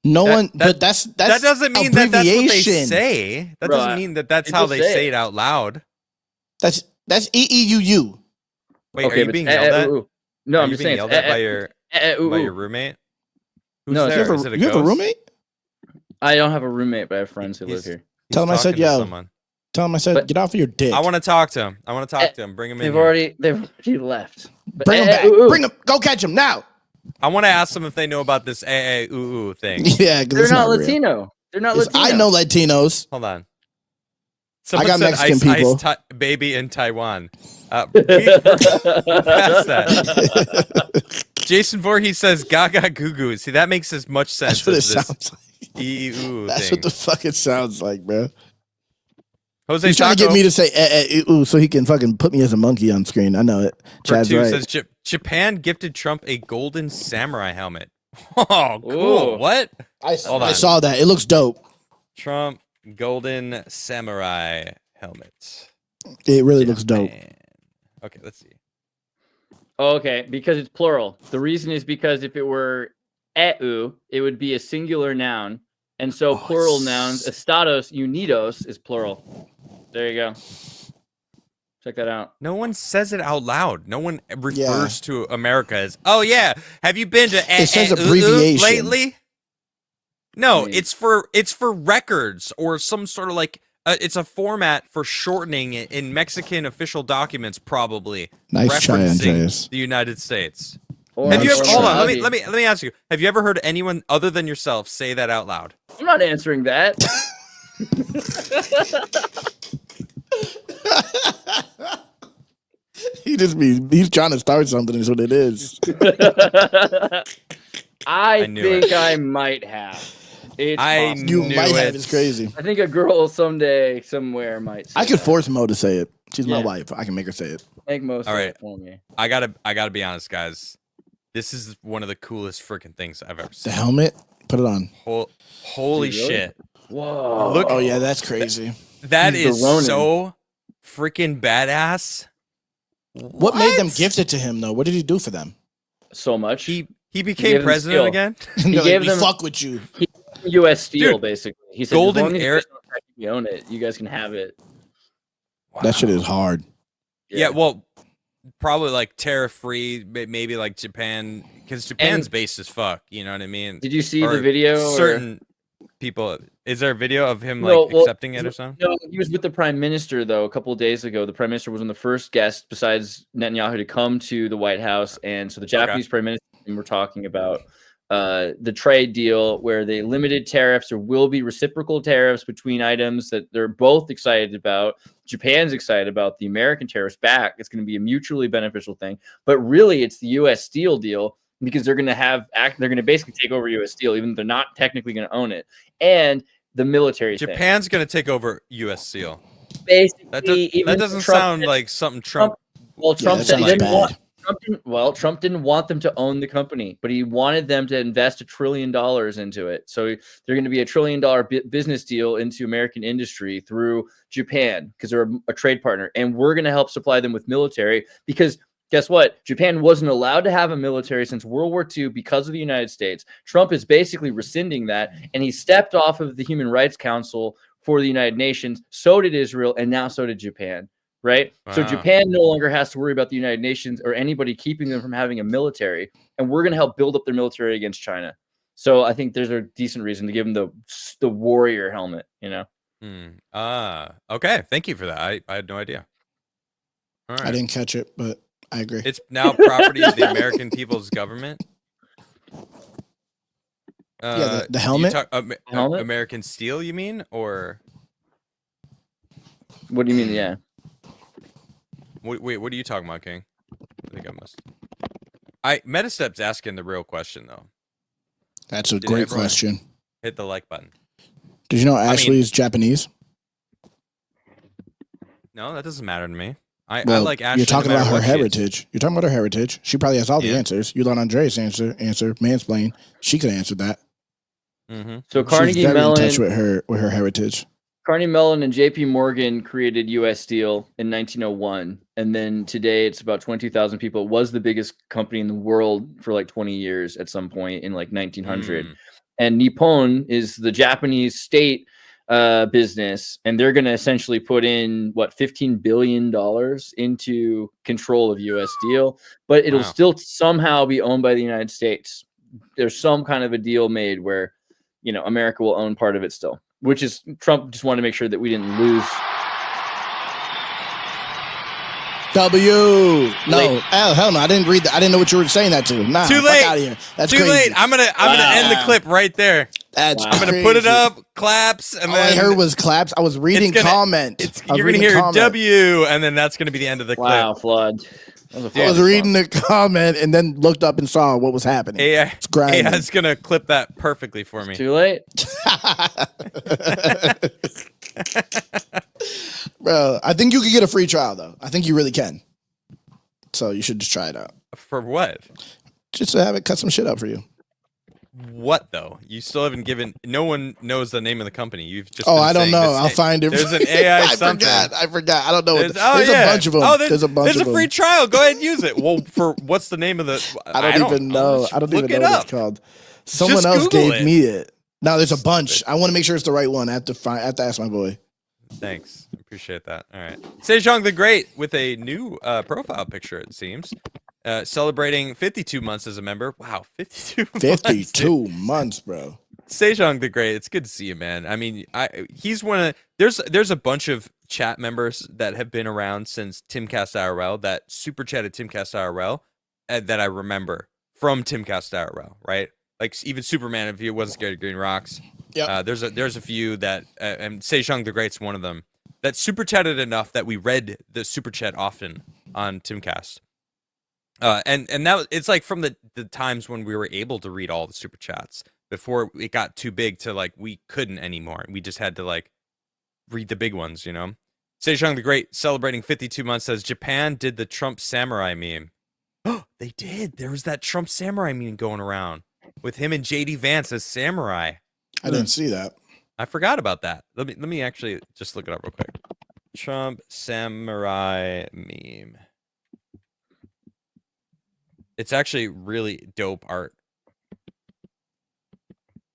No one, but that's that doesn't mean that that's what they abbreviation. say. That doesn't mean that that's how they say it out loud. That's EEUU. Wait, Okay, are you being yelled at? No, are I'm you just being saying yelled at by your roommate? Who's No, there? Is it a you have a ghost? roommate? I don't have a roommate, but I have friends who live here. Tell him I said, talking to yo. someone. Tell him I said, get off of your dick. I want to talk to him. Bring him in. They've already left. But, Bring him back. Bring him. Go catch him now. I want to ask them if they know about this thing. Yeah, they're it's not real. Latino. They're not Latino. I know Latinos. Hold on. I got Mexican people. Baby in Taiwan. We're past that. Jason Voorhees says Gaga Goo Goo. See, that makes as much sense. That's what it as sounds like. EEU That's thing. what the fuck it sounds like, bro. Jose He's trying to Taco get me to say ooh, so he can fucking put me as a monkey on screen. I know it. Chad's right. says Japan gifted Trump a golden samurai helmet. Oh, cool. Ooh. What? I saw that. It looks dope. Trump golden samurai helmet. It really looks dope. Okay, let's see. Okay, because it's plural. The reason is because if it were EU, it would be a singular noun. And so plural nouns, estados unidos is plural. There you go. Check that out. No one says it out loud. No one refers to America as, oh yeah, have you been to it says abbreviation lately? No, it's for records or some sort of like it's a format for shortening it in Mexican official documents, probably. Nice try, Andreas. The United States. Have you ever, hold on, let me ask you. Have you ever heard anyone other than yourself say that out loud? I'm not answering that. He's trying to start something is what it is. I think I might have. You might have. It's crazy. I think a girl someday, somewhere might say I could that. force Mo to say it. She's my wife. I can make her say it. Make most All of right. it for me. I gotta be honest, guys. This is one of the coolest freaking things I've ever seen. The helmet? Put it on. Holy Dude, really? shit. Whoa. Oh, yeah, that's crazy. That is so freaking badass. What made them gift it to him, though? What did he do for them? So much. He became president again? He gave them, fuck with you. U.S. Steel, Dude, basically. He said, golden as long as air. you own it, you guys can have it. Wow. That shit is hard. Yeah, well, probably like tariff free, maybe like Japan, because Japan's based as fuck. You know what I mean? Did you see the video? Certain people. Is there a video of him accepting it or something? No, he was with the prime minister though. A couple of days ago, the prime minister was one of the first guests besides Netanyahu to come to the White House, and so the Japanese prime minister and we're talking about the trade deal where they limited tariffs. There will be reciprocal tariffs between items that they're both excited about. Japan's excited about the American tariffs back. It's going to be a mutually beneficial thing, but really it's the U.S. Steel deal because they're going to basically take over U.S. Steel, even though they're not technically going to own it. And the military Japan's going to take over U.S. Steel. Basically, that doesn't sound like something Trump. Trump didn't want them to own the company, but he wanted them to invest $1 trillion into it. So they're going to be $1 trillion business deal into American industry through Japan because they're a trade partner, and we're going to help supply them with military because. Guess what? Japan wasn't allowed to have a military since World War II because of the United States. Trump is basically rescinding that, and he stepped off of the Human Rights Council for the United Nations. So did Israel, and now so did Japan, right? Wow. So Japan no longer has to worry about the United Nations or anybody keeping them from having a military, and we're going to help build up their military against China. So I think there's a decent reason to give them the warrior helmet, you know? Okay. Thank you for that. I had no idea. All right. I didn't catch it, but I agree. It's now property of the American people's government. Yeah, the helmet? Helmet? American Steel, you mean? Or what do you mean, yeah? Wait, what are you talking about, King? I think I must. Metastep's asking the real question, though. That's a great question. Hit the like button. Did you know Ashley is Japanese? No, that doesn't matter to me. I like Ashley. You're talking about her heritage. You're talking about her heritage. She probably has all the answers. You let Andreas answer, mansplain. She could answer that. Mm-hmm. So Carnegie She's very Mellon, in touch with her heritage. Carnegie Mellon and J.P. Morgan created U.S. Steel in 1901, and then today it's about 22,000 people. It was the biggest company in the world for like 20 years at some point in like 1900. and Nippon is the Japanese state business, and they're going to essentially put in what $15 billion into control of U.S. Steel, but it'll still somehow be owned by the United States. There's some kind of a deal made where, you know, America will own part of it still, which is Trump just wanted to make sure that we didn't lose. No, hell no! I didn't read that. I didn't know what you were saying that to. Nah, too late. Out of here. That's too crazy. late. I'm gonna end the clip right there. That's I'm gonna put it up, claps, and all then I heard was claps. I was reading comment. You're gonna hear W, and then that's gonna be the end of the clip. Wow, Flood. I was reading the comment and then looked up and saw what was happening. AI's gonna clip that perfectly for me. Too late. Bro, I think you could get a free trial though. I think you really can. So you should just try it out. For what? Just to have it cut some shit up for you. What though? You still haven't given. No one knows the name of the company. You've just. Oh, I don't know. I'll find it. There's an AI. I forgot. I don't know. There's a bunch of them. Oh, there's a bunch of them. There's a free trial. Go ahead and use it. Well, for what's the name of the? I don't even know. I don't even know what it's called. Someone else gave me it. No, there's a bunch. I want to make sure it's the right one. I have to ask my boy. Thanks. Appreciate that. All right. Sejong the Great with a new profile picture, it seems. Celebrating 52 months as a member. Wow, 52 months, bro. Sejong the Great, it's good to see you, man. I mean, he's one of there's a bunch of chat members that have been around since Timcast IRL that super chatted Timcast IRL that I remember from Timcast IRL, right? Like even Superman, if he wasn't scared of green rocks. Yeah. There's a few that and Sejong the Great's one of them that super chatted enough that we read the super chat often on Timcast. And that it's like from the times when we were able to read all the super chats before it got too big to like we couldn't anymore. We just had to like read the big ones, you know. Sejong the Great celebrating 52 months says Japan did the Trump samurai meme. Oh, they did. There was that Trump samurai meme going around with him and JD Vance as samurai. I didn't see that. I forgot about that. Let me actually just look it up real quick. Trump samurai meme. It's actually really dope art.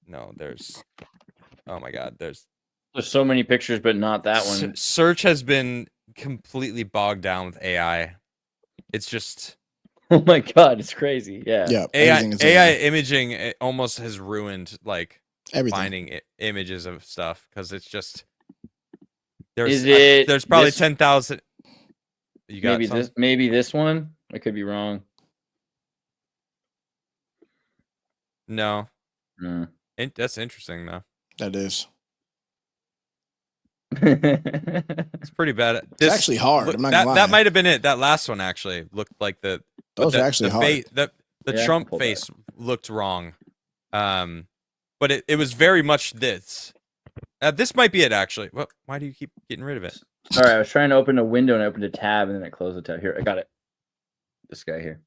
No, oh my God, there's so many pictures, but not that one. Search has been completely bogged down with AI. It's just, oh my God, it's crazy. Yeah. Yeah. AI imaging it almost has ruined like everything. Finding images of stuff because it's just there's probably 10,000. You got maybe this one. I could be wrong. No. That's interesting though. That is. It's pretty bad. It's actually hard. I'm not gonna lie. That might have been it. That last one actually looked like those are actually hard. The Trump face looked wrong. But it was very much this. This might be it actually. Well, why do you keep getting rid of it? All right, I was trying to open a window and I opened a tab and then I closed the tab. Here, I got it. This guy here.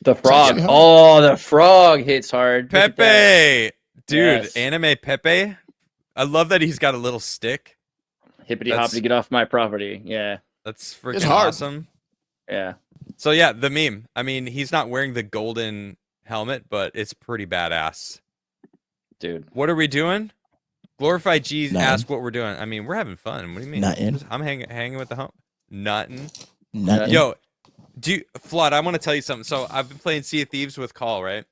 The frog. Oh, the frog hits hard. Pepe. Dude, yes. Anime Pepe. I love that he's got a little stick. Hippity hoppity, get off my property. Yeah. That's freaking awesome. Yeah. So yeah, the meme. I mean, he's not wearing the golden helmet, but it's pretty badass. Dude. What are we doing? Glorified G's ask what we're doing. I mean, we're having fun. What do you mean? Nothing. I'm hanging with the home. Nothing. Yo, Flood, I want to tell you something. So I've been playing Sea of Thieves with Caul, right?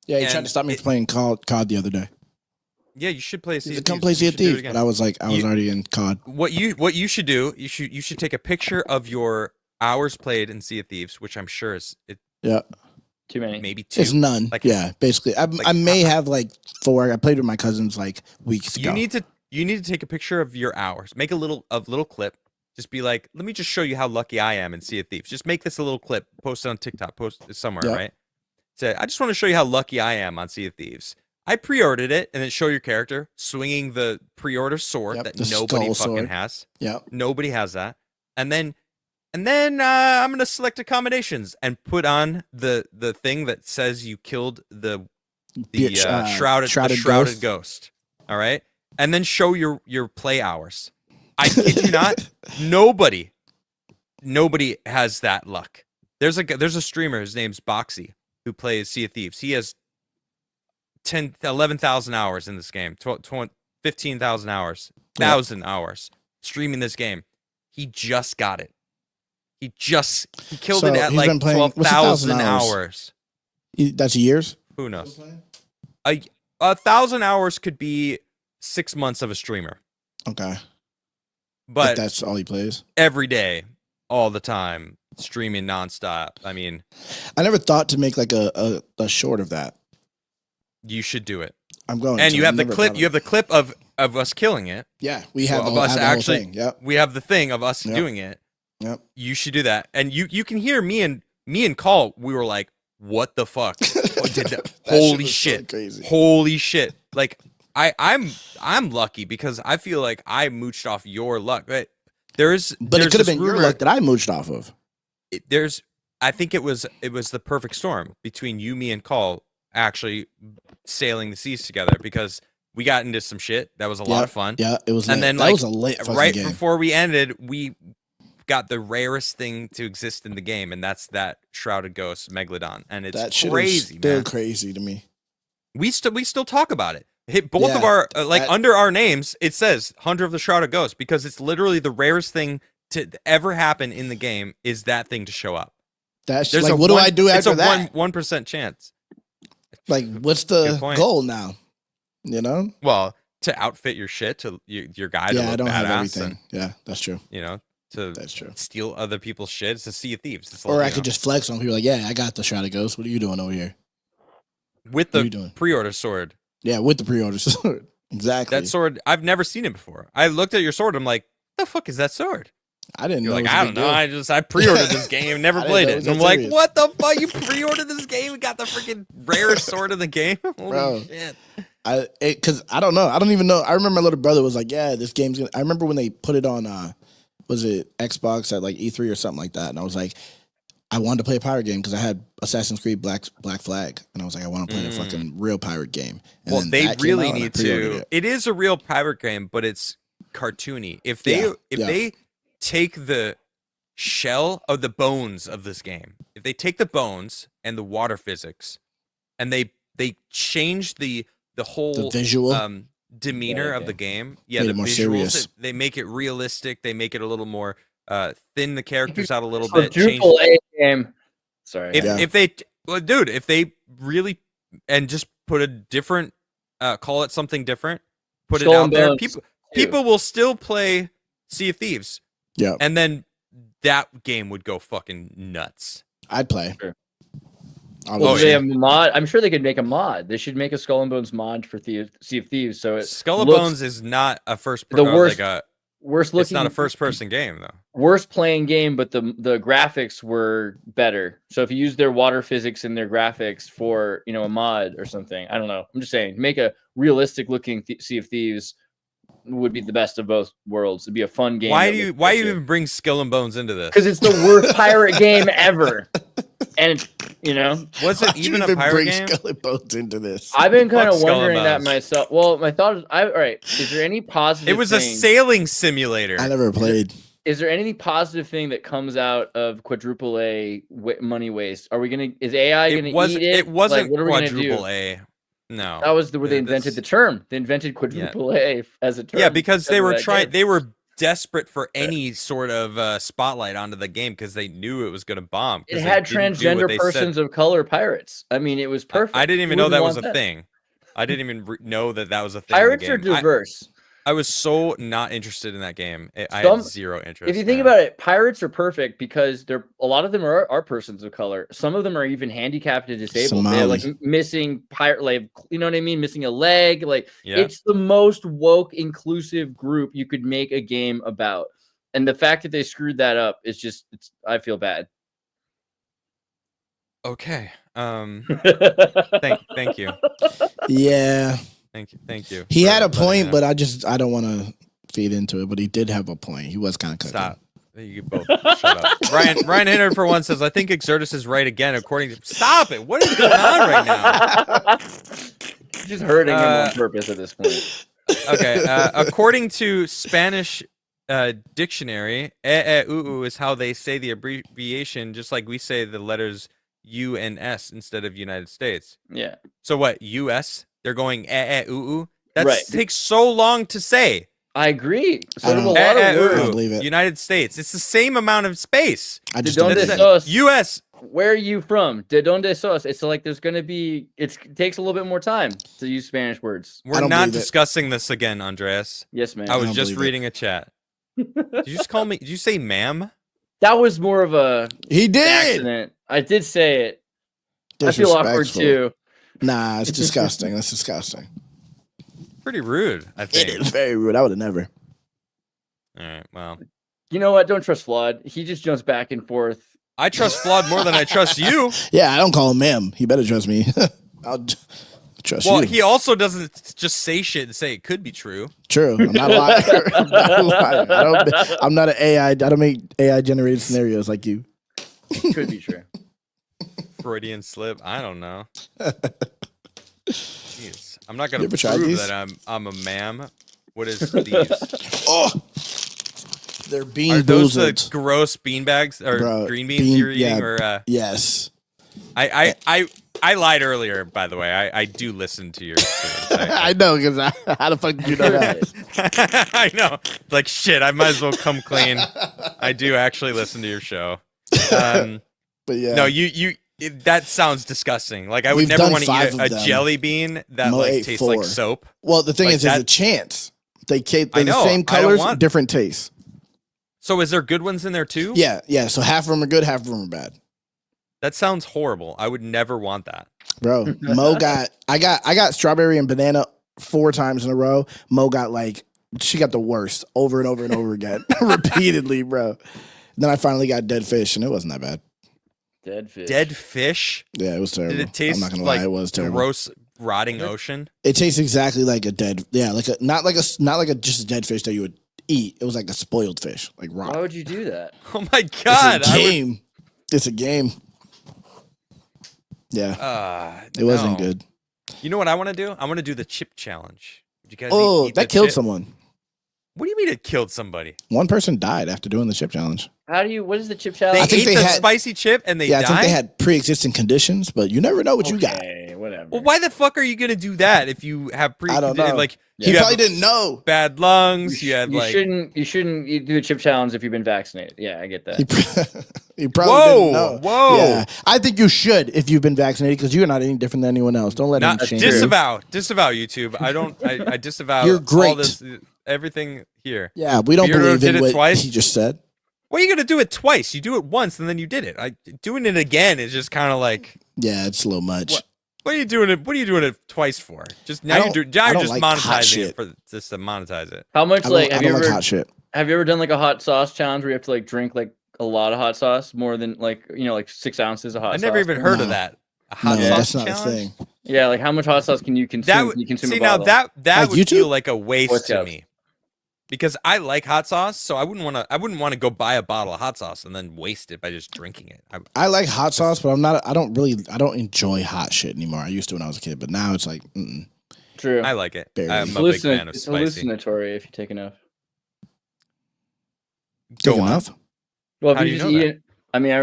Yeah, he tried to stop me playing COD the other day. Yeah, you should play Sea of Thieves. Come play Sea of Thieves, but I was like, I was already in COD. What you should do, you should take a picture of your hours played in Sea of Thieves, which I'm sure is yeah. Too many. Maybe 2. It's none. Basically. I may have like 4. I played with my cousins like weeks ago. You need to take a picture of your hours. Make a little clip. Just be like, let me just show you how lucky I am in Sea of Thieves. Just make this a little clip, post it on TikTok, post it somewhere, right? Say, I just want to show you how lucky I am on Sea of Thieves. I pre-ordered it, and then show your character swinging the pre-order sword that nobody fucking has. Yeah, nobody has that. And then I'm gonna select accommodations and put on the thing that says you killed the shrouded ghost. All right, and then show your play hours. I kid you not, nobody has that luck. There's a streamer, his name's Boxy, who plays Sea of Thieves. He has 11,000 hours in this game, 15,000 hours, 1,000 hours streaming this game. He just got it. He killed it at like 12,000 hours. That's years? Who knows? 1,000 hours could be 6 months of a streamer. Okay. But that's all he plays? Every day, all the time, streaming nonstop. I mean, I never thought to make like a short of that. You should do it. I'm going. And you have the clip. You have the clip of us killing it. Yeah, we have of us actually. Thing. Yep. We have the thing of us doing it. Yep. You should do that, and you can hear me and Caul. We were like, "What the fuck? What did that? Holy shit! So crazy. Holy shit!" Like I'm lucky because I feel like I mooched off your luck. But it could have been your luck that I mooched off of. I think it was the perfect storm between you, me, and Caul actually sailing the seas together because we got into some shit that was a lot of fun. Yeah, it was. And then that was a lit right game. Before we ended, we got the rarest thing to exist in the game, and that's that Shrouded Ghost Megalodon, and it's that crazy, still man. Crazy to me. We still talk about it. Hit both of our under our names. It says Hunter of the Shrouded Ghost because it's literally the rarest thing to ever happen in the game. Is that thing to show up? That's like, what do I do after that? It's a 1% chance. Like, what's the goal now? You know? Well, to outfit your shit to your guy. Yeah, to look I don't have everything. And, yeah, that's true. You know, that's true. Steal other people's shit. It's a Sea of Thieves. Or I could just flex on people like, yeah, I got the Shrouded Ghost. What are you doing over here? With the pre-order sword. Yeah, with the pre-order sword. Exactly. That sword, I've never seen it before. I looked at your sword. I'm like, the fuck is that sword? I didn't know. Like, I don't know. I pre-ordered this game, never played it. And I'm like, what the fuck? You pre-ordered this game and got the freaking rarest sword in the game? Holy shit. Because I don't know. I don't even know. I remember my little brother was like, yeah, this game's gonna. I remember when they put it on, was it Xbox at like E3 or something like that? And I was like, I wanted to play a pirate game because I had Assassin's Creed Black Flag. And I was like, I want to play a fucking real pirate game. And well, they really need to. It is a real pirate game, but it's cartoony. If they take the shell of the bones of this game, if they take the bones and the water physics, and they change the whole visual demeanor of the game, the more visuals, serious. they make it realistic. They make it a little more thin the characters out a little bit. Quadruple A game. Sorry. If they really and just put a different, call it something different, put it out there. People will still play Sea of Thieves. Yeah. And then that game would go fucking nuts. I'd play. Sure. Well, they have a mod. I'm sure they could make a mod. They should make a Skull and Bones mod for Sea of Thieves. So Skull and Bones is not a first person. It's not a first person game though. Worst playing game, but the graphics were better. So if you use their water physics and their graphics for a mod or something, I don't know. I'm just saying, make a realistic looking Sea of Thieves would be the best of both worlds. It'd be a fun game. Why do you even bring Skull and Bones into this? Because it's the worst pirate game ever. And was it even a pirate game? Skull and Bones into this. I've been kind of wondering that myself. Well, my thought is, all right. Is there any positive? It was a sailing simulator. I never played. Is there any positive thing that comes out of quadruple A money waste? Are we gonna? Is AI gonna eat it? It wasn't what are we quadruple A. No, that was where they invented the term. They invented quadruple A as a term. Yeah, because they were trying. They were desperate for any sort of spotlight onto the game because they knew it was going to bomb. It had transgender persons of color pirates. I mean, it was perfect. I didn't even know that was a thing. I didn't even know that was a thing. Pirates are diverse. I was so not interested in that game. I had zero interest. If you think about it, pirates are perfect because a lot of them are persons of color. Some of them are even handicapped and disabled. They're like missing missing a leg. Like it's the most woke, inclusive group you could make a game about. And the fact that they screwed that up is just I feel bad. Okay. Thank you. Yeah. Thank you. He had a point, but I don't want to feed into it. But he did have a point. He was kind of cooking. Stop. You both shut up. Ryan Hinner for one says, I think Exertus is right again. According to stop it. What is going on right now? Just hurting him on purpose at this point. Okay. According to Spanish dictionary, is how they say the abbreviation, just like we say the letters U and S instead of United States. Yeah. So what? U.S. they're going ooh ooh. That Right. takes so long to say. I agree. So I do a don't- lot of I don't words. believe it. United States. It's the same amount of space. I just Donde don't believe it. sos? U.S. Where are you from? De donde sos? It's like there's gonna be. It takes a little bit more time to use Spanish words. We're don't not believe it. discussing this again, Andreas. Yes, man. I was don't just believe it. reading a chat. Did you just call me? Did you say ma'am? That was more of a He did. accident. I did say it. I feel awkward Disrespectful. too. Nah, it's disgusting. That's disgusting. Pretty rude, I It think. is very rude. I would have never. All right. Well, You know what? Don't trust Flawed. He just jumps back and forth. I trust Flawed more than I trust you. Yeah, I don't call him ma'am. He better trust me. I'll trust Well, you. he also doesn't just say shit and say it could be true. True. I'm not a liar. I'm not a liar. I'm not an AI. I don't make AI generated scenarios like you. Could be true. Freudian slip. I don't know. Jeez. I'm not gonna You ever tried prove these? that I'm a ma'am. What is these? Oh, they're bean Are those the boozled. gross bean bags or Bro, green beans bean- you're eating? yeah. Or Yes. I lied earlier, by the way. I do listen to your streams. I know, because how the fuck did you know that? I know. Like shit, I might as well come clean. I do actually listen to your show. But yeah. No, that sounds disgusting. Like I would We've never done want to 5 eat of a them. jelly bean that Mo like ate tastes 4. like soap. Well, the thing Like is, there's a that- chance. They're I the know, same I don't colors, want- different tastes. So is there good ones in there too? Yeah, yeah. So half of them are good, half of them are bad. That sounds horrible. I would never want that. Bro, Mo I got strawberry and banana 4 times in a row. Mo got she got the worst over and over and over again, repeatedly, bro. Then I finally got dead fish, and it wasn't that bad. Dead fish. Dead fish? Yeah, it was terrible. Did it taste I'm not gonna like lie, it was terrible. gross rotting ocean? It tastes exactly like a dead, not like a just a dead fish that you would eat. It was like a spoiled fish, like raw. Why would you do that? Oh my god. It's a game. It's a game. Yeah, it wasn't no. good. You know what I want to do? I want to do the chip challenge. Did you guys Oh, eat that the killed chip? someone. What do you mean it killed somebody? One person died after doing the chip challenge. What is the chip They challenge? I think ate they the had- spicy chip and they Yeah, died? I think they had pre-existing conditions, but you never know what you got. Okay, whatever. Well, why the fuck are you gonna do that if you have I don't know. like He you probably have didn't know. bad lungs? You have you like shouldn't do a chip challenge if you've been vaccinated. Yeah, I get that. He probably Whoa, didn't know. whoa. Yeah, I think you should if you've been vaccinated because you're not any different than anyone else. Don't let him not shame you. disavow YouTube. I disavow You're great. all this everything here. Yeah, we don't Bureau believe did in it what twice? he just said. Well, you gotta do it twice. You do it once and then you did it. Doing it again is just kind of like Yeah, it's a little much. what are you doing it? What are you doing it twice for? Just now I you're don't just like hot monetizing shit. it for just to monetize it. How much I like don't like hot shit. have you ever done like a hot sauce challenge where you have to like drink like a lot of hot sauce, more than like 6 ounces of hot I sauce? never even heard of No. that. A hot No, sauce that's not challenge. a thing. Yeah, like how much hot sauce can you consume? That Can would you consume see a now bottle? that Like would YouTube? feel like a waste What's to up? me. Because I like hot sauce, so I wouldn't want to go buy a bottle of hot sauce and then waste it by just drinking it. I like hot sauce, but I don't enjoy hot shit anymore. I used to when I was a kid, but now it's like, True. I like it. Barely. I'm a big fan of It's spicy. hallucinatory if you take enough. Go Big on. enough. Well, if How you do you just know eat that? it, I mean, I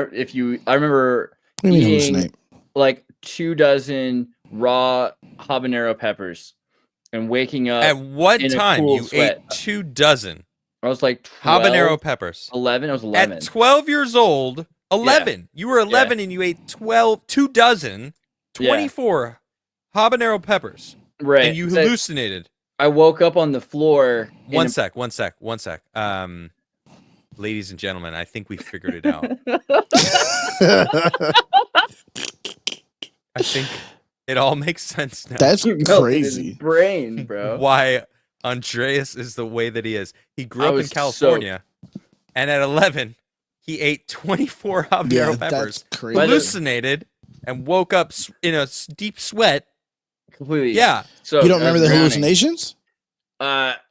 remember What do you mean eating hallucinate? like 24 raw habanero peppers and waking up. At what in a time cool you sweat. ate 24 I was like 12, habanero peppers? 11. I was 11. At 12 years old, 11. You were 11 and you ate 24 habanero peppers. Right. And you So hallucinated. I woke up on the floor. in One a- sec. Ladies and gentlemen, I think we figured it out. I think it all makes sense now. That's Melted his crazy. brain, bro. Why Andreas is the way that he is. He grew I up in was California, and at 11, he ate 24 habanero Yeah, peppers, that's crazy. hallucinated, and woke up in a deep sweat. Completely. Yeah. So You don't I was remember the drowning. hallucinations?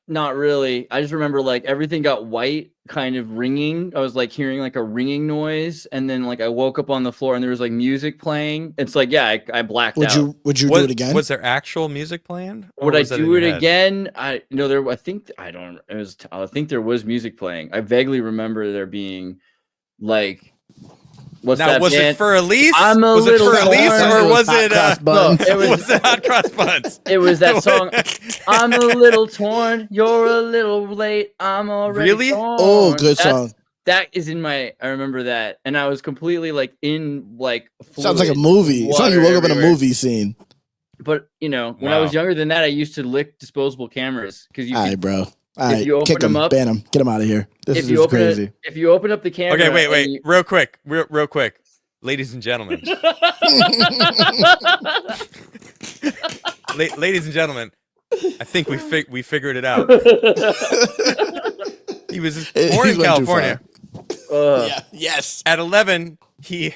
Not really. I just remember like everything got white, kind of ringing. I was like hearing like a ringing noise, and then like I woke up on the floor and there was like music playing. It's like I blacked Would out. you do it again? Was there actual music playing? or Would I was that in do it your head? again? I think there was music playing. I vaguely remember there being like What's Now, that was band? it for Elise? I'm a Was it little for Elise, torn. or was Hot it? Cross Buns. No, Was it Hot Cross Buns? It was that song. I'm a little torn. You're a little late. I'm already Really? torn. Oh, good song. That is in my. I remember that, and I was completely like in like. Sounds like a fluid, movie. It's like you woke up in a everywhere. movie scene. But when I was younger than that, I used to lick disposable cameras because you. All right, bro. All right, you open kick them him, up- ban him, get him out of here. This if is you just open crazy. if you open up the camera. Okay, wait, and you- real quick, ladies and gentlemen, ladies and gentlemen, I think we figured it out. He was born in He's went too California. Yeah. Yes. At 11, he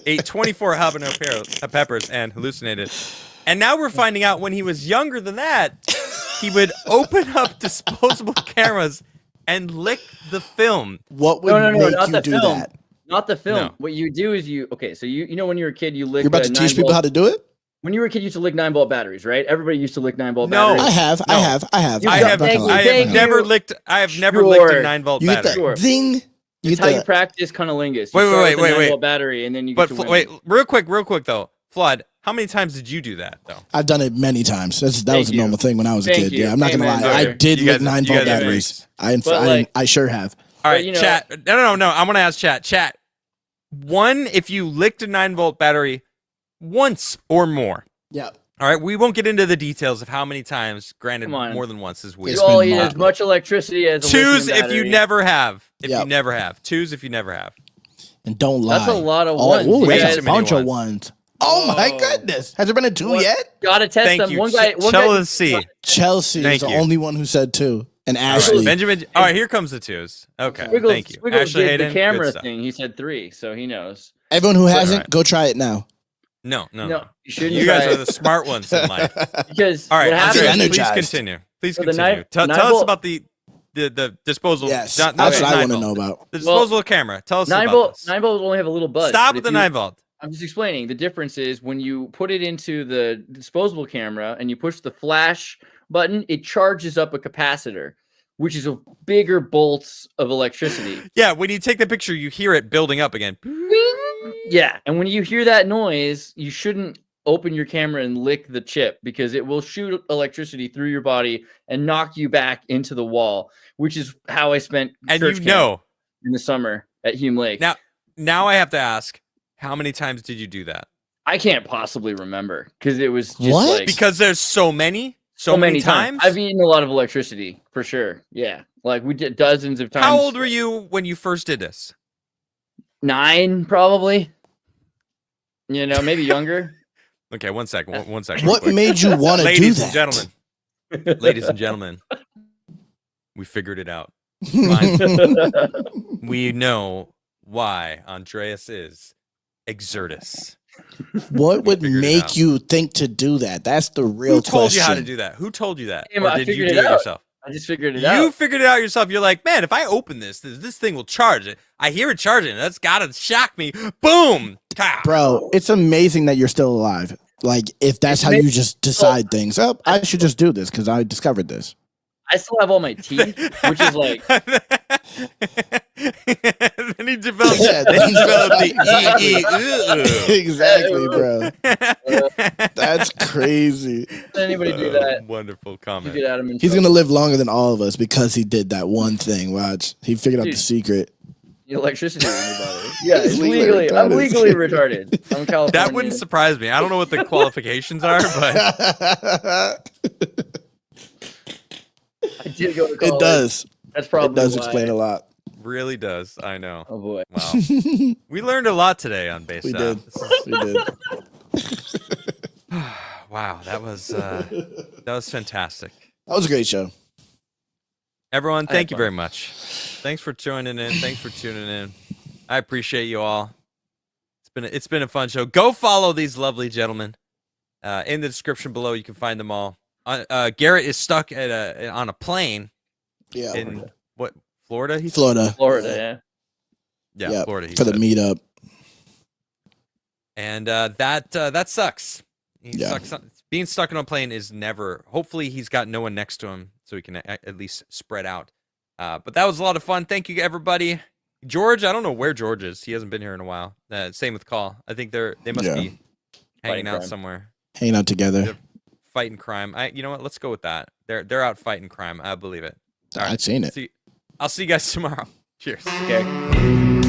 ate 24 habanero peppers and hallucinated. And now we're finding out when he was younger than that, he would open up disposable cameras and lick the film. What would No, make not you the do film. that? Not the film. No. What you do is so you know when you were a kid, you licked. You're about to teach people how to do it? When you were a kid, you used to lick 9-volt batteries, right? Everybody used to lick 9-volt No. batteries. I have. No. I have. I have Thank you. never licked. I have never licked a Sure. 9-volt You get battery. that ding. You It's get how you that. practice cunnilingus. Wait, You start with a wait. 9-volt battery, and then you But get to wait, real quick though, Flood. How many times did you do that though? I've done it many times. That Thank was a you. normal thing when I was a Thank kid. you. Yeah, I'm not gonna Amen, lie. I brother. did You lick guys- 9-volt you guys are batteries. But, I sure have. All right, you know- chat. No. I want to ask chat. Chat. One, if you licked a 9-volt battery once or more. Yeah. All right, we won't get into the details of how many times. Granted, Come on. more than once is You weird. It's all been eat as multiple. much electricity as a Twos lithium if you battery. never have. If Yep. you never have. Twos if you never have. And don't lie. That's a lot of Oh, ones. ooh, You Way that's too a many bunch of ones. ones. Oh my Whoa. goodness. Has there been a 2 What? yet? Gotta test Thank them. you. One guy. Chelsea. Chelsea Thank is the you. only one who said 2. And All right, Ashley. Benjamin. All right, here comes the twos. Okay, Squiggles, thank you. Squiggles Ashley did Hayden. the good camera stuff. thing. He said 3, so he knows. Everyone who hasn't, right. go try it now. No. No, you shouldn't. You try guys are it the smart ones in life. because All right, what Andreas, happens? please energized. continue. Please So the continue. nine- Tell us 9-volt about the disposal. Yes. not That's the what I want to 9-volt. know about. The disposable camera. Tell us 9 about volt. this. 9 volt will only have a little buzz. Stop but with the if you- 9-volt. I'm just explaining. The difference is when you put it into the disposable camera and you push the flash button, it charges up a capacitor, which is a bigger bolts of electricity. Yeah, when you take the picture, you hear it building up again. Yeah, and when you hear that noise, you shouldn't open your camera and lick the chip because it will shoot electricity through your body and knock you back into the wall, which is how I spent And church you camp know, in the summer at Hume Lake. now I have to ask, how many times did you do that? I can't possibly remember because it was just What? like Because there's so many times. I've eaten a lot of electricity for sure. Yeah, like we did dozens of times. How old were you when you first did this? 9, probably. You know, maybe younger. Okay, one second. One second. real What quick. made you want to do Ladies that? and gentlemen, ladies and gentlemen, we figured it out. We know why Andreas is Exertus. What would figured it make out. you think to do that? That's the real Who told question. you how to do that? Who told you that? Damn, Or I did you figured do it it out. yourself? I just figured it You out. figured it out yourself. You're like, man, if I open this thing will charge it. I hear it charging. That's gotta shock me. Boom. Ka. Bro, it's amazing that you're still alive. Like, if that's how you just decide things. Oh, I should just do this because I discovered this. I still have all my teeth, which is like then he developed, Yeah, then he developed the Exactly, bro. That's crazy. let anybody do that. Wonderful You comment. get Adam in He's trouble. gonna live longer than all of us because he did that one thing. Watch, he figured out the Dude. secret. Electricity in your body. Yeah, He's it's legally I'm retarded. legally retarded. I'm California. That wouldn't surprise me. I don't know what the qualifications are, but I did go to college. It does. That's probably It does why. explain a lot. really does. I know. Oh boy. Wow. We learned a lot today on Base We Out. did. This is- We did. Wow, that was fantastic. That was a great show. Everyone, I thank had you fun. very much. Thanks for joining in. Thanks for tuning in. I appreciate you all. It's been a fun show. Go follow these lovely gentlemen. In the description below, you can find them all. Garrett is stuck on a plane Yeah. in what, Florida? He's Florida. Florida, yeah. Yeah, Yep, Florida. He for the said. meetup. And that sucks. Yeah. Being stuck on a plane is never. Hopefully, he's got no one next to him, so he can at least spread out. But that was a lot of fun. Thank you, everybody. George, I don't know where George is. He hasn't been here in a while. Same with Caul. I think they must be hanging out somewhere. Hanging out together. They're fighting crime. You know what? Let's go with that. They're out fighting crime. I believe it. I've seen it. I'll see you guys tomorrow. Cheers. Okay.